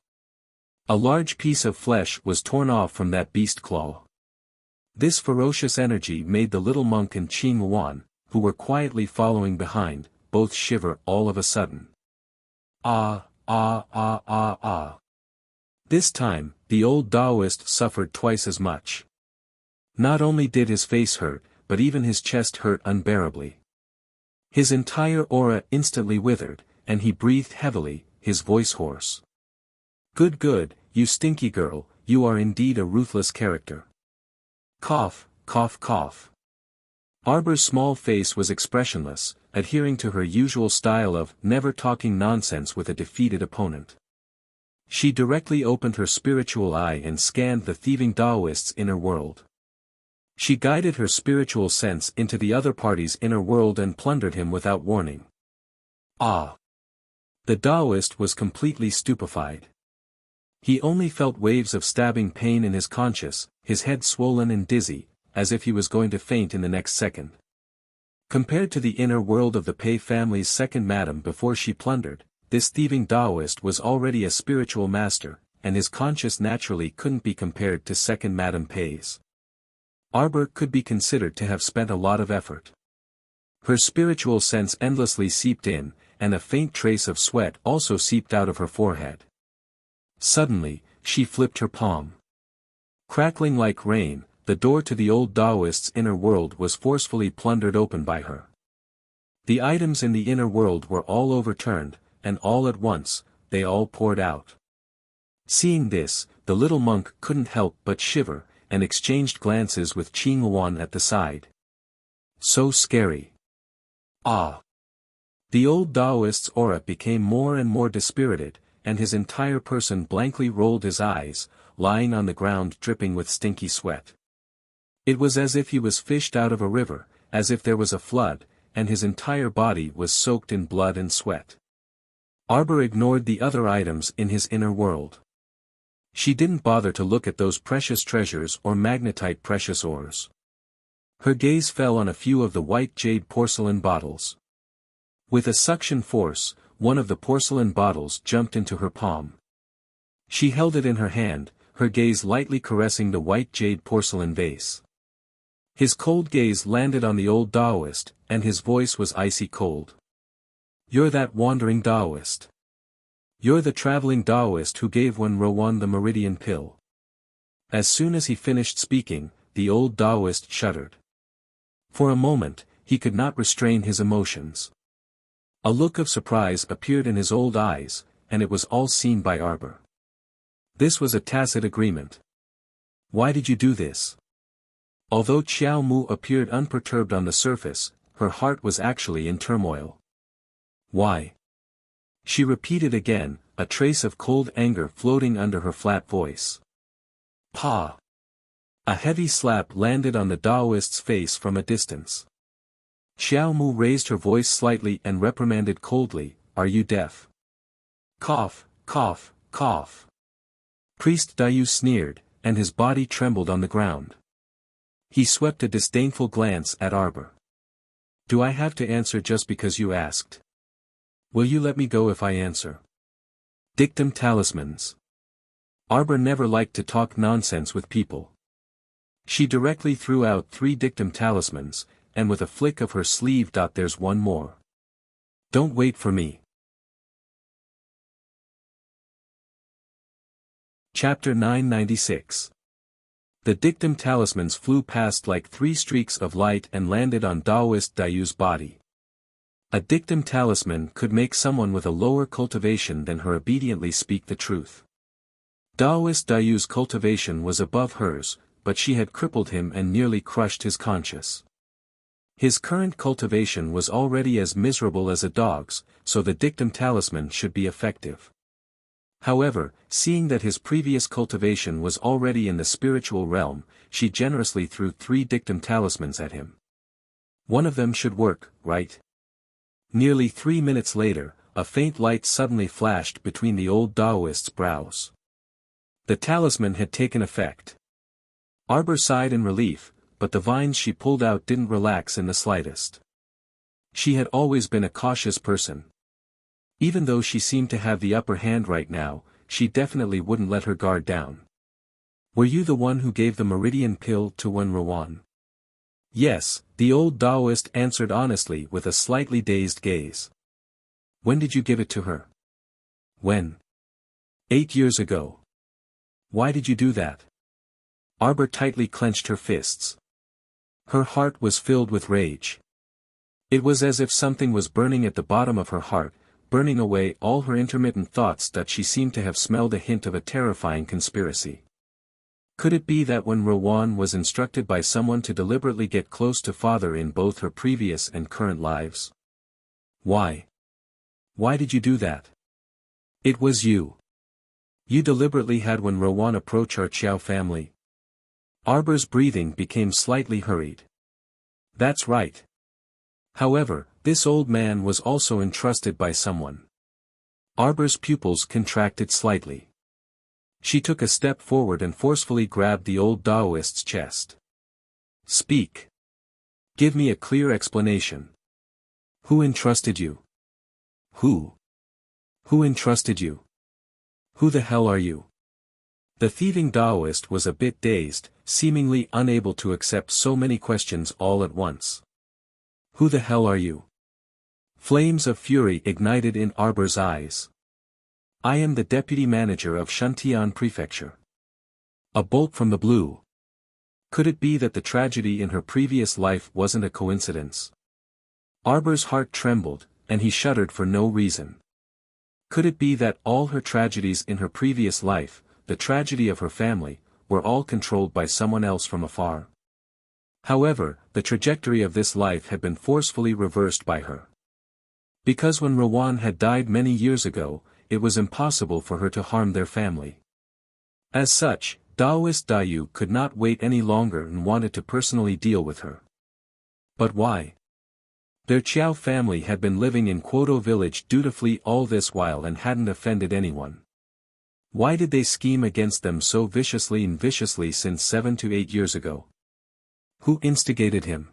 A large piece of flesh was torn off from that beast claw. This ferocious energy made the little monk and Qing Yuan, who were quietly following behind, both shiver all of a sudden. Ah, ah, ah, ah, ah. This time, the old Taoist suffered twice as much. Not only did his face hurt, but even his chest hurt unbearably. His entire aura instantly withered, and he breathed heavily, his voice hoarse. Good, you stinky girl, you are indeed a ruthless character. Cough, cough, cough. Arbor's small face was expressionless, adhering to her usual style of never talking nonsense with a defeated opponent. She directly opened her spiritual eye and scanned the thieving Taoist's inner world. She guided her spiritual sense into the other party's inner world and plundered him without warning. Ah! The Taoist was completely stupefied. He only felt waves of stabbing pain in his conscience, his head swollen and dizzy, as if he was going to faint in the next second. Compared to the inner world of the Pei family's second madam before she plundered, this thieving Taoist was already a spiritual master, and his conscience naturally couldn't be compared to second Madame Pei's. Arbor could be considered to have spent a lot of effort. Her spiritual sense endlessly seeped in, and a faint trace of sweat also seeped out of her forehead. Suddenly, she flipped her palm. Crackling like rain, the door to the old Taoist's inner world was forcefully plundered open by her. The items in the inner world were all overturned, and all at once, they all poured out. Seeing this, the little monk couldn't help but shiver, and exchanged glances with Qing Yuan at the side. So scary. Ah! The old Taoist's aura became more and more dispirited, and his entire person blankly rolled his eyes, lying on the ground dripping with stinky sweat. It was as if he was fished out of a river, as if there was a flood, and his entire body was soaked in blood and sweat. Arbor ignored the other items in his inner world. She didn't bother to look at those precious treasures or magnetite precious ores. Her gaze fell on a few of the white jade porcelain bottles. With a suction force, one of the porcelain bottles jumped into her palm. She held it in her hand, her gaze lightly caressing the white jade porcelain vase. His cold gaze landed on the old Taoist, and his voice was icy cold. "You're that wandering Taoist. You're the traveling Taoist who gave Wen Rowan the meridian pill." As soon as he finished speaking, the old Taoist shuddered. For a moment, he could not restrain his emotions. A look of surprise appeared in his old eyes, and it was all seen by Arbor. This was a tacit agreement. "Why did you do this?" Although Xiao Mu appeared unperturbed on the surface, her heart was actually in turmoil. "Why?" She repeated again, a trace of cold anger floating under her flat voice. "Pa!" A heavy slap landed on the Taoist's face from a distance. Xiao Mu raised her voice slightly and reprimanded coldly, "Are you deaf?" Cough, cough, cough. Priest Dayu sneered, and his body trembled on the ground. He swept a disdainful glance at Arbor. "Do I have to answer just because you asked? Will you let me go if I answer?" Dictum talismans. Arbor never liked to talk nonsense with people. She directly threw out 3 dictum talismans, and with a flick of her sleeve, "There's one more. Don't wait for me." Chapter 996. The dictum talismans flew past like 3 streaks of light and landed on Taoist Dayu's body. A dictum talisman could make someone with a lower cultivation than her obediently speak the truth. Taoist Dayu's cultivation was above hers, but she had crippled him and nearly crushed his conscience. His current cultivation was already as miserable as a dog's, so the dictum talisman should be effective. However, seeing that his previous cultivation was already in the spiritual realm, she generously threw 3 dictum talismans at him. One of them should work, right? Nearly 3 minutes later, a faint light suddenly flashed between the old Taoist's brows. The talisman had taken effect. Arbor sighed in relief, but the vines she pulled out didn't relax in the slightest. She had always been a cautious person. Even though she seemed to have the upper hand right now, she definitely wouldn't let her guard down. "Were you the one who gave the meridian pill to Wen Rowan?" "Yes," the old Taoist answered honestly with a slightly dazed gaze. "When did you give it to her?" "When?" 8 years ago. "Why did you do that?" Arbor tightly clenched her fists. Her heart was filled with rage. It was as if something was burning at the bottom of her heart, burning away all her intermittent thoughts, that she seemed to have smelled a hint of a terrifying conspiracy. Could it be that when Rowan was instructed by someone to deliberately get close to father in both her previous and current lives? "Why? Why did you do that?" "It was you. You deliberately had Wen Rowan approach our Qiao family." Arbor's breathing became slightly hurried. "That's right. However, this old man was also entrusted by someone." Arbor's pupils contracted slightly. She took a step forward and forcefully grabbed the old Taoist's chest. "Speak. Give me a clear explanation. Who entrusted you?" "Who? Who entrusted you? Who the hell are you?" The thieving Taoist was a bit dazed, seemingly unable to accept so many questions all at once. "Who the hell are you?" Flames of fury ignited in Arbor's eyes. "I am the deputy manager of Shantian Prefecture." A bolt from the blue. Could it be that the tragedy in her previous life wasn't a coincidence? Arbor's heart trembled, and he shuddered for no reason. Could it be that all her tragedies in her previous life, the tragedy of her family, were all controlled by someone else from afar? However, the trajectory of this life had been forcefully reversed by her. Because when Rowan had died many years ago, it was impossible for her to harm their family. As such, Daoist Dayu could not wait any longer and wanted to personally deal with her. But why? Their Qiao family had been living in Quoto village dutifully all this while and hadn't offended anyone. Why did they scheme against them so viciously since 7 to 8 years ago? Who instigated him?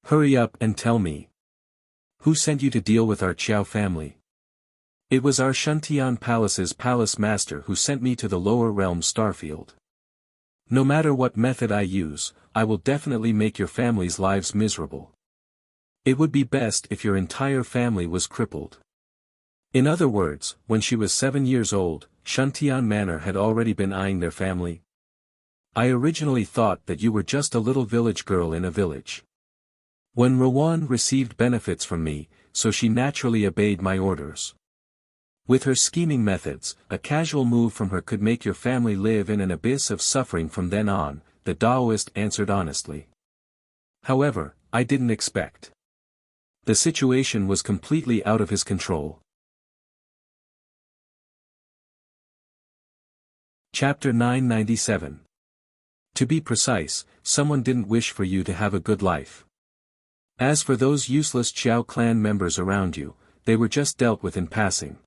Hurry up and tell me. Who sent you to deal with our Qiao family? It was our Shuntian Palace's palace master who sent me to the lower realm Starfield. No matter what method I use, I will definitely make your family's lives miserable. It would be best if your entire family was crippled. In other words, when she was 7 years old, Shuntian Manor had already been eyeing their family. I originally thought that you were just a little village girl in a village. When Rowan received benefits from me, so she naturally obeyed my orders. With her scheming methods, a casual move from her could make your family live in an abyss of suffering from then on, the Daoist answered honestly. However, I didn't expect. The situation was completely out of his control. Chapter 997. To be precise, someone didn't wish for you to have a good life. As for those useless Qiao clan members around you, they were just dealt with in passing.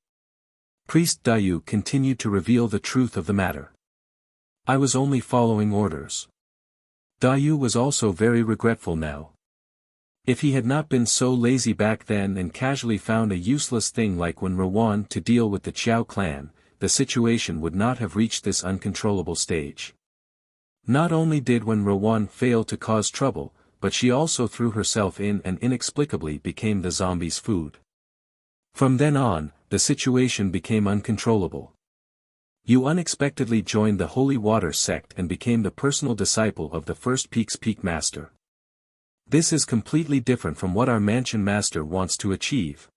Priest Dayu continued to reveal the truth of the matter. I was only following orders. Dayu was also very regretful now. If he had not been so lazy back then and casually found a useless thing like when Rowan to deal with the Qiao clan, the situation would not have reached this uncontrollable stage. Not only did when Rowan fail to cause trouble, but she also threw herself in and inexplicably became the zombies' food. From then on, the situation became uncontrollable. You unexpectedly joined the Holy Water sect and became the personal disciple of the First Peak's Peak Master. This is completely different from what our Mansion Master wants to achieve.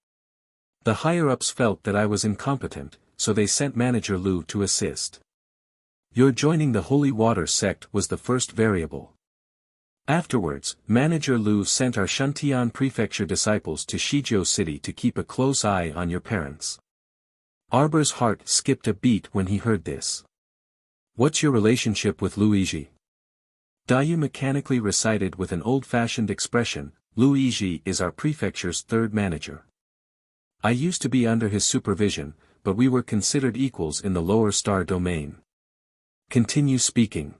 The higher-ups felt that I was incompetent, so they sent Manager Lu to assist. Your joining the Holy Water sect was the first variable. Afterwards, Manager Lu sent our Shuntian Prefecture disciples to Shizhou City to keep a close eye on your parents. Arbor's heart skipped a beat when he heard this. What's your relationship with Luigi? Dayu mechanically recited with an old-fashioned expression, Luigi is our prefecture's third manager. I used to be under his supervision, but we were considered equals in the lower star domain. Continue speaking.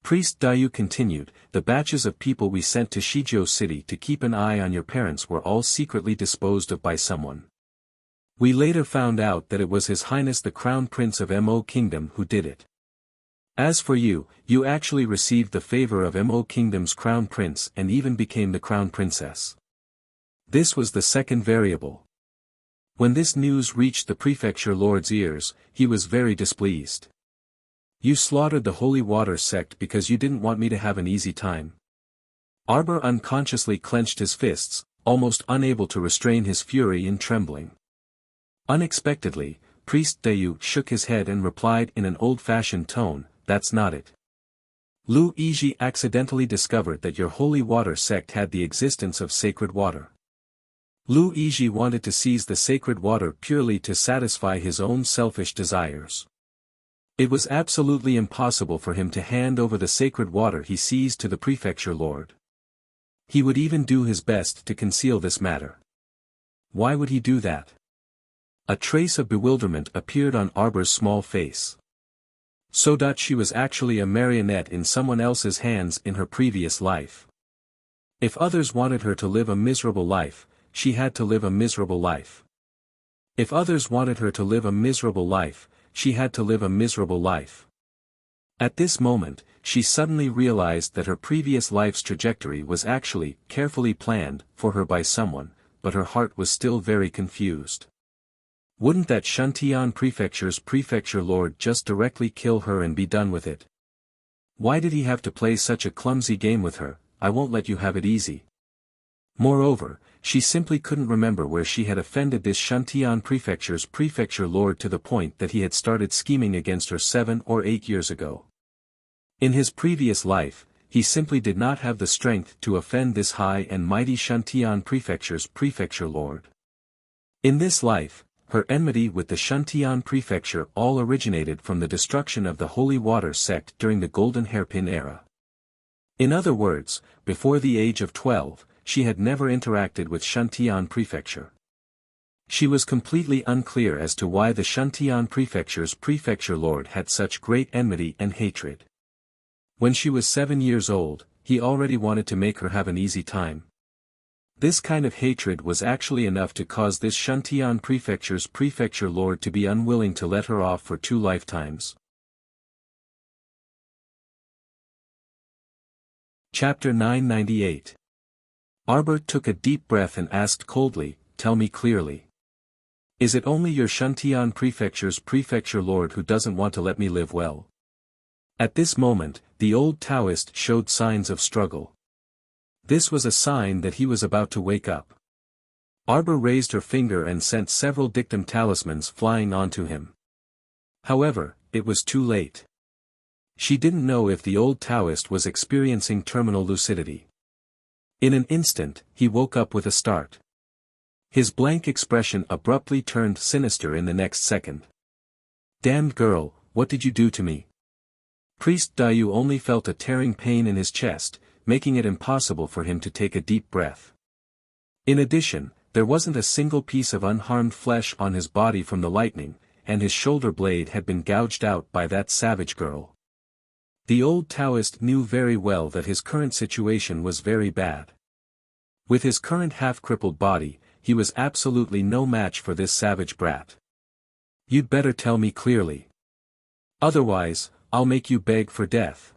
Priest Dayu continued, the batches of people we sent to Shizhou City to keep an eye on your parents were all secretly disposed of by someone. We later found out that it was His Highness the Crown Prince of Mo Kingdom who did it. As for you, you actually received the favor of Mo Kingdom's Crown Prince and even became the Crown Princess. This was the second variable. When this news reached the Prefecture Lord's ears, he was very displeased. You slaughtered the Holy Water sect because you didn't want me to have an easy time. Arbor unconsciously clenched his fists, almost unable to restrain his fury in trembling. Unexpectedly, Priest Dayu shook his head and replied in an old-fashioned tone, that's not it. Luigi accidentally discovered that your Holy Water sect had the existence of sacred water. Luigi wanted to seize the sacred water purely to satisfy his own selfish desires. It was absolutely impossible for him to hand over the sacred water he seized to the Prefecture Lord. He would even do his best to conceal this matter. Why would he do that? A trace of bewilderment appeared on Arbor's small face. So that she was actually a marionette in someone else's hands in her previous life. If others wanted her to live a miserable life, she had to live a miserable life. If others wanted her to live a miserable life, she had to live a miserable life. At this moment, she suddenly realized that her previous life's trajectory was actually carefully planned for her by someone, but her heart was still very confused. Wouldn't that Shuntian Prefecture's Prefecture Lord just directly kill her and be done with it? Why did he have to play such a clumsy game with her? I won't let you have it easy. Moreover, she simply couldn't remember where she had offended this Shuntian Prefecture's Prefecture Lord to the point that he had started scheming against her 7 or 8 years ago. In his previous life, he simply did not have the strength to offend this high and mighty Shuntian Prefecture's Prefecture Lord. In this life, her enmity with the Shuntian prefecture all originated from the destruction of the Holy Water sect during the Golden Hairpin era. In other words, before the age of 12, she had never interacted with Shuntian prefecture. She was completely unclear as to why the Shuntian prefecture's prefecture lord had such great enmity and hatred. When she was 7 years old, he already wanted to make her have an easy time. This kind of hatred was actually enough to cause this Shuntian prefecture's prefecture lord to be unwilling to let her off for 2 lifetimes. Chapter 998. Arbor took a deep breath and asked coldly, "Tell me clearly. Is it only your Shuntian prefecture's prefecture lord who doesn't want to let me live well?" At this moment, the old Taoist showed signs of struggle. This was a sign that he was about to wake up. Arbor raised her finger and sent several dictum talismans flying onto him. However, it was too late. She didn't know if the old Taoist was experiencing terminal lucidity. In an instant, he woke up with a start. His blank expression abruptly turned sinister in the next second. "Damned girl, what did you do to me?" Priest Dayu only felt a tearing pain in his chest, making it impossible for him to take a deep breath. In addition, there wasn't a single piece of unharmed flesh on his body from the lightning, and his shoulder blade had been gouged out by that savage girl. The old Taoist knew very well that his current situation was very bad. With his current half-crippled body, he was absolutely no match for this savage brat. "You'd better tell me clearly. Otherwise, I'll make you beg for death.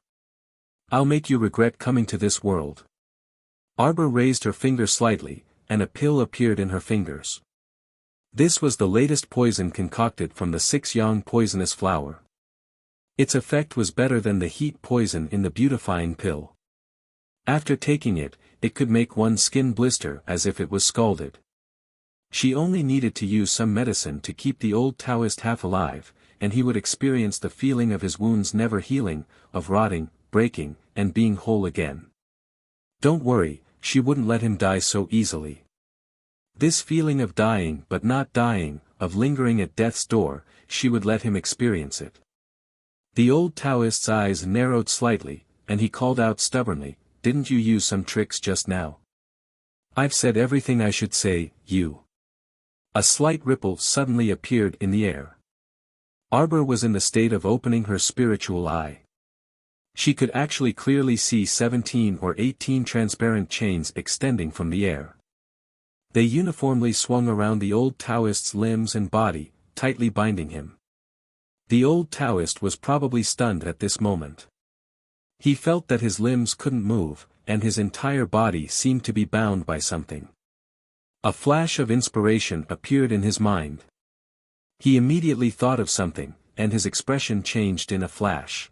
I'll make you regret coming to this world." Arbor raised her finger slightly, and a pill appeared in her fingers. This was the latest poison concocted from the 6-yang poisonous flower. Its effect was better than the heat poison in the beautifying pill. After taking it, it could make one's skin blister as if it was scalded. She only needed to use some medicine to keep the old Taoist half alive, and he would experience the feeling of his wounds never healing, of rotting, breaking, and being whole again. Don't worry, she wouldn't let him die so easily. This feeling of dying but not dying, of lingering at death's door, she would let him experience it. The old Taoist's eyes narrowed slightly, and he called out stubbornly, "Didn't you use some tricks just now?" "I've said everything I should say, you." A slight ripple suddenly appeared in the air. Arbor was in the state of opening her spiritual eye. She could actually clearly see 17 or 18 transparent chains extending from the air. They uniformly swung around the old Taoist's limbs and body, tightly binding him. The old Taoist was probably stunned at this moment. He felt that his limbs couldn't move, and his entire body seemed to be bound by something. A flash of inspiration appeared in his mind. He immediately thought of something, and his expression changed in a flash.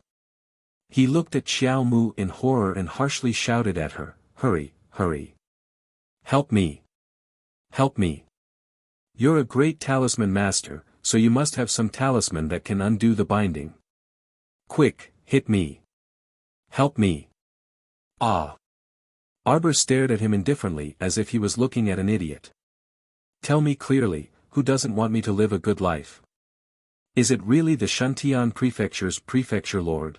He looked at Xiao Mu in horror and harshly shouted at her, "Hurry, hurry. Help me. Help me. You're a great talisman master, so you must have some talisman that can undo the binding. Quick, hit me. Help me." "Ah." Arbor stared at him indifferently as if he was looking at an idiot. "Tell me clearly, who doesn't want me to live a good life? Is it really the Shuntian prefecture's prefecture lord?"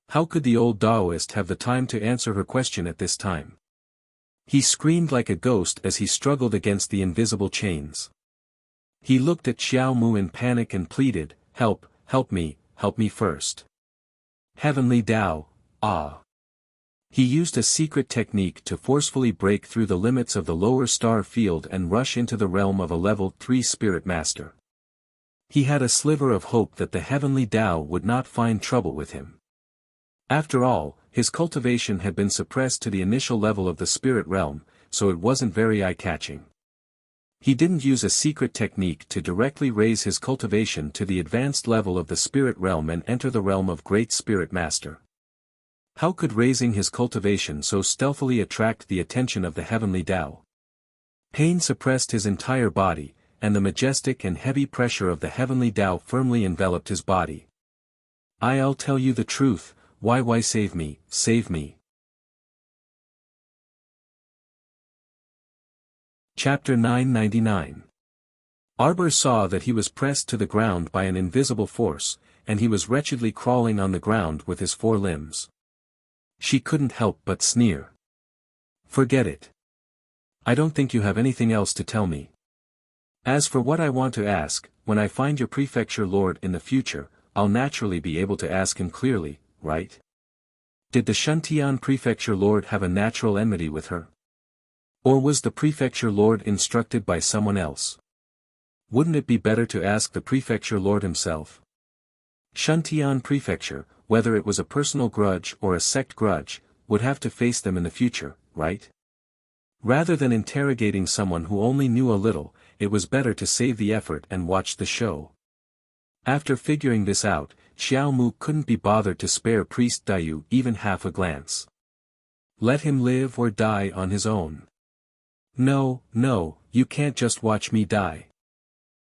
How could the old Taoist have the time to answer her question at this time? He screamed like a ghost as he struggled against the invisible chains. He looked at Xiao Mu in panic and pleaded, "Help, help me first. Heavenly Tao, ah." He used a secret technique to forcefully break through the limits of the lower star field and rush into the realm of a level 3 spirit master. He had a sliver of hope that the Heavenly Tao would not find trouble with him. After all, his cultivation had been suppressed to the initial level of the spirit realm, so it wasn't very eye-catching. He didn't use a secret technique to directly raise his cultivation to the advanced level of the spirit realm and enter the realm of Great Spirit Master. How could raising his cultivation so stealthily attract the attention of the Heavenly Tao? Pain suppressed his entire body, and the majestic and heavy pressure of the Heavenly Tao firmly enveloped his body. "I'll tell you the truth, why save me, save me." Chapter 999. Arbor saw that he was pressed to the ground by an invisible force, and he was wretchedly crawling on the ground with his 4 limbs. She couldn't help but sneer. Forget it. I don't think you have anything else to tell me. As for what I want to ask, when I find your prefecture lord in the future, I'll naturally be able to ask him clearly, right? Did the Shuntian prefecture lord have a natural enmity with her? Or was the prefecture lord instructed by someone else? Wouldn't it be better to ask the prefecture lord himself? Shuntian prefecture, whether it was a personal grudge or a sect grudge, would have to face them in the future, right? Rather than interrogating someone who only knew a little, it was better to save the effort and watch the show. After figuring this out, Xiao Mu couldn't be bothered to spare Priest Dayu even half a glance. Let him live or die on his own. No, you can't just watch me die.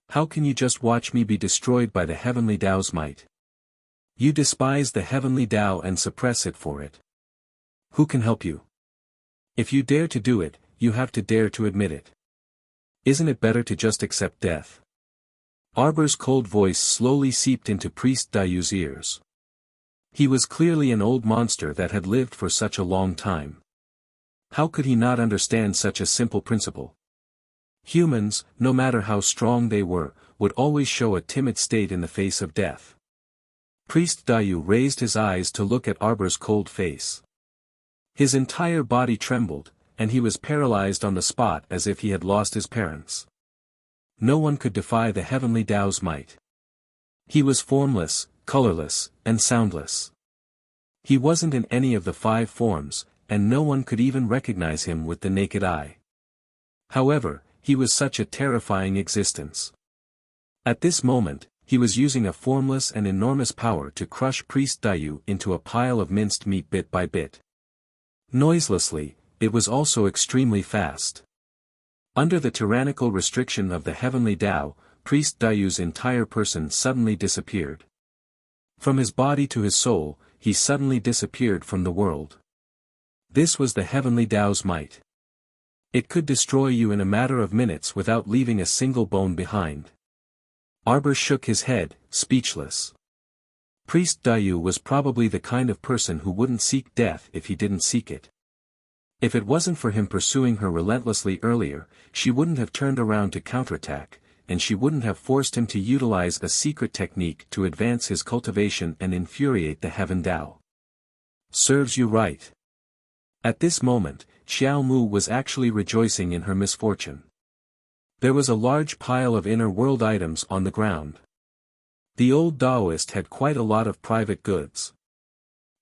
How can you just watch me be destroyed by the heavenly Tao's might? You despise the heavenly Tao and suppress it for it. Who can help you? If you dare to do it, you have to dare to admit it. Isn't it better to just accept death? Arbor's cold voice slowly seeped into Priest Dayu's ears. He was clearly an old monster that had lived for such a long time. How could he not understand such a simple principle? Humans, no matter how strong they were, would always show a timid state in the face of death. Priest Dayu raised his eyes to look at Arbor's cold face. His entire body trembled, and he was paralyzed on the spot as if he had lost his parents. No one could defy the heavenly Tao's might. He was formless, colorless, and soundless. He wasn't in any of the 5 forms, and no one could even recognize him with the naked eye. However, he was such a terrifying existence. At this moment, he was using a formless and enormous power to crush Priest Dayu into a pile of minced meat bit by bit. Noiselessly, it was also extremely fast. Under the tyrannical restriction of the heavenly Tao, Priest Dayu's entire person suddenly disappeared. From his body to his soul, he suddenly disappeared from the world. This was the heavenly Tao's might. It could destroy you in a matter of minutes without leaving a single bone behind. Arbor shook his head, speechless. Priest Dayu was probably the kind of person who wouldn't seek death if he didn't seek it. If it wasn't for him pursuing her relentlessly earlier, she wouldn't have turned around to counterattack, and she wouldn't have forced him to utilize a secret technique to advance his cultivation and infuriate the Heaven Tao. Serves you right. At this moment, Xiao Mu was actually rejoicing in her misfortune. There was a large pile of inner world items on the ground. The old Taoist had quite a lot of private goods.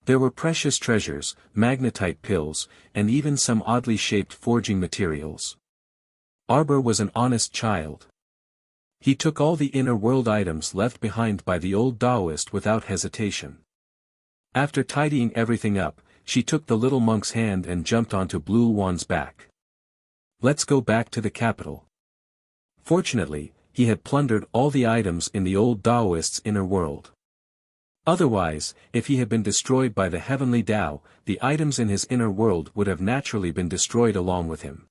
There were precious treasures, magnetite pills, and even some oddly shaped forging materials. Arbor was an honest child. He took all the inner world items left behind by the old Taoist without hesitation. After tidying everything up, she took the little monk's hand and jumped onto Blue Wan's back. Let's go back to the capital. Fortunately, he had plundered all the items in the old Taoist's inner world. Otherwise, if he had been destroyed by the heavenly Tao, the items in his inner world would have naturally been destroyed along with him.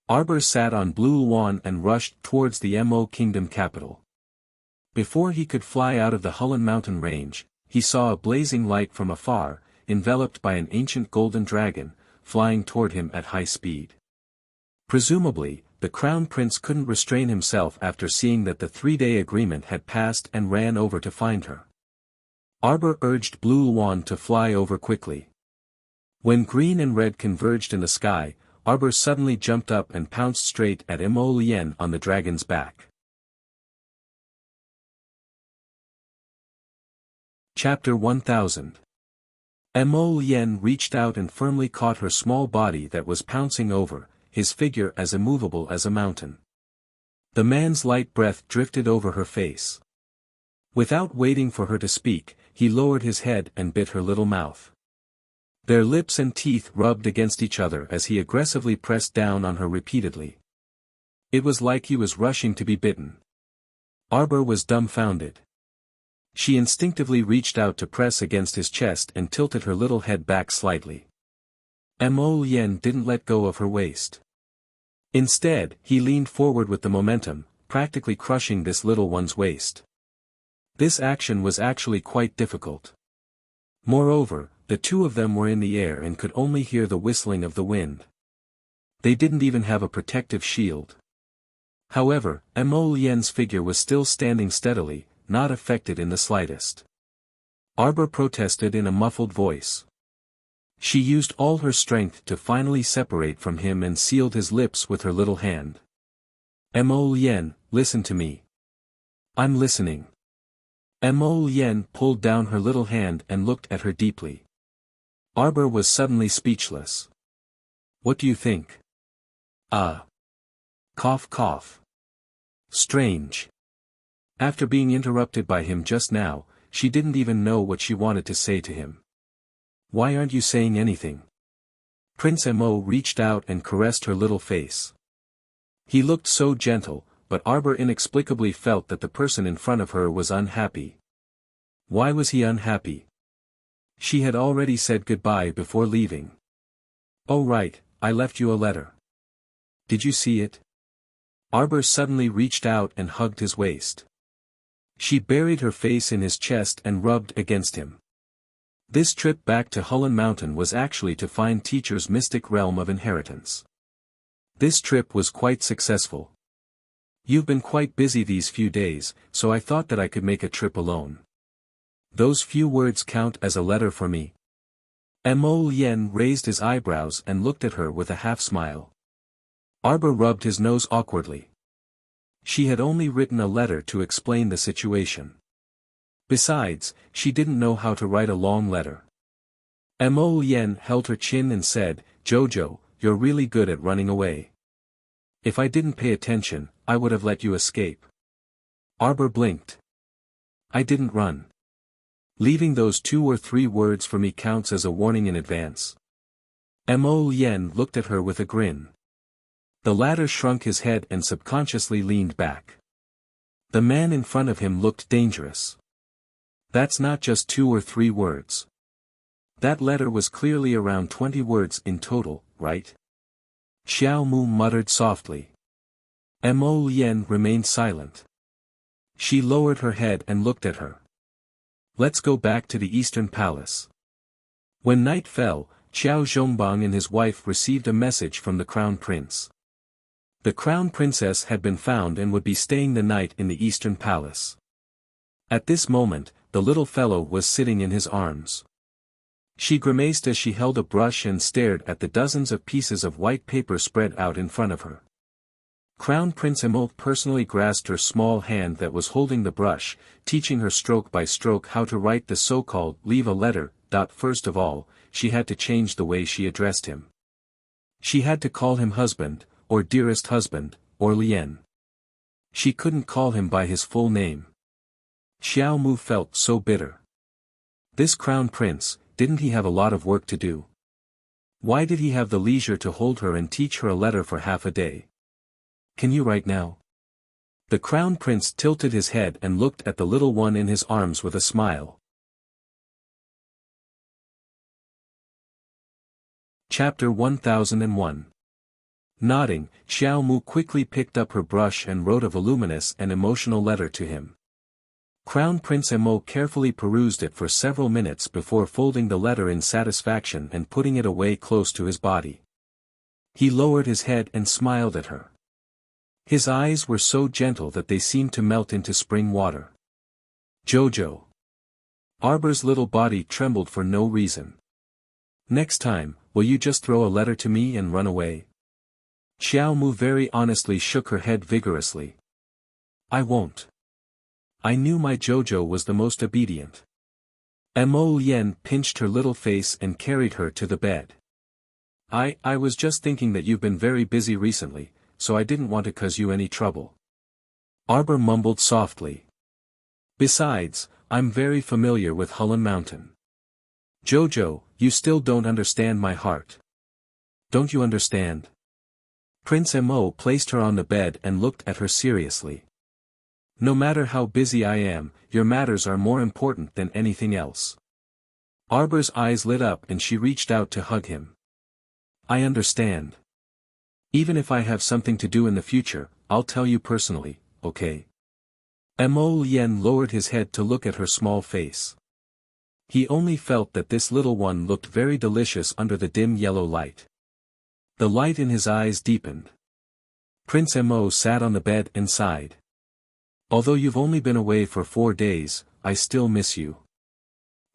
Arbor sat on Blue Wan and rushed towards the Mo Kingdom capital. Before he could fly out of the Hulun mountain range, he saw a blazing light from afar, enveloped by an ancient golden dragon, flying toward him at high speed. Presumably, the Crown Prince couldn't restrain himself after seeing that the 3-day agreement had passed and ran over to find her. Arbor urged Blue Wan to fly over quickly. When green and red converged in the sky, Arbor suddenly jumped up and pounced straight at Mo Lien on the dragon's back. Chapter 1000. Mo Lien reached out and firmly caught her small body that was pouncing over, his figure as immovable as a mountain. The man's light breath drifted over her face. Without waiting for her to speak, he lowered his head and bit her little mouth. Their lips and teeth rubbed against each other as he aggressively pressed down on her repeatedly. It was like he was rushing to be bitten. Arbor was dumbfounded. She instinctively reached out to press against his chest and tilted her little head back slightly. Mo Lien didn't let go of her waist. Instead, he leaned forward with the momentum, practically crushing this little one's waist. This action was actually quite difficult. Moreover, the two of them were in the air and could only hear the whistling of the wind. They didn't even have a protective shield. However, Mo Lian's figure was still standing steadily, not affected in the slightest. Arbor protested in a muffled voice. She used all her strength to finally separate from him and sealed his lips with her little hand. Mo Lian, listen to me. I'm listening. Mo Lian pulled down her little hand and looked at her deeply. Arbor was suddenly speechless. What do you think? Cough cough. Strange. After being interrupted by him just now, she didn't even know what she wanted to say to him. Why aren't you saying anything? Prince Mo reached out and caressed her little face. He looked so gentle, but Arbor inexplicably felt that the person in front of her was unhappy. Why was he unhappy? She had already said goodbye before leaving. Oh right, I left you a letter. Did you see it? Arbor suddenly reached out and hugged his waist. She buried her face in his chest and rubbed against him. This trip back to Hulun Mountain was actually to find Teacher's mystic realm of inheritance. This trip was quite successful. You've been quite busy these few days, so I thought that I could make a trip alone. Those few words count as a letter for me. Mo Lian raised his eyebrows and looked at her with a half-smile. Arbor rubbed his nose awkwardly. She had only written a letter to explain the situation. Besides, she didn't know how to write a long letter. Mo Lian held her chin and said, Jojo, you're really good at running away. If I didn't pay attention, I would have let you escape. Arbor blinked. I didn't run. Leaving those 2 or 3 words for me counts as a warning in advance. Mo Lian looked at her with a grin. The latter shrunk his head and subconsciously leaned back. The man in front of him looked dangerous. That's not just 2 or 3 words. That letter was clearly around 20 words in total, right? Xiao Mu muttered softly. Mo Lian remained silent. She lowered her head and looked at her. Let's go back to the Eastern Palace. When night fell, Qiao Zhongbang and his wife received a message from the Crown Prince. The Crown Princess had been found and would be staying the night in the Eastern Palace. At this moment, the little fellow was sitting in his arms. She grimaced as she held a brush and stared at the dozens of pieces of white paper spread out in front of her. Crown Prince Emil personally grasped her small hand that was holding the brush, teaching her stroke by stroke how to write the so-called leave a letter. First of all, she had to change the way she addressed him. She had to call him husband, or dearest husband, or Lian. She couldn't call him by his full name. Xiao Mu felt so bitter. This crown prince, didn't he have a lot of work to do? Why did he have the leisure to hold her and teach her a letter for half a day? Can you write now? The crown prince tilted his head and looked at the little one in his arms with a smile. Chapter 1001. Nodding, Xiao Mu quickly picked up her brush and wrote a voluminous and emotional letter to him. Crown Prince Mo carefully perused it for several minutes before folding the letter in satisfaction and putting it away close to his body. He lowered his head and smiled at her. His eyes were so gentle that they seemed to melt into spring water. Jojo. Arbor's little body trembled for no reason. Next time, will you just throw a letter to me and run away? Xiao Mu very honestly shook her head vigorously. I won't. I knew my Jojo was the most obedient. Mo Lian pinched her little face and carried her to the bed. I was just thinking that you've been very busy recently, so I didn't want to cause you any trouble. Arbor mumbled softly. Besides, I'm very familiar with Hulun Mountain. Jojo, you still don't understand my heart. Don't you understand? Prince Mo placed her on the bed and looked at her seriously. No matter how busy I am, your matters are more important than anything else. Arbor's eyes lit up and she reached out to hug him. I understand. Even if I have something to do in the future, I'll tell you personally, okay? Mo Lien lowered his head to look at her small face. He only felt that this little one looked very delicious under the dim yellow light. The light in his eyes deepened. Prince Mo sat on the bed and sighed. Although you've only been away for 4 days, I still miss you.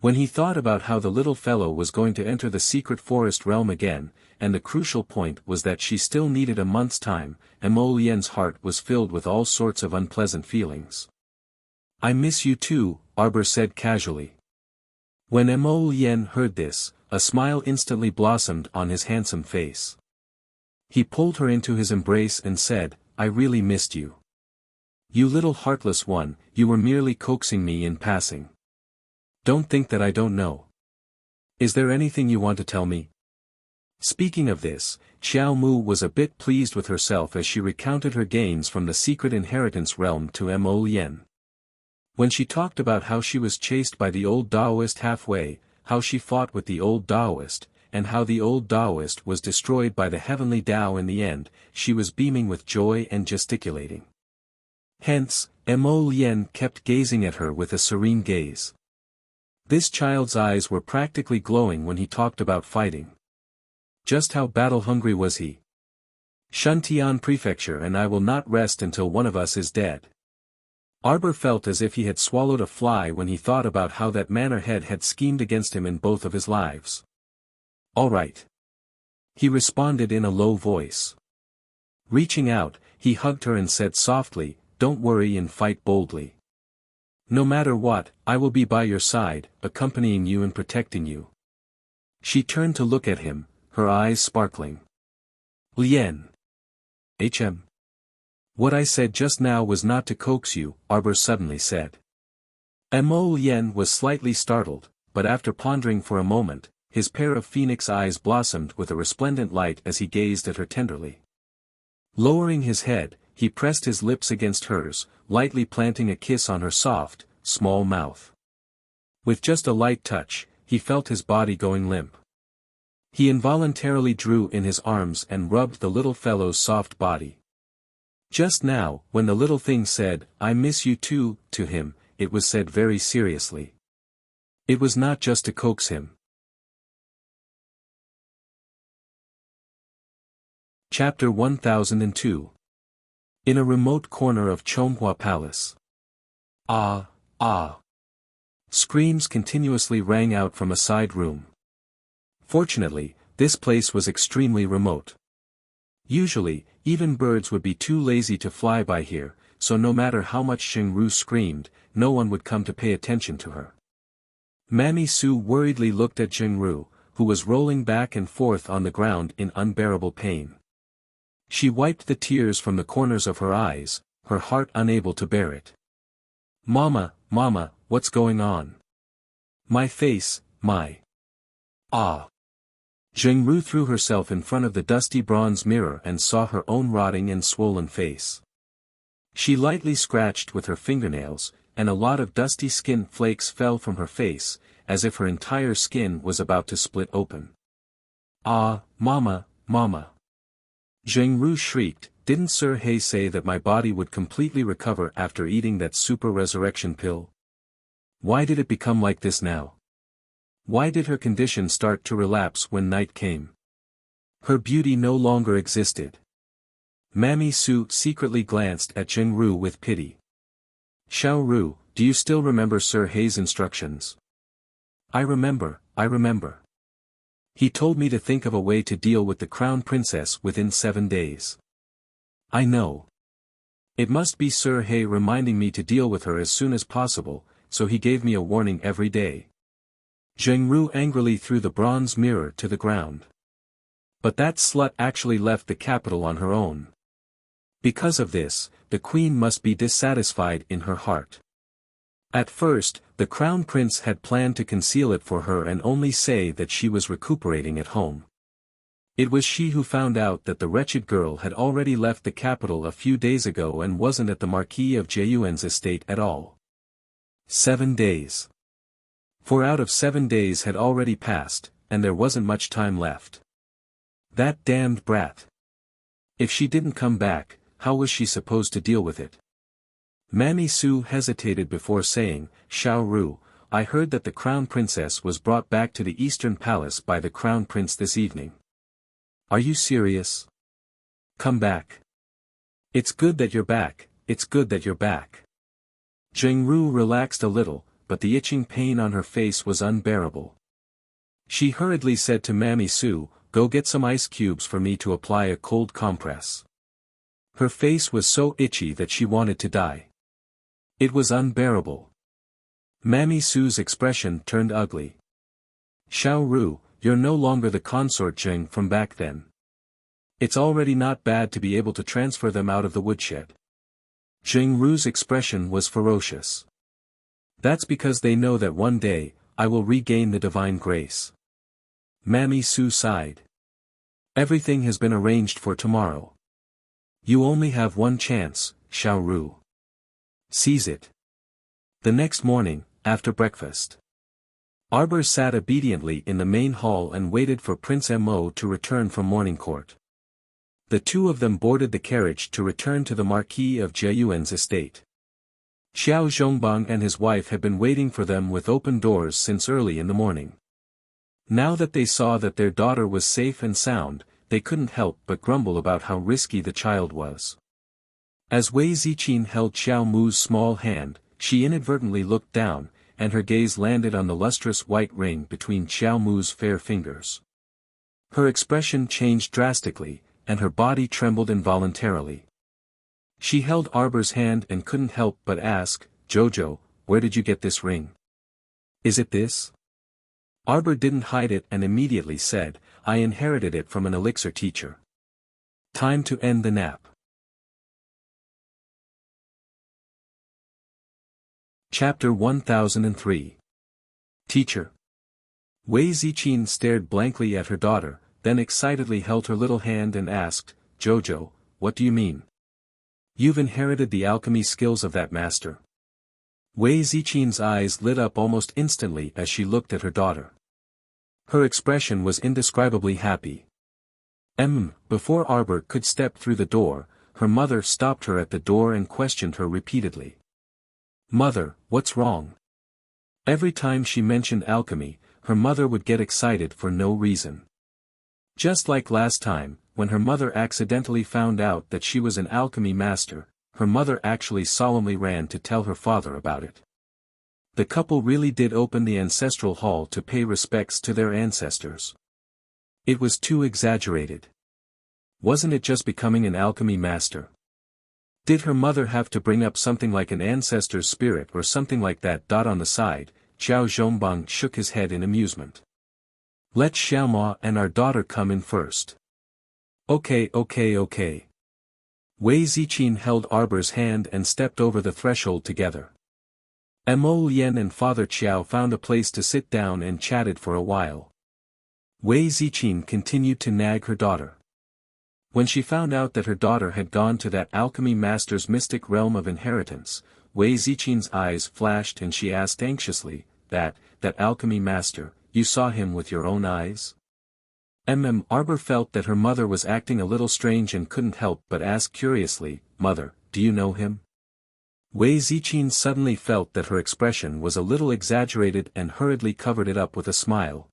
When he thought about how the little fellow was going to enter the secret forest realm again, and the crucial point was that she still needed a month's time, Mo Lien's heart was filled with all sorts of unpleasant feelings. I miss you too, Arbor said casually. When Mo Lien heard this, a smile instantly blossomed on his handsome face. He pulled her into his embrace and said, I really missed you. You little heartless one, you were merely coaxing me in passing. Don't think that I don't know. Is there anything you want to tell me? Speaking of this, Xiao Mu was a bit pleased with herself as she recounted her gains from the secret inheritance realm to Mo Lien. When she talked about how she was chased by the old Taoist halfway, how she fought with the old Taoist, and how the old Taoist was destroyed by the heavenly Tao in the end, she was beaming with joy and gesticulating. Hence, Mo Lien kept gazing at her with a serene gaze. This child's eyes were practically glowing when he talked about fighting. Just how battle-hungry was he? Shuntian Prefecture and I will not rest until one of us is dead. Arbor felt as if he had swallowed a fly when he thought about how that Mannerhead had schemed against him in both of his lives. All right. He responded in a low voice. Reaching out, he hugged her and said softly, don't worry and fight boldly. No matter what, I will be by your side, accompanying you and protecting you. She turned to look at him, her eyes sparkling. Lien. What I said just now was not to coax you, Arbor suddenly said. Mo Lien was slightly startled, but after pondering for a moment, his pair of phoenix eyes blossomed with a resplendent light as he gazed at her tenderly. Lowering his head, he pressed his lips against hers, lightly planting a kiss on her soft, small mouth. With just a light touch, he felt his body going limp. He involuntarily drew in his arms and rubbed the little fellow's soft body. Just now, when the little thing said, I miss you too, to him, it was said very seriously. It was not just to coax him. Chapter 1002. In a remote corner of Chonghua Palace. Ah, ah. Screams continuously rang out from a side room. Fortunately, this place was extremely remote. Usually, even birds would be too lazy to fly by here, so no matter how much Xingru screamed, no one would come to pay attention to her. Mammy Su worriedly looked at Xingru, who was rolling back and forth on the ground in unbearable pain. She wiped the tears from the corners of her eyes, her heart unable to bear it. Mama, Mama, what's going on? My face, my... Ah! Xingru threw herself in front of the dusty bronze mirror and saw her own rotting and swollen face. She lightly scratched with her fingernails, and a lot of dusty skin flakes fell from her face, as if her entire skin was about to split open. Ah, Mama, Mama! Xingru shrieked, didn't Sir He say that my body would completely recover after eating that super resurrection pill? Why did it become like this now? Why did her condition start to relapse when night came? Her beauty no longer existed. Mammy Su secretly glanced at Xingru with pity. Xiaoru, do you still remember Sir He's instructions? I remember. He told me to think of a way to deal with the crown princess within 7 days. I know. It must be Sir He reminding me to deal with her as soon as possible, so he gave me a warning every day. Xingru angrily threw the bronze mirror to the ground. But that slut actually left the capital on her own. Because of this, the queen must be dissatisfied in her heart. At first, the crown prince had planned to conceal it for her and only say that she was recuperating at home. It was she who found out that the wretched girl had already left the capital a few days ago and wasn't at the Marquis of Jieyuan's estate at all. 7 days. 4 out of 7 days had already passed, and there wasn't much time left. That damned brat. If she didn't come back, how was she supposed to deal with it? Mammy Su hesitated before saying, Xiao Ru, I heard that the crown princess was brought back to the Eastern Palace by the crown prince this evening. Are you serious? Come back. It's good that you're back, it's good that you're back. Jingru relaxed a little, but the itching pain on her face was unbearable. She hurriedly said to Mammy Su, go get some ice cubes for me to apply a cold compress. Her face was so itchy that she wanted to die. It was unbearable. Mammy Su's expression turned ugly. Xiao Ru, you're no longer the consort Jing from back then. It's already not bad to be able to transfer them out of the woodshed. Jingru's expression was ferocious. That's because they know that one day, I will regain the divine grace. Mammy Su sighed. Everything has been arranged for tomorrow. You only have one chance, Xiao Ru. Seize it. The next morning, after breakfast, Arbor sat obediently in the main hall and waited for Prince Mo to return from morning court. The two of them boarded the carriage to return to the Marquis of Jiayuan's estate. Xiao Zhongbang and his wife had been waiting for them with open doors since early in the morning. Now that they saw that their daughter was safe and sound, they couldn't help but grumble about how risky the child was. As Wei Ziqin held Xiao Mu's small hand, she inadvertently looked down, and her gaze landed on the lustrous white ring between Xiao Mu's fair fingers. Her expression changed drastically, and her body trembled involuntarily. She held Arbor's hand and couldn't help but ask, Jojo, where did you get this ring? Is it this? Arbor didn't hide it and immediately said, I inherited it from an elixir teacher. Time to end the nap. Chapter 1003. Teacher. Wei Ziqin stared blankly at her daughter, then excitedly held her little hand and asked, Jojo, what do you mean? You've inherited the alchemy skills of that master. Wei Ziqin's eyes lit up almost instantly as she looked at her daughter. Her expression was indescribably happy. Before Arbor could step through the door, her mother stopped her at the door and questioned her repeatedly. Mother, what's wrong? Every time she mentioned alchemy, her mother would get excited for no reason. Just like last time, when her mother accidentally found out that she was an alchemy master, her mother actually solemnly ran to tell her father about it. The couple really did open the ancestral hall to pay respects to their ancestors. It was too exaggerated. Wasn't it just becoming an alchemy master? Did her mother have to bring up something like an ancestor's spirit or something like that? On the side, Xiao Zhongbang shook his head in amusement. Let Xiaoma and our daughter come in first. Okay. Wei Ziqin held Arbor's hand and stepped over the threshold together. Mo Lian and Father Qiao found a place to sit down and chatted for a while. Wei Ziqin continued to nag her daughter. When she found out that her daughter had gone to that alchemy master's mystic realm of inheritance, Wei Ziqin's eyes flashed and she asked anxiously, that alchemy master, you saw him with your own eyes? Arbor felt that her mother was acting a little strange and couldn't help but ask curiously, Mother, do you know him? Wei Ziqin suddenly felt that her expression was a little exaggerated and hurriedly covered it up with a smile.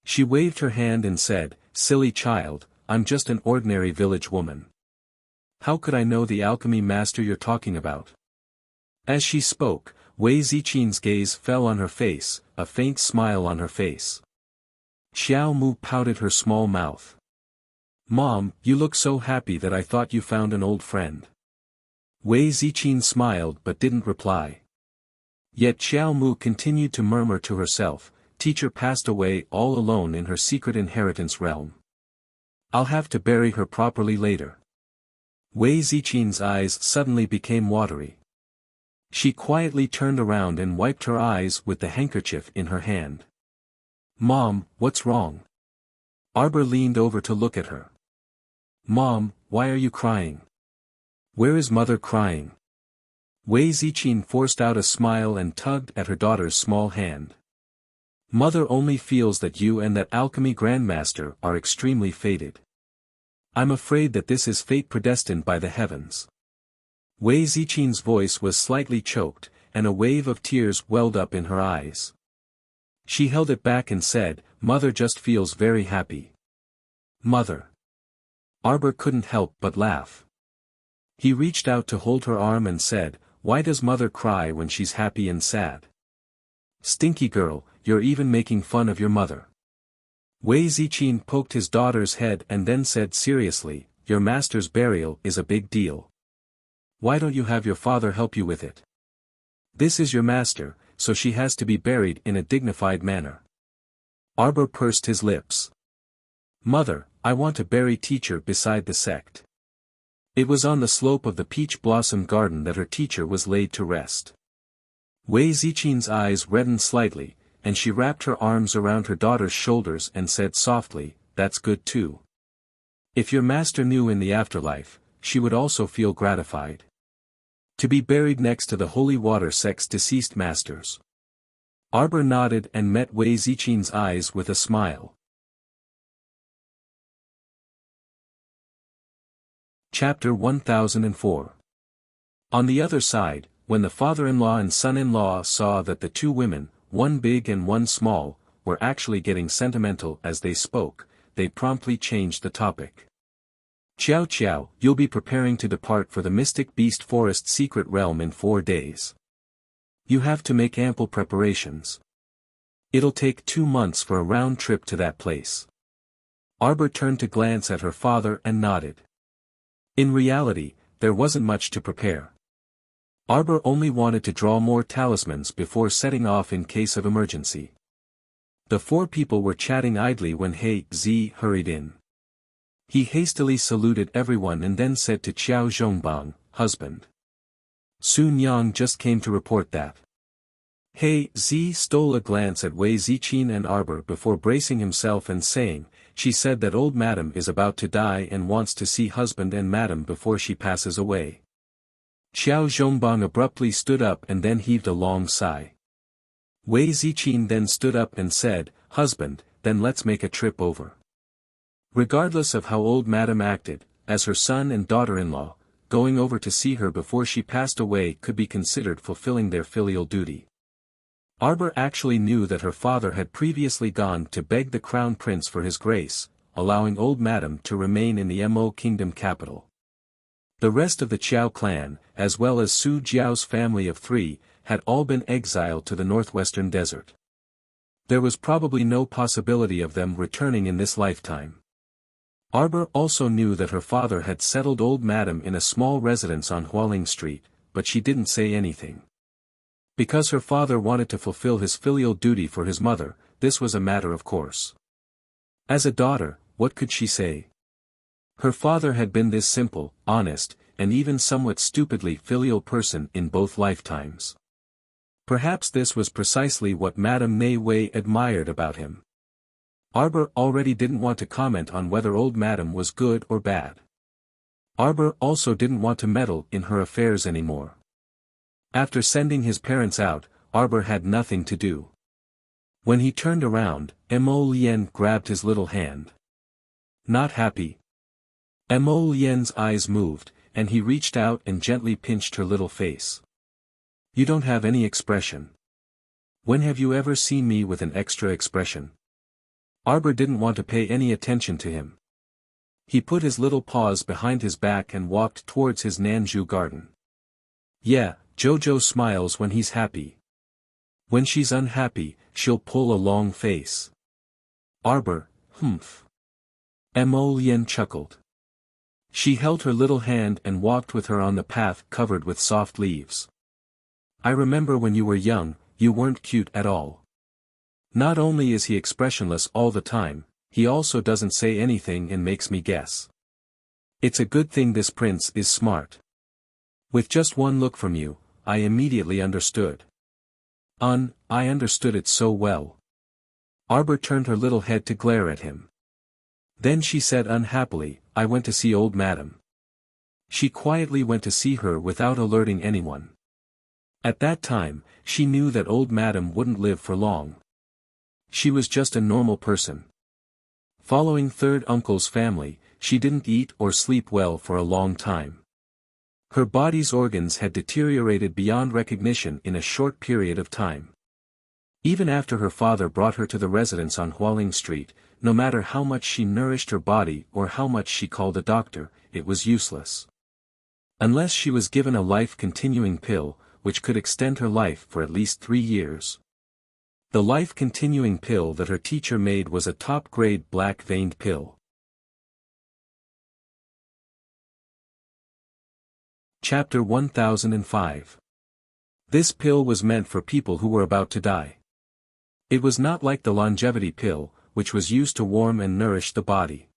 She waved her hand and said, Silly child, I'm just an ordinary village woman. How could I know the alchemy master you're talking about? As she spoke, Wei Ziqin's gaze fell on her face, a faint smile on her face. Xiao Mu pouted her small mouth. Mom, you look so happy that I thought you found an old friend. Wei Ziqin smiled but didn't reply. Yet Xiao Mu continued to murmur to herself, Teacher passed away all alone in her secret inheritance realm. I'll have to bury her properly later. Wei Ziqin's eyes suddenly became watery. She quietly turned around and wiped her eyes with the handkerchief in her hand. Mom, what's wrong? Arbor leaned over to look at her. Mom, why are you crying? Where is Mother crying? Wei Ziqin forced out a smile and tugged at her daughter's small hand. Mother only feels that you and that alchemy grandmaster are extremely fated. I'm afraid that this is fate predestined by the heavens. Wei Zichin's voice was slightly choked, and a wave of tears welled up in her eyes. She held it back and said, "Mother just feels very happy." Mother. Arbor couldn't help but laugh. He reached out to hold her arm and said, "Why does mother cry when she's happy and sad?" "Stinky girl, you're even making fun of your mother." Wei Zichin poked his daughter's head and then said seriously, "Your master's burial is a big deal. Why don't you have your father help you with it? This is your master, so she has to be buried in a dignified manner." Arbor pursed his lips. "Mother, I want to bury teacher beside the sect." It was on the slope of the peach blossom garden that her teacher was laid to rest. Wei Zichin's eyes reddened slightly, and she wrapped her arms around her daughter's shoulders and said softly, "That's good too. If your master knew in the afterlife, she would also feel gratified. To be buried next to the holy water sect's deceased masters." Arbor nodded and met Wei Zichin's eyes with a smile. Chapter 1004. On the other side, when the father-in-law and son-in-law saw that the two women, one big and one small, were actually getting sentimental as they spoke, they promptly changed the topic. "Qiao Qiao, you'll be preparing to depart for the Mystic Beast Forest secret realm in 4 days. You have to make ample preparations. It'll take 2 months for a round trip to that place." Arbor turned to glance at her father and nodded. In reality, there wasn't much to prepare. Arbor only wanted to draw more talismans before setting off in case of emergency. The 4 people were chatting idly when He Zi hurried in. He hastily saluted everyone and then said to Qiao Zhongbang, "Husband. Sun Yang just came to report that." He Zi stole a glance at Wei Zichin and Arbor before bracing himself and saying, "She said that old madam is about to die and wants to see husband and madam before she passes away." Qiao Zhongbang abruptly stood up and then heaved a long sigh. Wei Zichin then stood up and said, "Husband, then let's make a trip over." Regardless of how old madam acted, as her son and daughter-in-law, going over to see her before she passed away could be considered fulfilling their filial duty. Arbor actually knew that her father had previously gone to beg the crown prince for his grace, allowing old madam to remain in the Mo kingdom capital. The rest of the Qiao clan, as well as Su Jiao's family of 3, had all been exiled to the northwestern desert. There was probably no possibility of them returning in this lifetime. Arbor also knew that her father had settled old madam in a small residence on Hualing Street, but she didn't say anything. Because her father wanted to fulfill his filial duty for his mother, this was a matter of course. As a daughter, what could she say? Her father had been this simple, honest, and even somewhat stupidly filial person in both lifetimes. Perhaps this was precisely what Madame Mei Wei admired about him. Arbor already didn't want to comment on whether old madam was good or bad. Arbor also didn't want to meddle in her affairs anymore. After sending his parents out, Arbor had nothing to do. When he turned around, Mo Lien grabbed his little hand. "Not happy?" Mo Lien's eyes moved, and he reached out and gently pinched her little face. "You don't have any expression. When have you ever seen me with an extra expression?" Arbor didn't want to pay any attention to him. He put his little paws behind his back and walked towards his Nanju garden. "Yeah, Jojo smiles when he's happy. When she's unhappy, she'll pull a long face." Arbor, humph. Mo Lien chuckled. She held her little hand and walked with her on the path covered with soft leaves. "I remember when you were young, you weren't cute at all. Not only is he expressionless all the time, he also doesn't say anything and makes me guess. It's a good thing this prince is smart. With just one look from you, I immediately understood." I understood it so well." Arbor turned her little head to glare at him. Then she said unhappily, "I went to see old madam." She quietly went to see her without alerting anyone. At that time, she knew that old madam wouldn't live for long. She was just a normal person. Following third uncle's family, she didn't eat or sleep well for a long time. Her body's organs had deteriorated beyond recognition in a short period of time. Even after her father brought her to the residence on Hualing Street, no matter how much she nourished her body or how much she called a doctor, it was useless. Unless she was given a life-continuing pill, which could extend her life for at least 3 years. The life-continuing pill that her teacher made was a top-grade black-veined pill. Chapter 1005. This pill was meant for people who were about to die. It was not like the longevity pill, which was used to warm and nourish the body.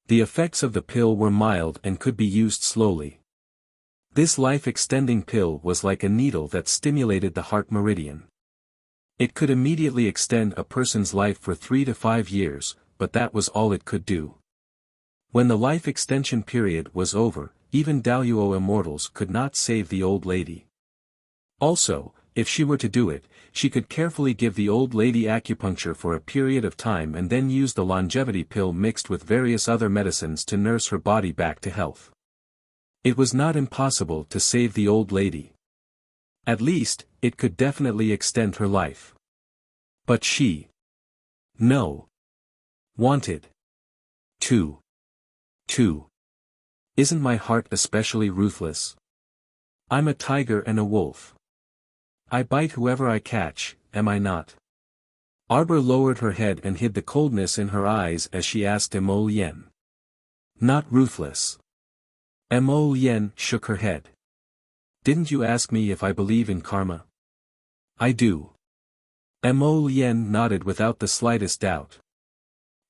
The effects of the pill were mild and could be used slowly. This life-extending pill was like a needle that stimulated the heart meridian. It could immediately extend a person's life for 3 to 5 years, but that was all it could do. When the life extension period was over, even Daluo immortals could not save the old lady. Also, if she were to do it, she could carefully give the old lady acupuncture for a period of time and then use the longevity pill mixed with various other medicines to nurse her body back to health. It was not impossible to save the old lady. At least, it could definitely extend her life. But she wanted to. Isn't my heart especially ruthless? I'm a tiger and a wolf. I bite whoever I catch, am I not? Arbor lowered her head and hid the coldness in her eyes as she asked Mo Lien. Not ruthless. Mo Lien shook her head. Didn't you ask me if I believe in karma? I do. Mo Lien nodded without the slightest doubt.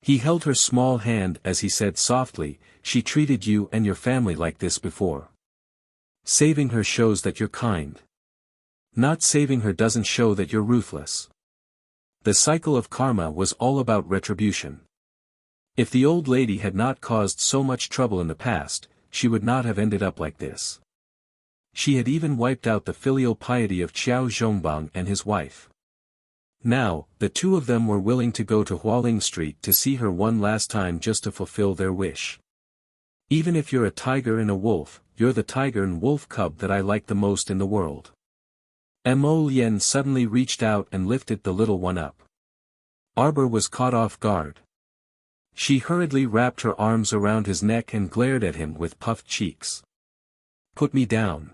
He held her small hand as he said softly, she treated you and your family like this before. Saving her shows that you're kind. Not saving her doesn't show that you're ruthless. The cycle of karma was all about retribution. If the old lady had not caused so much trouble in the past, she would not have ended up like this. She had even wiped out the filial piety of Qiao Zhongbang and his wife. Now, the two of them were willing to go to Hualing Street to see her one last time just to fulfill their wish. Even if you're a tiger and a wolf, you're the tiger and wolf cub that I like the most in the world. Mo Lien suddenly reached out and lifted the little one up. Arbor was caught off guard. She hurriedly wrapped her arms around his neck and glared at him with puffed cheeks. Put me down.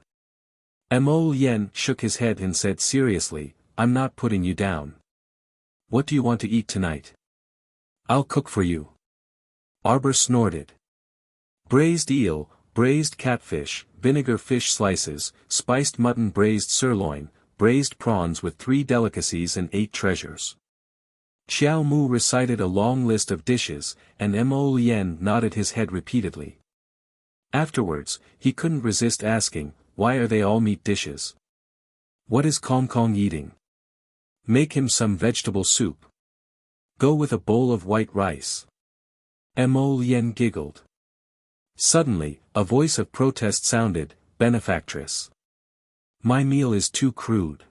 Mo Lien shook his head and said seriously, I'm not putting you down. What do you want to eat tonight? I'll cook for you. Arbor snorted. Braised eel, braised catfish, vinegar fish slices, spiced mutton, braised sirloin, braised prawns with 3 delicacies and 8 treasures. Xiao Mu recited a long list of dishes, and Mo Lien nodded his head repeatedly. Afterwards, he couldn't resist asking, why are they all meat dishes? What is Kong Kong eating? Make him some vegetable soup. Go with a bowl of white rice. Mo Lien giggled. Suddenly, a voice of protest sounded, benefactress. My meal is too crude.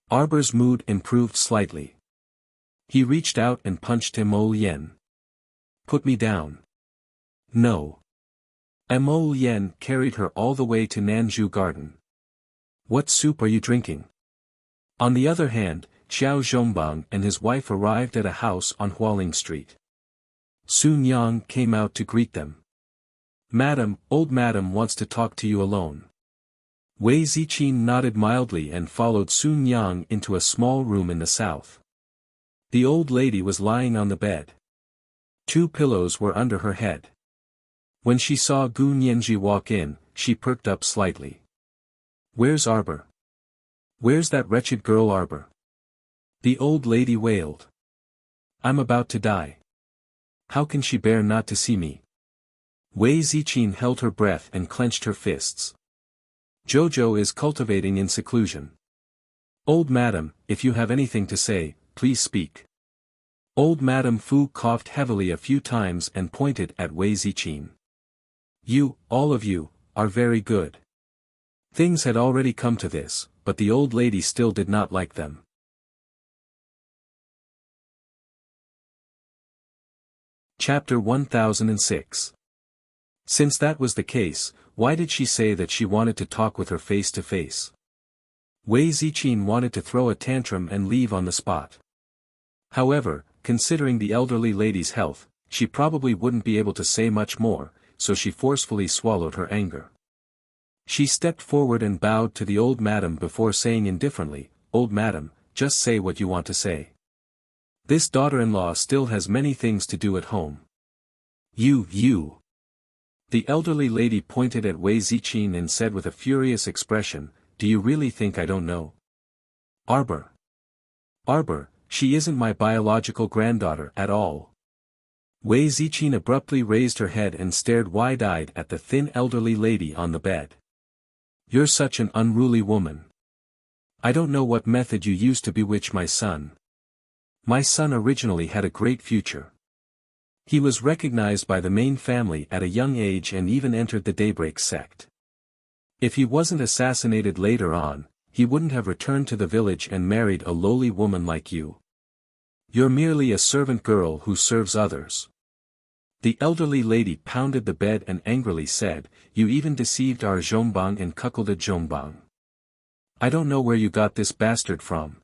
Arbor's mood improved slightly. He reached out and punched Mo Lien. Put me down. No. Mo Lien carried her all the way to Nanju Garden. What soup are you drinking? On the other hand, Qiao Zhongbang and his wife arrived at a house on Hualing Street. Sun Yang came out to greet them. Madam, old madam wants to talk to you alone. Wei Ziqin nodded mildly and followed Sun Yang into a small room in the south. The old lady was lying on the bed. 2 pillows were under her head. When she saw Gu Nianji walk in, she perked up slightly. Where's Arbor? Where's that wretched girl Arbor? The old lady wailed. I'm about to die. How can she bear not to see me? Wei Ziqin held her breath and clenched her fists. Jojo is cultivating in seclusion. Old madam, if you have anything to say, please speak. Old Madam Fu coughed heavily a few times and pointed at Wei Ziqin. You, all of you, are very good. Things had already come to this, but the old lady still did not like them. Chapter 1006. Since that was the case, why did she say that she wanted to talk with her face to face? Wei Ziqin wanted to throw a tantrum and leave on the spot. However, considering the elderly lady's health, she probably wouldn't be able to say much more, so she forcefully swallowed her anger. She stepped forward and bowed to the old madam before saying indifferently, "Old madam, just say what you want to say. This daughter-in-law still has many things to do at home." You. The elderly lady pointed at Wei Ziqin and said with a furious expression, "Do you really think I don't know? Arbor, she isn't my biological granddaughter at all." Wei Ziqin abruptly raised her head and stared wide-eyed at the thin elderly lady on the bed. "You're such an unruly woman. I don't know what method you used to bewitch my son. My son originally had a great future. He was recognized by the main family at a young age and even entered the Daybreak sect. If he wasn't assassinated later on, he wouldn't have returned to the village and married a lowly woman like you. You're merely a servant girl who serves others." The elderly lady pounded the bed and angrily said, "You even deceived our Zhongbang and cuckolded Zhongbang. I don't know where you got this bastard from."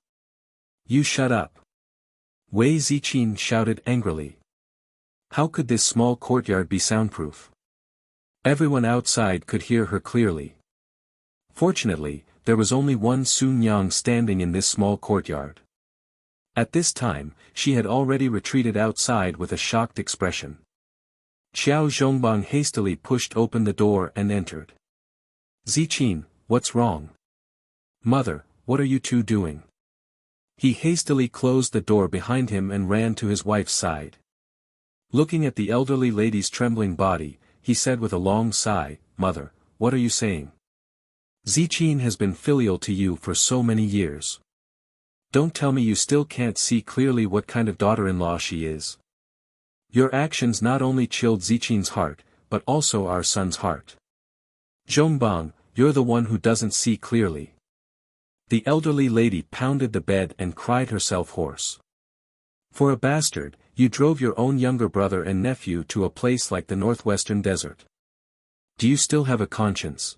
"You shut up!" Wei Ziqin shouted angrily. How could this small courtyard be soundproof? Everyone outside could hear her clearly. Fortunately, there was only one Sun Yang standing in this small courtyard. At this time, she had already retreated outside with a shocked expression. Xiao Zhongbang hastily pushed open the door and entered. "Ziqin, what's wrong? Mother, what are you two doing?" He hastily closed the door behind him and ran to his wife's side. Looking at the elderly lady's trembling body, he said with a long sigh, "Mother, what are you saying? Ziqin has been filial to you for so many years. Don't tell me you still can't see clearly what kind of daughter-in-law she is. Your actions not only chilled Ziqin's heart, but also our son's heart. Zhongbang, you're the one who doesn't see clearly." The elderly lady pounded the bed and cried herself hoarse. "For a bastard, you drove your own younger brother and nephew to a place like the northwestern desert. Do you still have a conscience?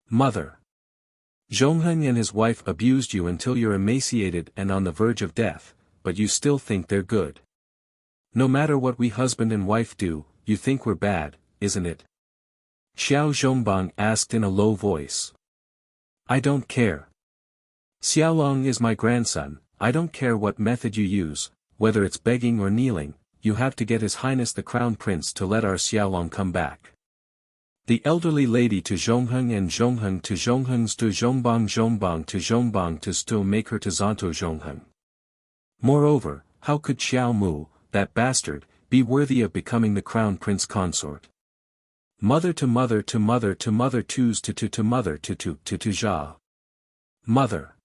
Mother. Zhongheng and his wife abused you until you're emaciated and on the verge of death, but you still think they're good. No matter what we husband and wife do, you think we're bad, isn't it?" Xiao Zhongbang asked in a low voice. "I don't care. Xiaolong is my grandson, I don't care what method you use, whether it's begging or kneeling, you have to get His Highness the Crown Prince to let our Xiaolong come back." The elderly lady to Zhongheng and Zhongheng to Zhongheng's to Zhongbang to Zhongbang to still make her to Zonto Zhongheng. Moreover, how could Xiao Mu, that bastard, be worthy of becoming the Crown Prince consort? Mother to mother to mother to mother to mother to Zha. Mother.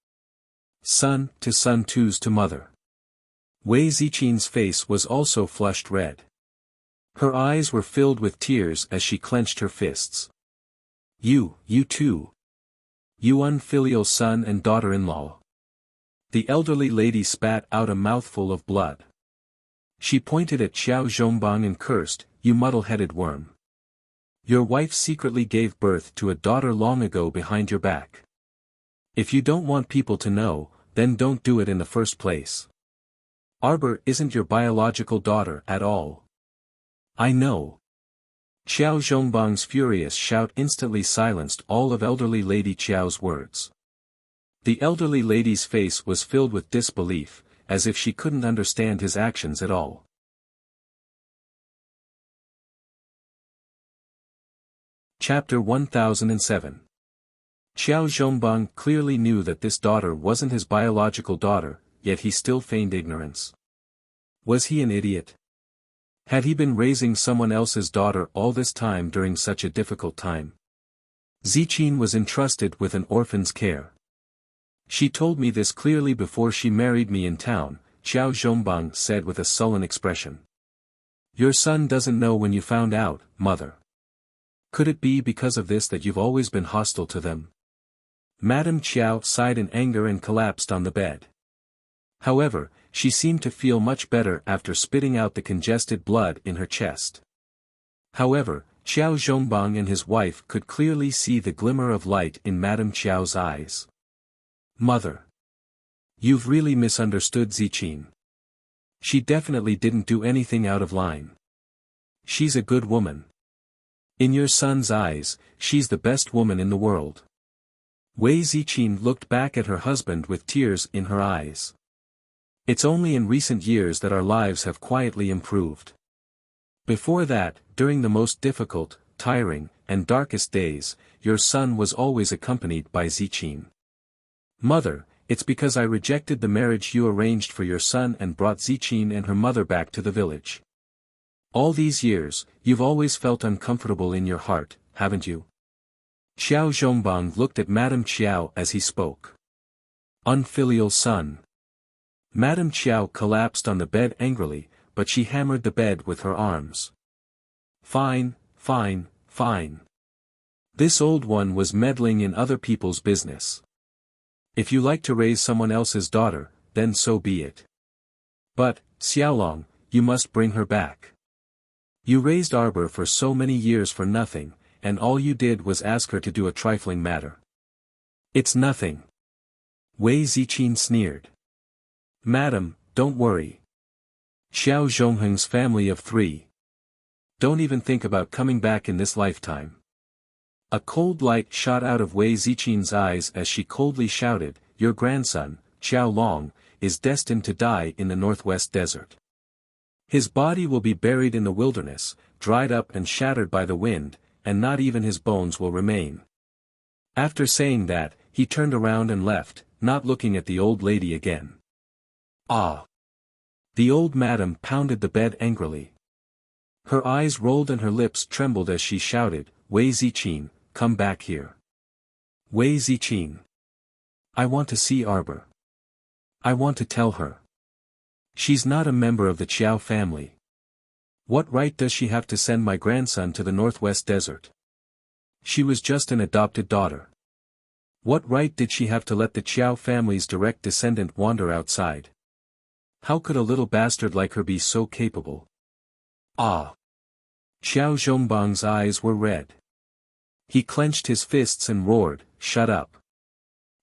Son to mother. Wei Ziqin's face was also flushed red. Her eyes were filled with tears as she clenched her fists. You too. You unfilial son and daughter-in-law." The elderly lady spat out a mouthful of blood. She pointed at Xiao Zhongbang and cursed, "You muddle-headed worm. Your wife secretly gave birth to a daughter long ago behind your back. If you don't want people to know, then don't do it in the first place. Arbor isn't your biological daughter at all." "I know." Xiao Zhongbang's furious shout instantly silenced all of elderly Lady Qiao's words. The elderly lady's face was filled with disbelief, as if she couldn't understand his actions at all. Chapter 1007. Xiao Zhongbang clearly knew that this daughter wasn't his biological daughter, yet he still feigned ignorance. Was he an idiot? Had he been raising someone else's daughter all this time during such a difficult time? Ziqin was entrusted with an orphan's care. "She told me this clearly before she married me in town," Xiao Zhongbang said with a sullen expression. "Your son doesn't know when you found out, mother. Could it be because of this that you've always been hostile to them?" Madame Qiao sighed in anger and collapsed on the bed. However, she seemed to feel much better after spitting out the congested blood in her chest. However, Xiao Zhongbang and his wife could clearly see the glimmer of light in Madame Qiao's eyes. Mother. You've really misunderstood Ziqin. She definitely didn't do anything out of line. She's a good woman. In your son's eyes, she's the best woman in the world. Wei Ziqin looked back at her husband with tears in her eyes. It's only in recent years that our lives have quietly improved. Before that, during the most difficult, tiring, and darkest days, your son was always accompanied by Ziqin. Mother, it's because I rejected the marriage you arranged for your son and brought Ziqin and her mother back to the village. All these years, you've always felt uncomfortable in your heart, haven't you? Xiao Zhongbang looked at Madame Qiao as he spoke. Unfilial son. Madame Qiao collapsed on the bed angrily, but she hammered the bed with her arms. Fine, fine, fine. This old one was meddling in other people's business. If you like to raise someone else's daughter, then so be it. But, Xiaolong, you must bring her back. You raised Arbor for so many years for nothing, and all you did was ask her to do a trifling matter. It's nothing. Wei Ziqin sneered. Madam, don't worry. Xiao Zhongheng's family of 3. Don't even think about coming back in this lifetime. A cold light shot out of Wei Ziqin's eyes as she coldly shouted, Your grandson, Xiao Long, is destined to die in the northwest desert. His body will be buried in the wilderness, dried up and shattered by the wind, and not even his bones will remain. After saying that, he turned around and left, not looking at the old lady again. Ah! The old madam pounded the bed angrily. Her eyes rolled and her lips trembled as she shouted, Wei Ziqin, come back here. Wei Ziqin. I want to see Arbor. I want to tell her. She's not a member of the Qiao family. What right does she have to send my grandson to the northwest desert? She was just an adopted daughter. What right did she have to let the Qiao family's direct descendant wander outside? How could a little bastard like her be so capable? Ah! Xiao Zhongbang's eyes were red. He clenched his fists and roared, Shut up.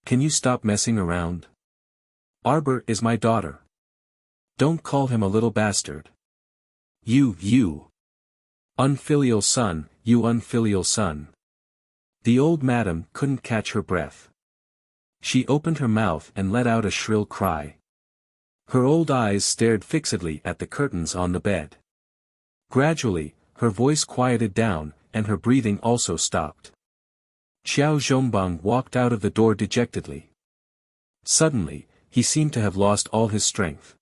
Can you stop messing around? Arbor is my daughter. Don't call him a little bastard. You. Unfilial son, you unfilial son. The old madam couldn't catch her breath. She opened her mouth and let out a shrill cry. Her old eyes stared fixedly at the curtains on the bed. Gradually, her voice quieted down, and her breathing also stopped. Xiao Zhongbang walked out of the door dejectedly. Suddenly, he seemed to have lost all his strength.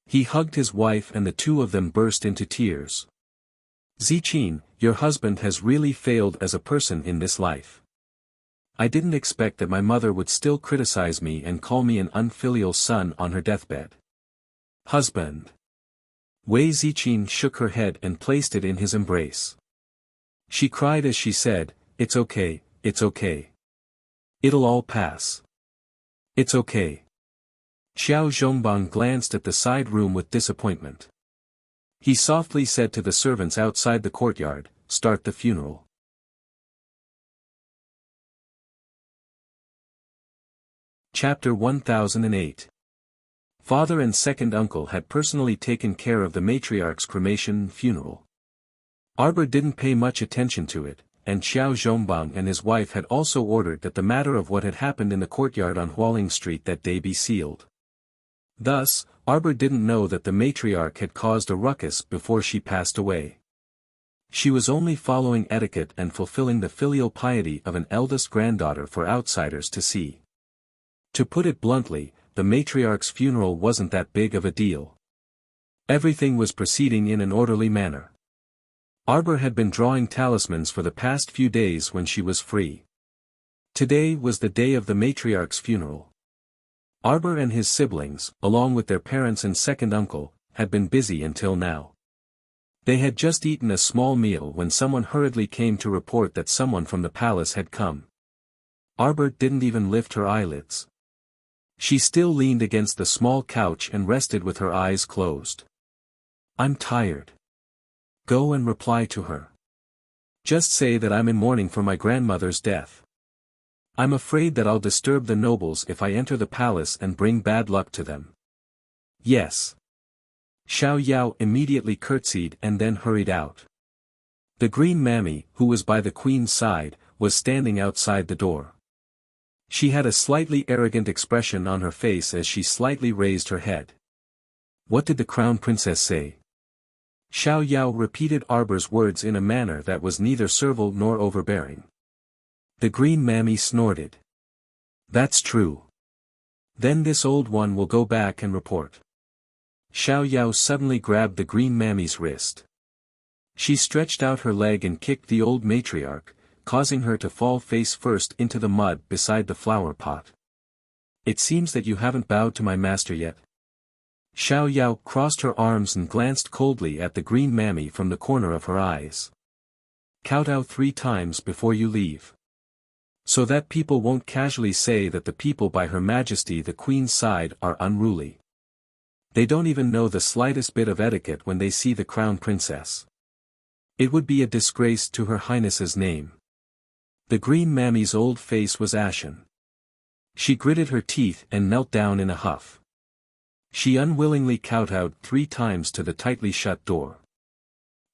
He hugged his wife and the two of them burst into tears. Ziqin, your husband has really failed as a person in this life. I didn't expect that my mother would still criticize me and call me an unfilial son on her deathbed. Husband. Wei Ziqin shook her head and placed it in his embrace. She cried as she said, It's okay, it's okay. It'll all pass. It's okay. Xiao Zhongbang glanced at the side room with disappointment. He softly said to the servants outside the courtyard, Start the funeral. Chapter 1008. Father and second uncle had personally taken care of the matriarch's cremation and funeral. Arbor didn't pay much attention to it, and Xiao Zhongbang and his wife had also ordered that the matter of what had happened in the courtyard on Hualing Street that day be sealed. Thus, Arbor didn't know that the matriarch had caused a ruckus before she passed away. She was only following etiquette and fulfilling the filial piety of an eldest granddaughter for outsiders to see. To put it bluntly, the matriarch's funeral wasn't that big of a deal. Everything was proceeding in an orderly manner. Arbor had been drawing talismans for the past few days when she was free. Today was the day of the matriarch's funeral. Arbor and his siblings, along with their parents and second uncle, had been busy until now. They had just eaten a small meal when someone hurriedly came to report that someone from the palace had come. Arbor didn't even lift her eyelids. She still leaned against the small couch and rested with her eyes closed. I'm tired. Go and reply to her. Just say that I'm in mourning for my grandmother's death. I'm afraid that I'll disturb the nobles if I enter the palace and bring bad luck to them. Yes. Xiao Yao immediately curtsied and then hurried out. The green mammy, who was by the queen's side, was standing outside the door. She had a slightly arrogant expression on her face as she slightly raised her head. What did the crown princess say? Xiao Yao repeated Arbor's words in a manner that was neither servile nor overbearing. The green mammy snorted. That's true. Then this old one will go back and report. Xiao Yao suddenly grabbed the green mammy's wrist. She stretched out her leg and kicked the old matriarch, causing her to fall face first into the mud beside the flower pot. It seems that you haven't bowed to my master yet. Xiao Yao crossed her arms and glanced coldly at the green mammy from the corner of her eyes. Kowtow 3 times before you leave. So that people won't casually say that the people by Her Majesty the Queen's side are unruly. They don't even know the slightest bit of etiquette when they see the crown princess. It would be a disgrace to Her Highness's name. The green mammy's old face was ashen. She gritted her teeth and knelt down in a huff. She unwillingly kowtowed 3 times to the tightly shut door.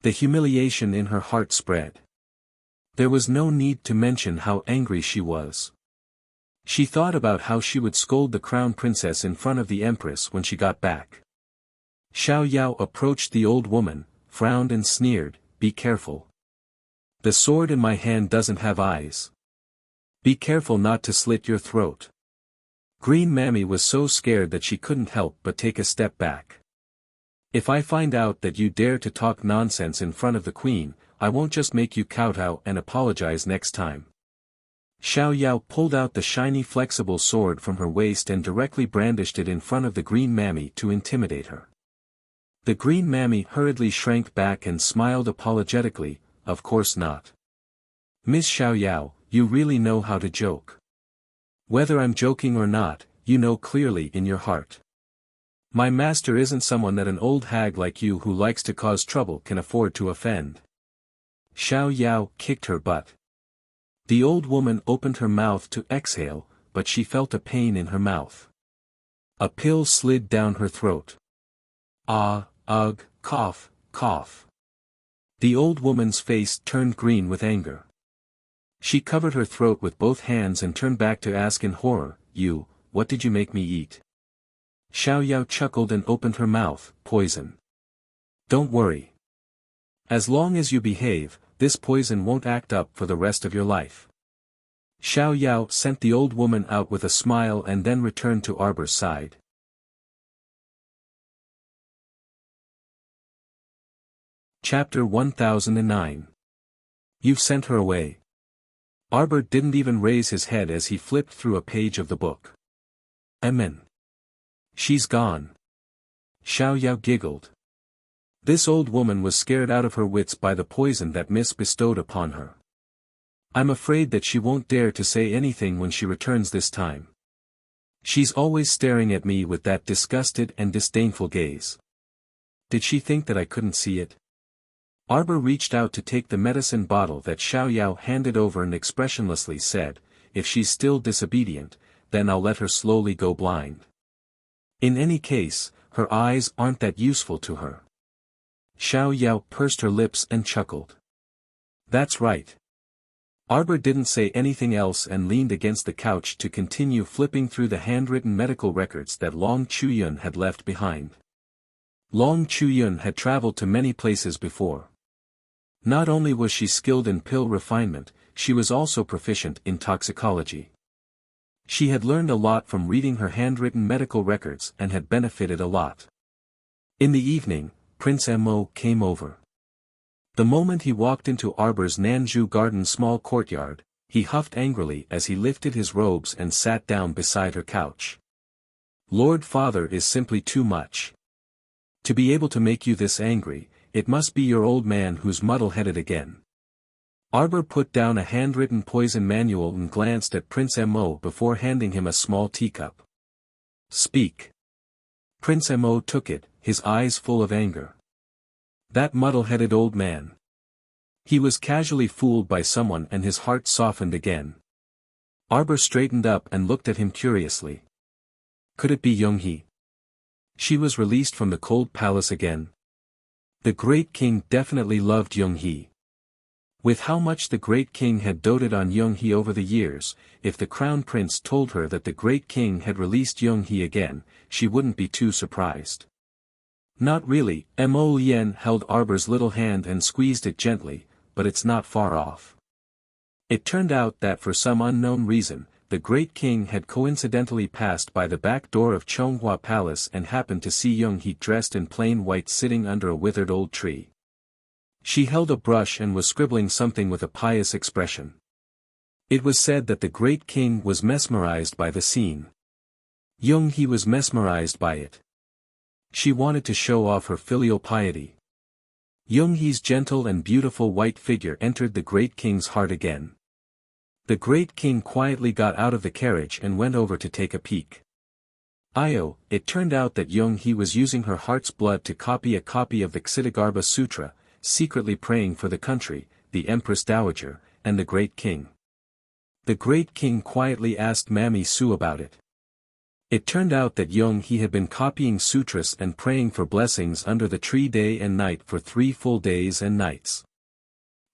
The humiliation in her heart spread. There was no need to mention how angry she was. She thought about how she would scold the crown princess in front of the empress when she got back. Xiao Yao approached the old woman, frowned and sneered, "Be careful. The sword in my hand doesn't have eyes. Be careful not to slit your throat." Green Mammy was so scared that she couldn't help but take a step back. "If I find out that you dare to talk nonsense in front of the queen, I won't just make you kowtow and apologize next time." Xiao Yao pulled out the shiny flexible sword from her waist and directly brandished it in front of the Green Mammy to intimidate her. The Green Mammy hurriedly shrank back and smiled apologetically, "Of course not. Miss Xiao Yao, you really know how to joke. Whether I'm joking or not, you know clearly in your heart. My master isn't someone that an old hag like you who likes to cause trouble can afford to offend." Xiao Yao kicked her butt. The old woman opened her mouth to exhale, but she felt a pain in her mouth. A pill slid down her throat. Ah, ugh, cough, cough. The old woman's face turned green with anger. She covered her throat with both hands and turned back to ask in horror, What did you make me eat?" Xiao Yao chuckled and opened her mouth, "Poison. Don't worry. As long as you behave, this poison won't act up for the rest of your life." Xiao Yao sent the old woman out with a smile and then returned to Arbor's side. Chapter 1009. You've sent her away. Arbor didn't even raise his head as he flipped through a page of the book. Amen. She's gone. Xiao Yao giggled. This old woman was scared out of her wits by the poison that Miss bestowed upon her. I'm afraid that she won't dare to say anything when she returns this time. She's always staring at me with that disgusted and disdainful gaze. Did she think that I couldn't see it? Arbor reached out to take the medicine bottle that Xiao Yao handed over and expressionlessly said, "If she's still disobedient, then I'll let her slowly go blind. In any case, her eyes aren't that useful to her." Xiao Yao pursed her lips and chuckled. "That's right." Arbor didn't say anything else and leaned against the couch to continue flipping through the handwritten medical records that Long Chuyun had left behind. Long Chuyun had traveled to many places before. Not only was she skilled in pill refinement, she was also proficient in toxicology. She had learned a lot from reading her handwritten medical records and had benefited a lot. In the evening, Prince Mo came over. The moment he walked into Arbor's Nanju Garden's small courtyard, he huffed angrily as he lifted his robes and sat down beside her couch. "Lord Father is simply too much. To be able to make you this angry, it must be your old man who's muddle-headed again." Arbor put down a handwritten poison manual and glanced at Prince Mo before handing him a small teacup. "Speak." Prince Mo took it, his eyes full of anger. "That muddle-headed old man. He was casually fooled by someone and his heart softened again. Arbor straightened up and looked at him curiously. Could it be Young-hee? She was released from the cold palace again. The great king definitely loved Young-hee. With how much the great king had doted on Young-hee over the years, if the crown prince told her that the great king had released Young-hee again, she wouldn't be too surprised. Not really. Mo Lien held Arbor's little hand and squeezed it gently, but it's not far off. It turned out that for some unknown reason, the great king had coincidentally passed by the back door of Chonghua Palace and happened to see Young-hee dressed in plain white sitting under a withered old tree. She held a brush and was scribbling something with a pious expression. It was said that the great king was mesmerized by the scene. Young-hee was mesmerized by it. She wanted to show off her filial piety. Young-hee's gentle and beautiful white figure entered the great king's heart again. The great king quietly got out of the carriage and went over to take a peek. It turned out that Young-hee was using her heart's blood to copy a copy of the Ksitigarbha Sutra, secretly praying for the country, the Empress Dowager, and the great king. The great king quietly asked Mammy Su about it. It turned out that Young-hee had been copying sutras and praying for blessings under the tree day and night for 3 full days and nights.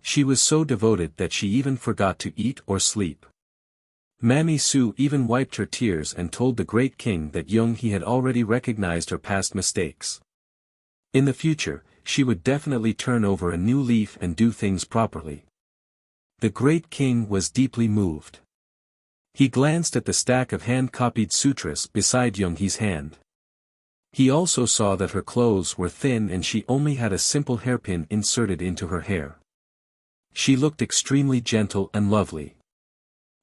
She was so devoted that she even forgot to eat or sleep. Mammy Su even wiped her tears and told the great king that Young-hee had already recognized her past mistakes. In the future, she would definitely turn over a new leaf and do things properly. The great king was deeply moved. He glanced at the stack of hand-copied sutras beside Young-hee's hand. He also saw that her clothes were thin and she only had a simple hairpin inserted into her hair. She looked extremely gentle and lovely.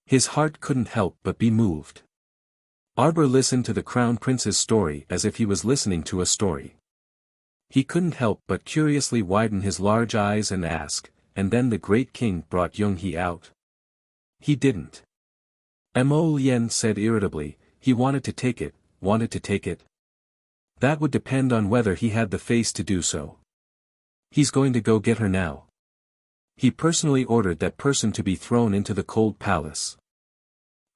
His heart couldn't help but be moved. Arbor listened to the crown prince's story as if he was listening to a story. He couldn't help but curiously widen his large eyes and ask, and then the great king brought Young-hee out. He didn't. Mo Lien said irritably, he wanted to take it. That would depend on whether he had the face to do so. He's going to go get her now. He personally ordered that person to be thrown into the cold palace.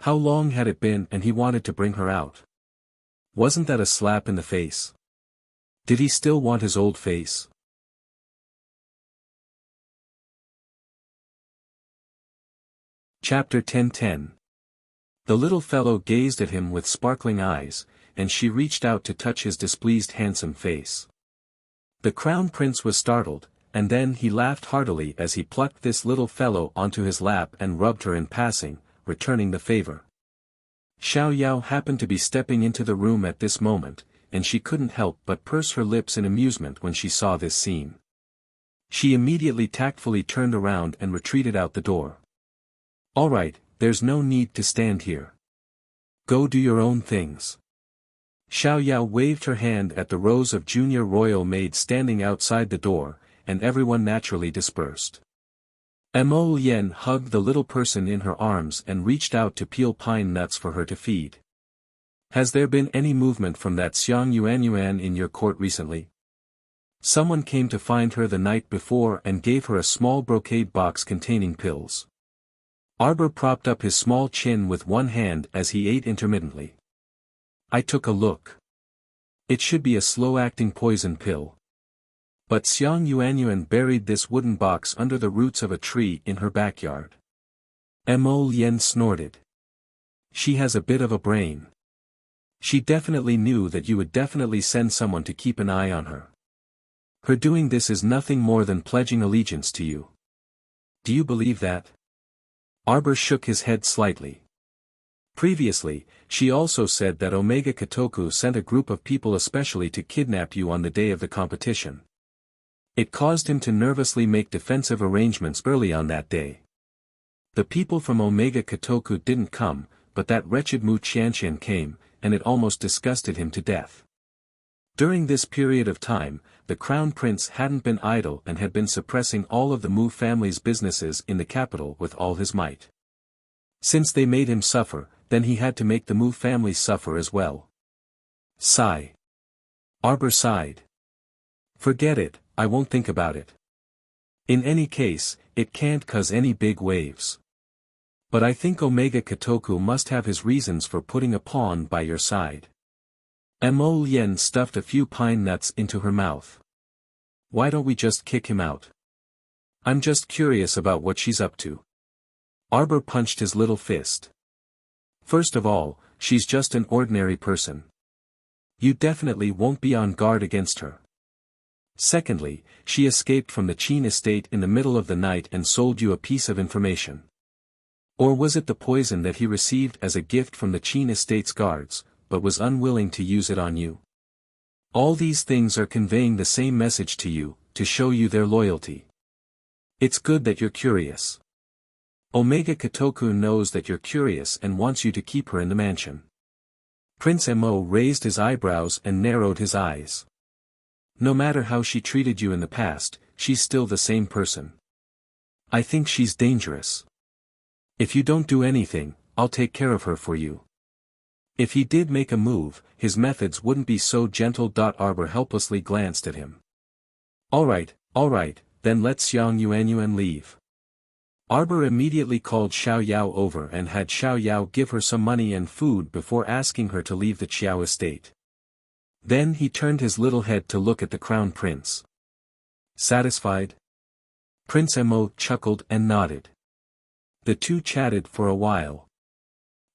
How long had it been and he wanted to bring her out? Wasn't that a slap in the face? Did he still want his old face? Chapter 10:10. The little fellow gazed at him with sparkling eyes, and she reached out to touch his displeased handsome face. The crown prince was startled, and then he laughed heartily as he plucked this little fellow onto his lap and rubbed her in passing, returning the favor. Xiao Yao happened to be stepping into the room at this moment, and she couldn't help but purse her lips in amusement when she saw this scene. She immediately tactfully turned around and retreated out the door. All right, there's no need to stand here. Go do your own things. Xiao Yao waved her hand at the rows of junior royal maids standing outside the door, and everyone naturally dispersed. Mo Lien hugged the little person in her arms and reached out to peel pine nuts for her to feed. Has there been any movement from that Xiang Yuanyuan in your court recently? Someone came to find her the night before and gave her a small brocade box containing pills. Arbor propped up his small chin with one hand as he ate intermittently. I took a look. It should be a slow-acting poison pill. But Xiang Yuanyuan buried this wooden box under the roots of a tree in her backyard. Mo Lien snorted. She has a bit of a brain. She definitely knew that you would definitely send someone to keep an eye on her. Her doing this is nothing more than pledging allegiance to you. Do you believe that? Arbor shook his head slightly. Previously, she also said that Omega Kotoku sent a group of people especially to kidnap you on the day of the competition. It caused him to nervously make defensive arrangements early on that day. The people from Omega Kotoku didn't come, but that wretched Mu Qianqian came, and it almost disgusted him to death. During this period of time, the crown prince hadn't been idle and had been suppressing all of the Mu family's businesses in the capital with all his might. Since they made him suffer, then he had to make the Mu family suffer as well. Sigh. Arbor sighed. Forget it, I won't think about it. In any case, it can't cause any big waves. But I think Omega Kotoku must have his reasons for putting a pawn by your side. Mo Lien stuffed a few pine nuts into her mouth. Why don't we just kick him out? I'm just curious about what she's up to. Arbor punched his little fist. First of all, she's just an ordinary person. You definitely won't be on guard against her. Secondly, she escaped from the Qin estate in the middle of the night and sold you a piece of information. Or was it the poison that he received as a gift from the Qin estate's guards, but was unwilling to use it on you? All these things are conveying the same message to you, to show you their loyalty. It's good that you're curious. Omega Kotoku knows that you're curious and wants you to keep her in the mansion. Prince Mo raised his eyebrows and narrowed his eyes. No matter how she treated you in the past, she's still the same person. I think she's dangerous. If you don't do anything, I'll take care of her for you. If he did make a move, his methods wouldn't be so gentle. Arbor helplessly glanced at him. All right, then let Xiang Yuanyuan leave. Arbor immediately called Xiao Yao over and had Xiao Yao give her some money and food before asking her to leave the Qiao estate. Then he turned his little head to look at the crown prince. Satisfied? Prince Mo chuckled and nodded. The two chatted for a while.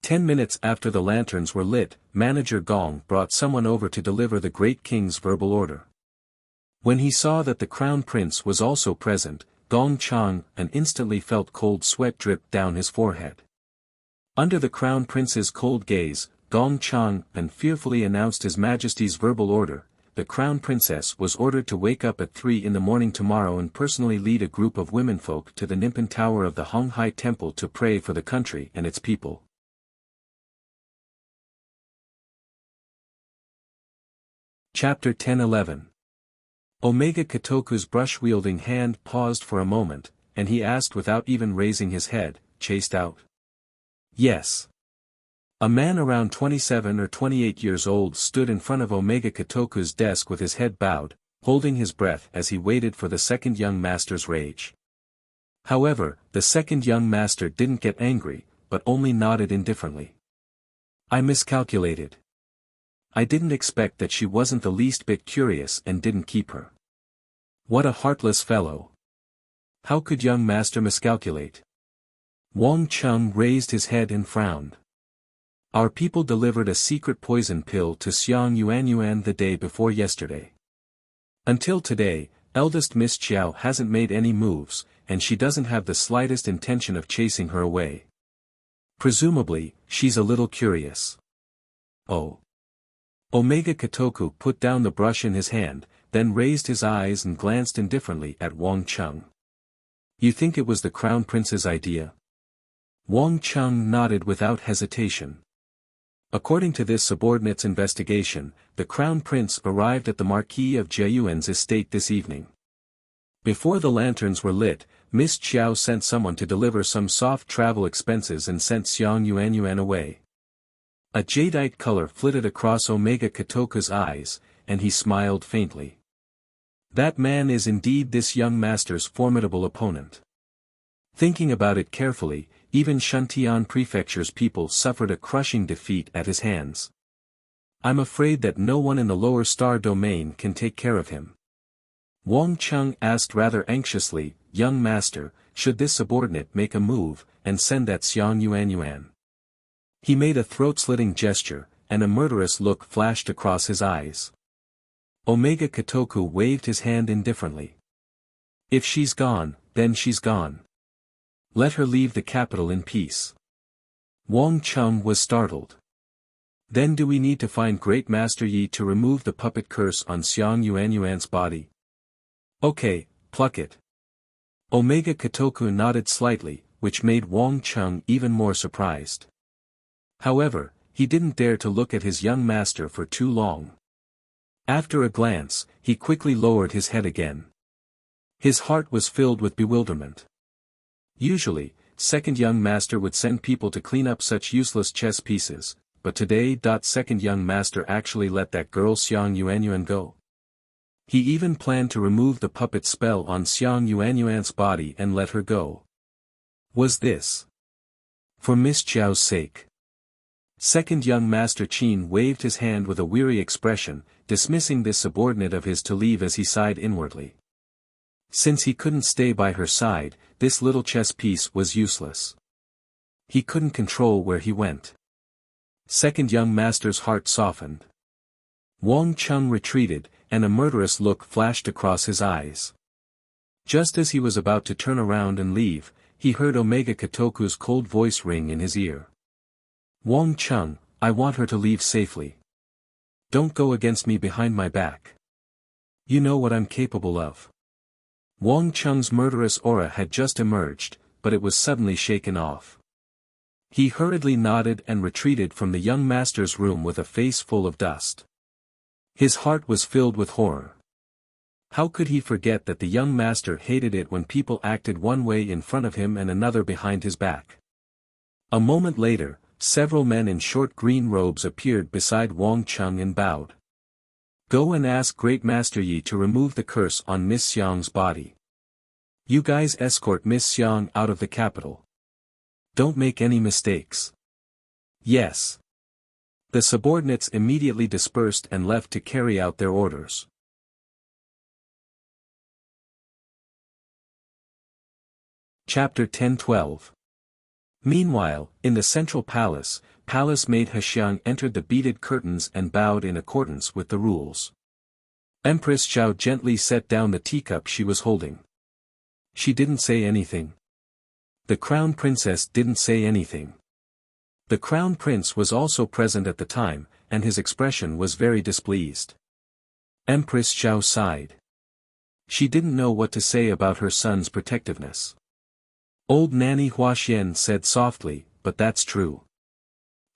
10 minutes after the lanterns were lit, Manager Gong brought someone over to deliver the Great King's verbal order. When he saw that the Crown Prince was also present, Gong Chang instantly felt cold sweat drip down his forehead. Under the Crown Prince's cold gaze, Gong Chang fearfully announced His Majesty's verbal order. The Crown Princess was ordered to wake up at 3 in the morning tomorrow and personally lead a group of womenfolk to the Nippon Tower of the Honghai Temple to pray for the country and its people. Chapter 10-11. Omega Kotoku's brush-wielding hand paused for a moment, and he asked without even raising his head, chased out? Yes. A man around 27 or 28 years old stood in front of Omega Kotoku's desk with his head bowed, holding his breath as he waited for the second young master's rage. However, the second young master didn't get angry, but only nodded indifferently. I miscalculated. I didn't expect that she wasn't the least bit curious and didn't keep her. What a heartless fellow. How could young master miscalculate? Wang Chung raised his head and frowned. Our people delivered a secret poison pill to Xiang Yuanyuan the day before yesterday. Until today, eldest Miss Qiao hasn't made any moves, and she doesn't have the slightest intention of chasing her away. Presumably, she's a little curious. Oh. Omega Kotoku put down the brush in his hand, then raised his eyes and glanced indifferently at Wang Chung. You think it was the Crown Prince's idea? Wang Chung nodded without hesitation. According to this subordinate's investigation, the Crown Prince arrived at the Marquis of Jiayuan's estate this evening. Before the lanterns were lit, Miss Qiao sent someone to deliver some soft travel expenses and sent Xiang Yuanyuan away. A jadeite color flitted across Omega Kotoku's eyes, and he smiled faintly. That man is indeed this young master's formidable opponent. Thinking about it carefully, even Shantian Prefecture's people suffered a crushing defeat at his hands. I'm afraid that no one in the lower star domain can take care of him. Wang Chung asked rather anxiously, Young master, should this subordinate make a move, and send that Xiang Yuanyuan? He made a throat-slitting gesture, and a murderous look flashed across his eyes. Omega Kotoku waved his hand indifferently. If she's gone, then she's gone. Let her leave the capital in peace. Wang Chung was startled. Then do we need to find Great Master Yi to remove the puppet curse on Xiang Yuanyuan's body? Okay, pluck it. Omega Kotoku nodded slightly, which made Wang Chung even more surprised. However, he didn't dare to look at his young master for too long. After a glance, he quickly lowered his head again. His heart was filled with bewilderment. Usually, second young master would send people to clean up such useless chess pieces, but today. Second young master actually let that girl Xiang Yuanyuan go. He even planned to remove the puppet spell on Xiang Yuanyuan's body and let her go. Was this for Miss Zhao's sake? Second young Master Qin waved his hand with a weary expression, dismissing this subordinate of his to leave as he sighed inwardly. Since he couldn't stay by her side, this little chess piece was useless. He couldn't control where he went. Second young master's heart softened. Wang Chung retreated, and a murderous look flashed across his eyes. Just as he was about to turn around and leave, he heard Omega Kotoku's cold voice ring in his ear. Wang Chung, I want her to leave safely. Don't go against me behind my back. You know what I'm capable of. Wang Chung's murderous aura had just emerged, but it was suddenly shaken off. He hurriedly nodded and retreated from the young master's room with a face full of dust. His heart was filled with horror. How could he forget that the young master hated it when people acted one way in front of him and another behind his back? A moment later, several men in short green robes appeared beside Wang Chung and bowed. Go and ask Great Master Yi to remove the curse on Miss Xiang's body. You guys escort Miss Xiang out of the capital. Don't make any mistakes. Yes. The subordinates immediately dispersed and left to carry out their orders. Chapter 10-12. Meanwhile, in the central palace, Palace Maid Hexiang entered the beaded curtains and bowed in accordance with the rules. Empress Zhao gently set down the teacup she was holding. She didn't say anything. The crown princess didn't say anything. The crown prince was also present at the time, and his expression was very displeased. Empress Zhao sighed. She didn't know what to say about her son's protectiveness. Old Nanny Huaxian said softly, but that's true.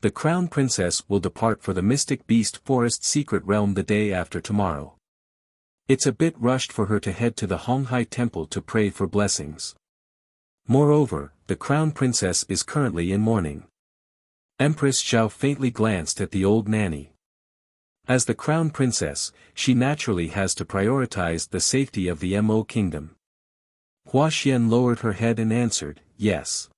The crown princess will depart for the Mystic Beast Forest secret realm the day after tomorrow. It's a bit rushed for her to head to the Honghai Temple to pray for blessings. Moreover, the crown princess is currently in mourning. Empress Zhao faintly glanced at the old nanny. As the crown princess, she naturally has to prioritize the safety of the Mo kingdom. Huaxian lowered her head and answered, yes.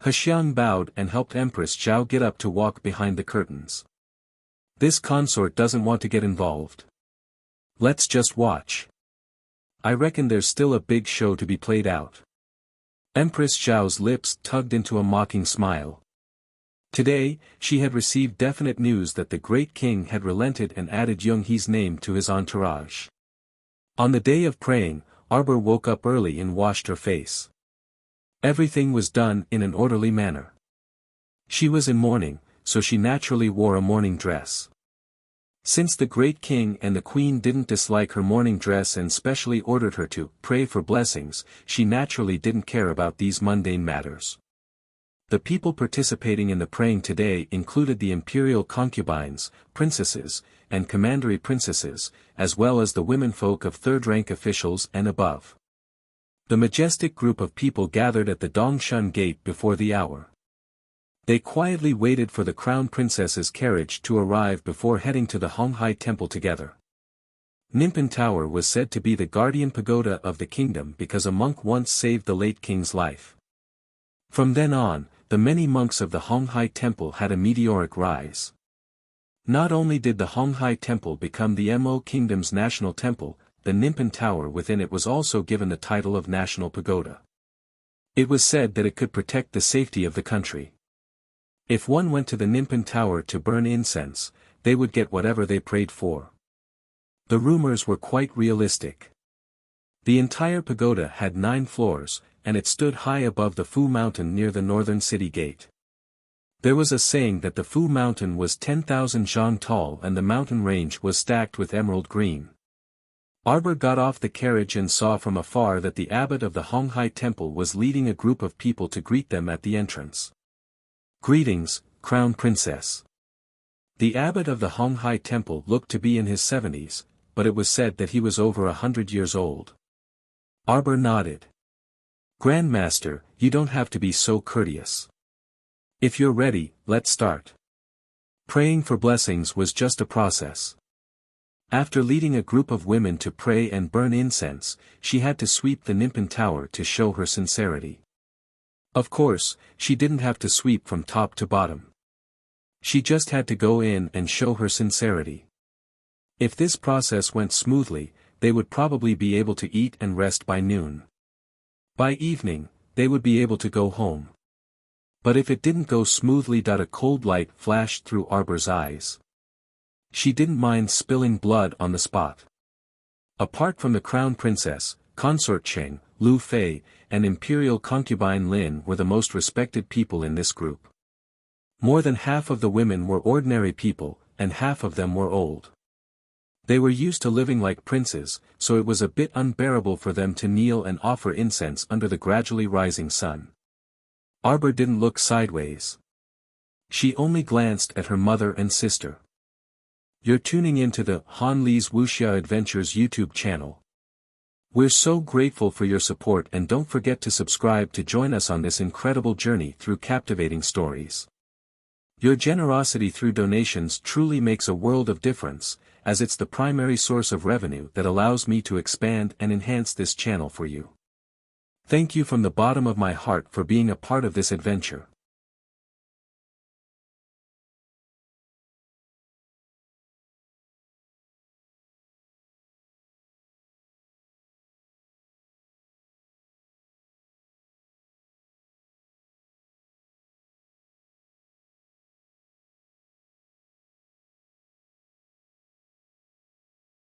Hexiang bowed and helped Empress Zhao get up to walk behind the curtains. This consort doesn't want to get involved. Let's just watch. I reckon there's still a big show to be played out. Empress Zhao's lips tugged into a mocking smile. Today, she had received definite news that the great king had relented and added Yonghe's name to his entourage. On the day of praying, Arbor woke up early and washed her face. Everything was done in an orderly manner. She was in mourning, so she naturally wore a mourning dress. Since the great king and the queen didn't dislike her mourning dress and specially ordered her to pray for blessings, she naturally didn't care about these mundane matters. The people participating in the praying today included the imperial concubines, princesses, and commandery princesses, as well as the womenfolk of third-rank officials and above. The majestic group of people gathered at the Dongshan Gate before the hour. They quietly waited for the crown princess's carriage to arrive before heading to the Honghai Temple together. Nimpin Tower was said to be the guardian pagoda of the kingdom because a monk once saved the late king's life. From then on, the many monks of the Honghai Temple had a meteoric rise. Not only did the Honghai Temple become the Mo Kingdom's national temple, the Nimpin Tower within it was also given the title of National Pagoda. It was said that it could protect the safety of the country. If one went to the Nimpin Tower to burn incense, they would get whatever they prayed for. The rumors were quite realistic. The entire pagoda had 9 floors, and it stood high above the Fu Mountain near the northern city gate. There was a saying that the Fu Mountain was 10,000 zhang tall and the mountain range was stacked with emerald green. Arbor got off the carriage and saw from afar that the abbot of the Honghai Temple was leading a group of people to greet them at the entrance. Greetings, Crown Princess. The abbot of the Honghai Temple looked to be in his 70s, but it was said that he was over 100 years old. Arbor nodded. Grandmaster, you don't have to be so courteous. If you're ready, let's start. Praying for blessings was just a process. After leading a group of women to pray and burn incense, she had to sweep the Nimpan Tower to show her sincerity. Of course, she didn't have to sweep from top to bottom. She just had to go in and show her sincerity. If this process went smoothly, they would probably be able to eat and rest by noon. By evening, they would be able to go home. But if it didn't go smoothly, a cold light flashed through Arbor's eyes. She didn't mind spilling blood on the spot. Apart from the crown princess, consort Cheng, Lu Fei, and imperial concubine Lin were the most respected people in this group. More than half of the women were ordinary people, and half of them were old. They were used to living like princes, so it was a bit unbearable for them to kneel and offer incense under the gradually rising sun. Arbor didn't look sideways. She only glanced at her mother and sister. You're tuning into the Han Li's Wuxia Adventures YouTube channel. We're so grateful for your support, and don't forget to subscribe to join us on this incredible journey through captivating stories. Your generosity through donations truly makes a world of difference, as it's the primary source of revenue that allows me to expand and enhance this channel for you. Thank you from the bottom of my heart for being a part of this adventure.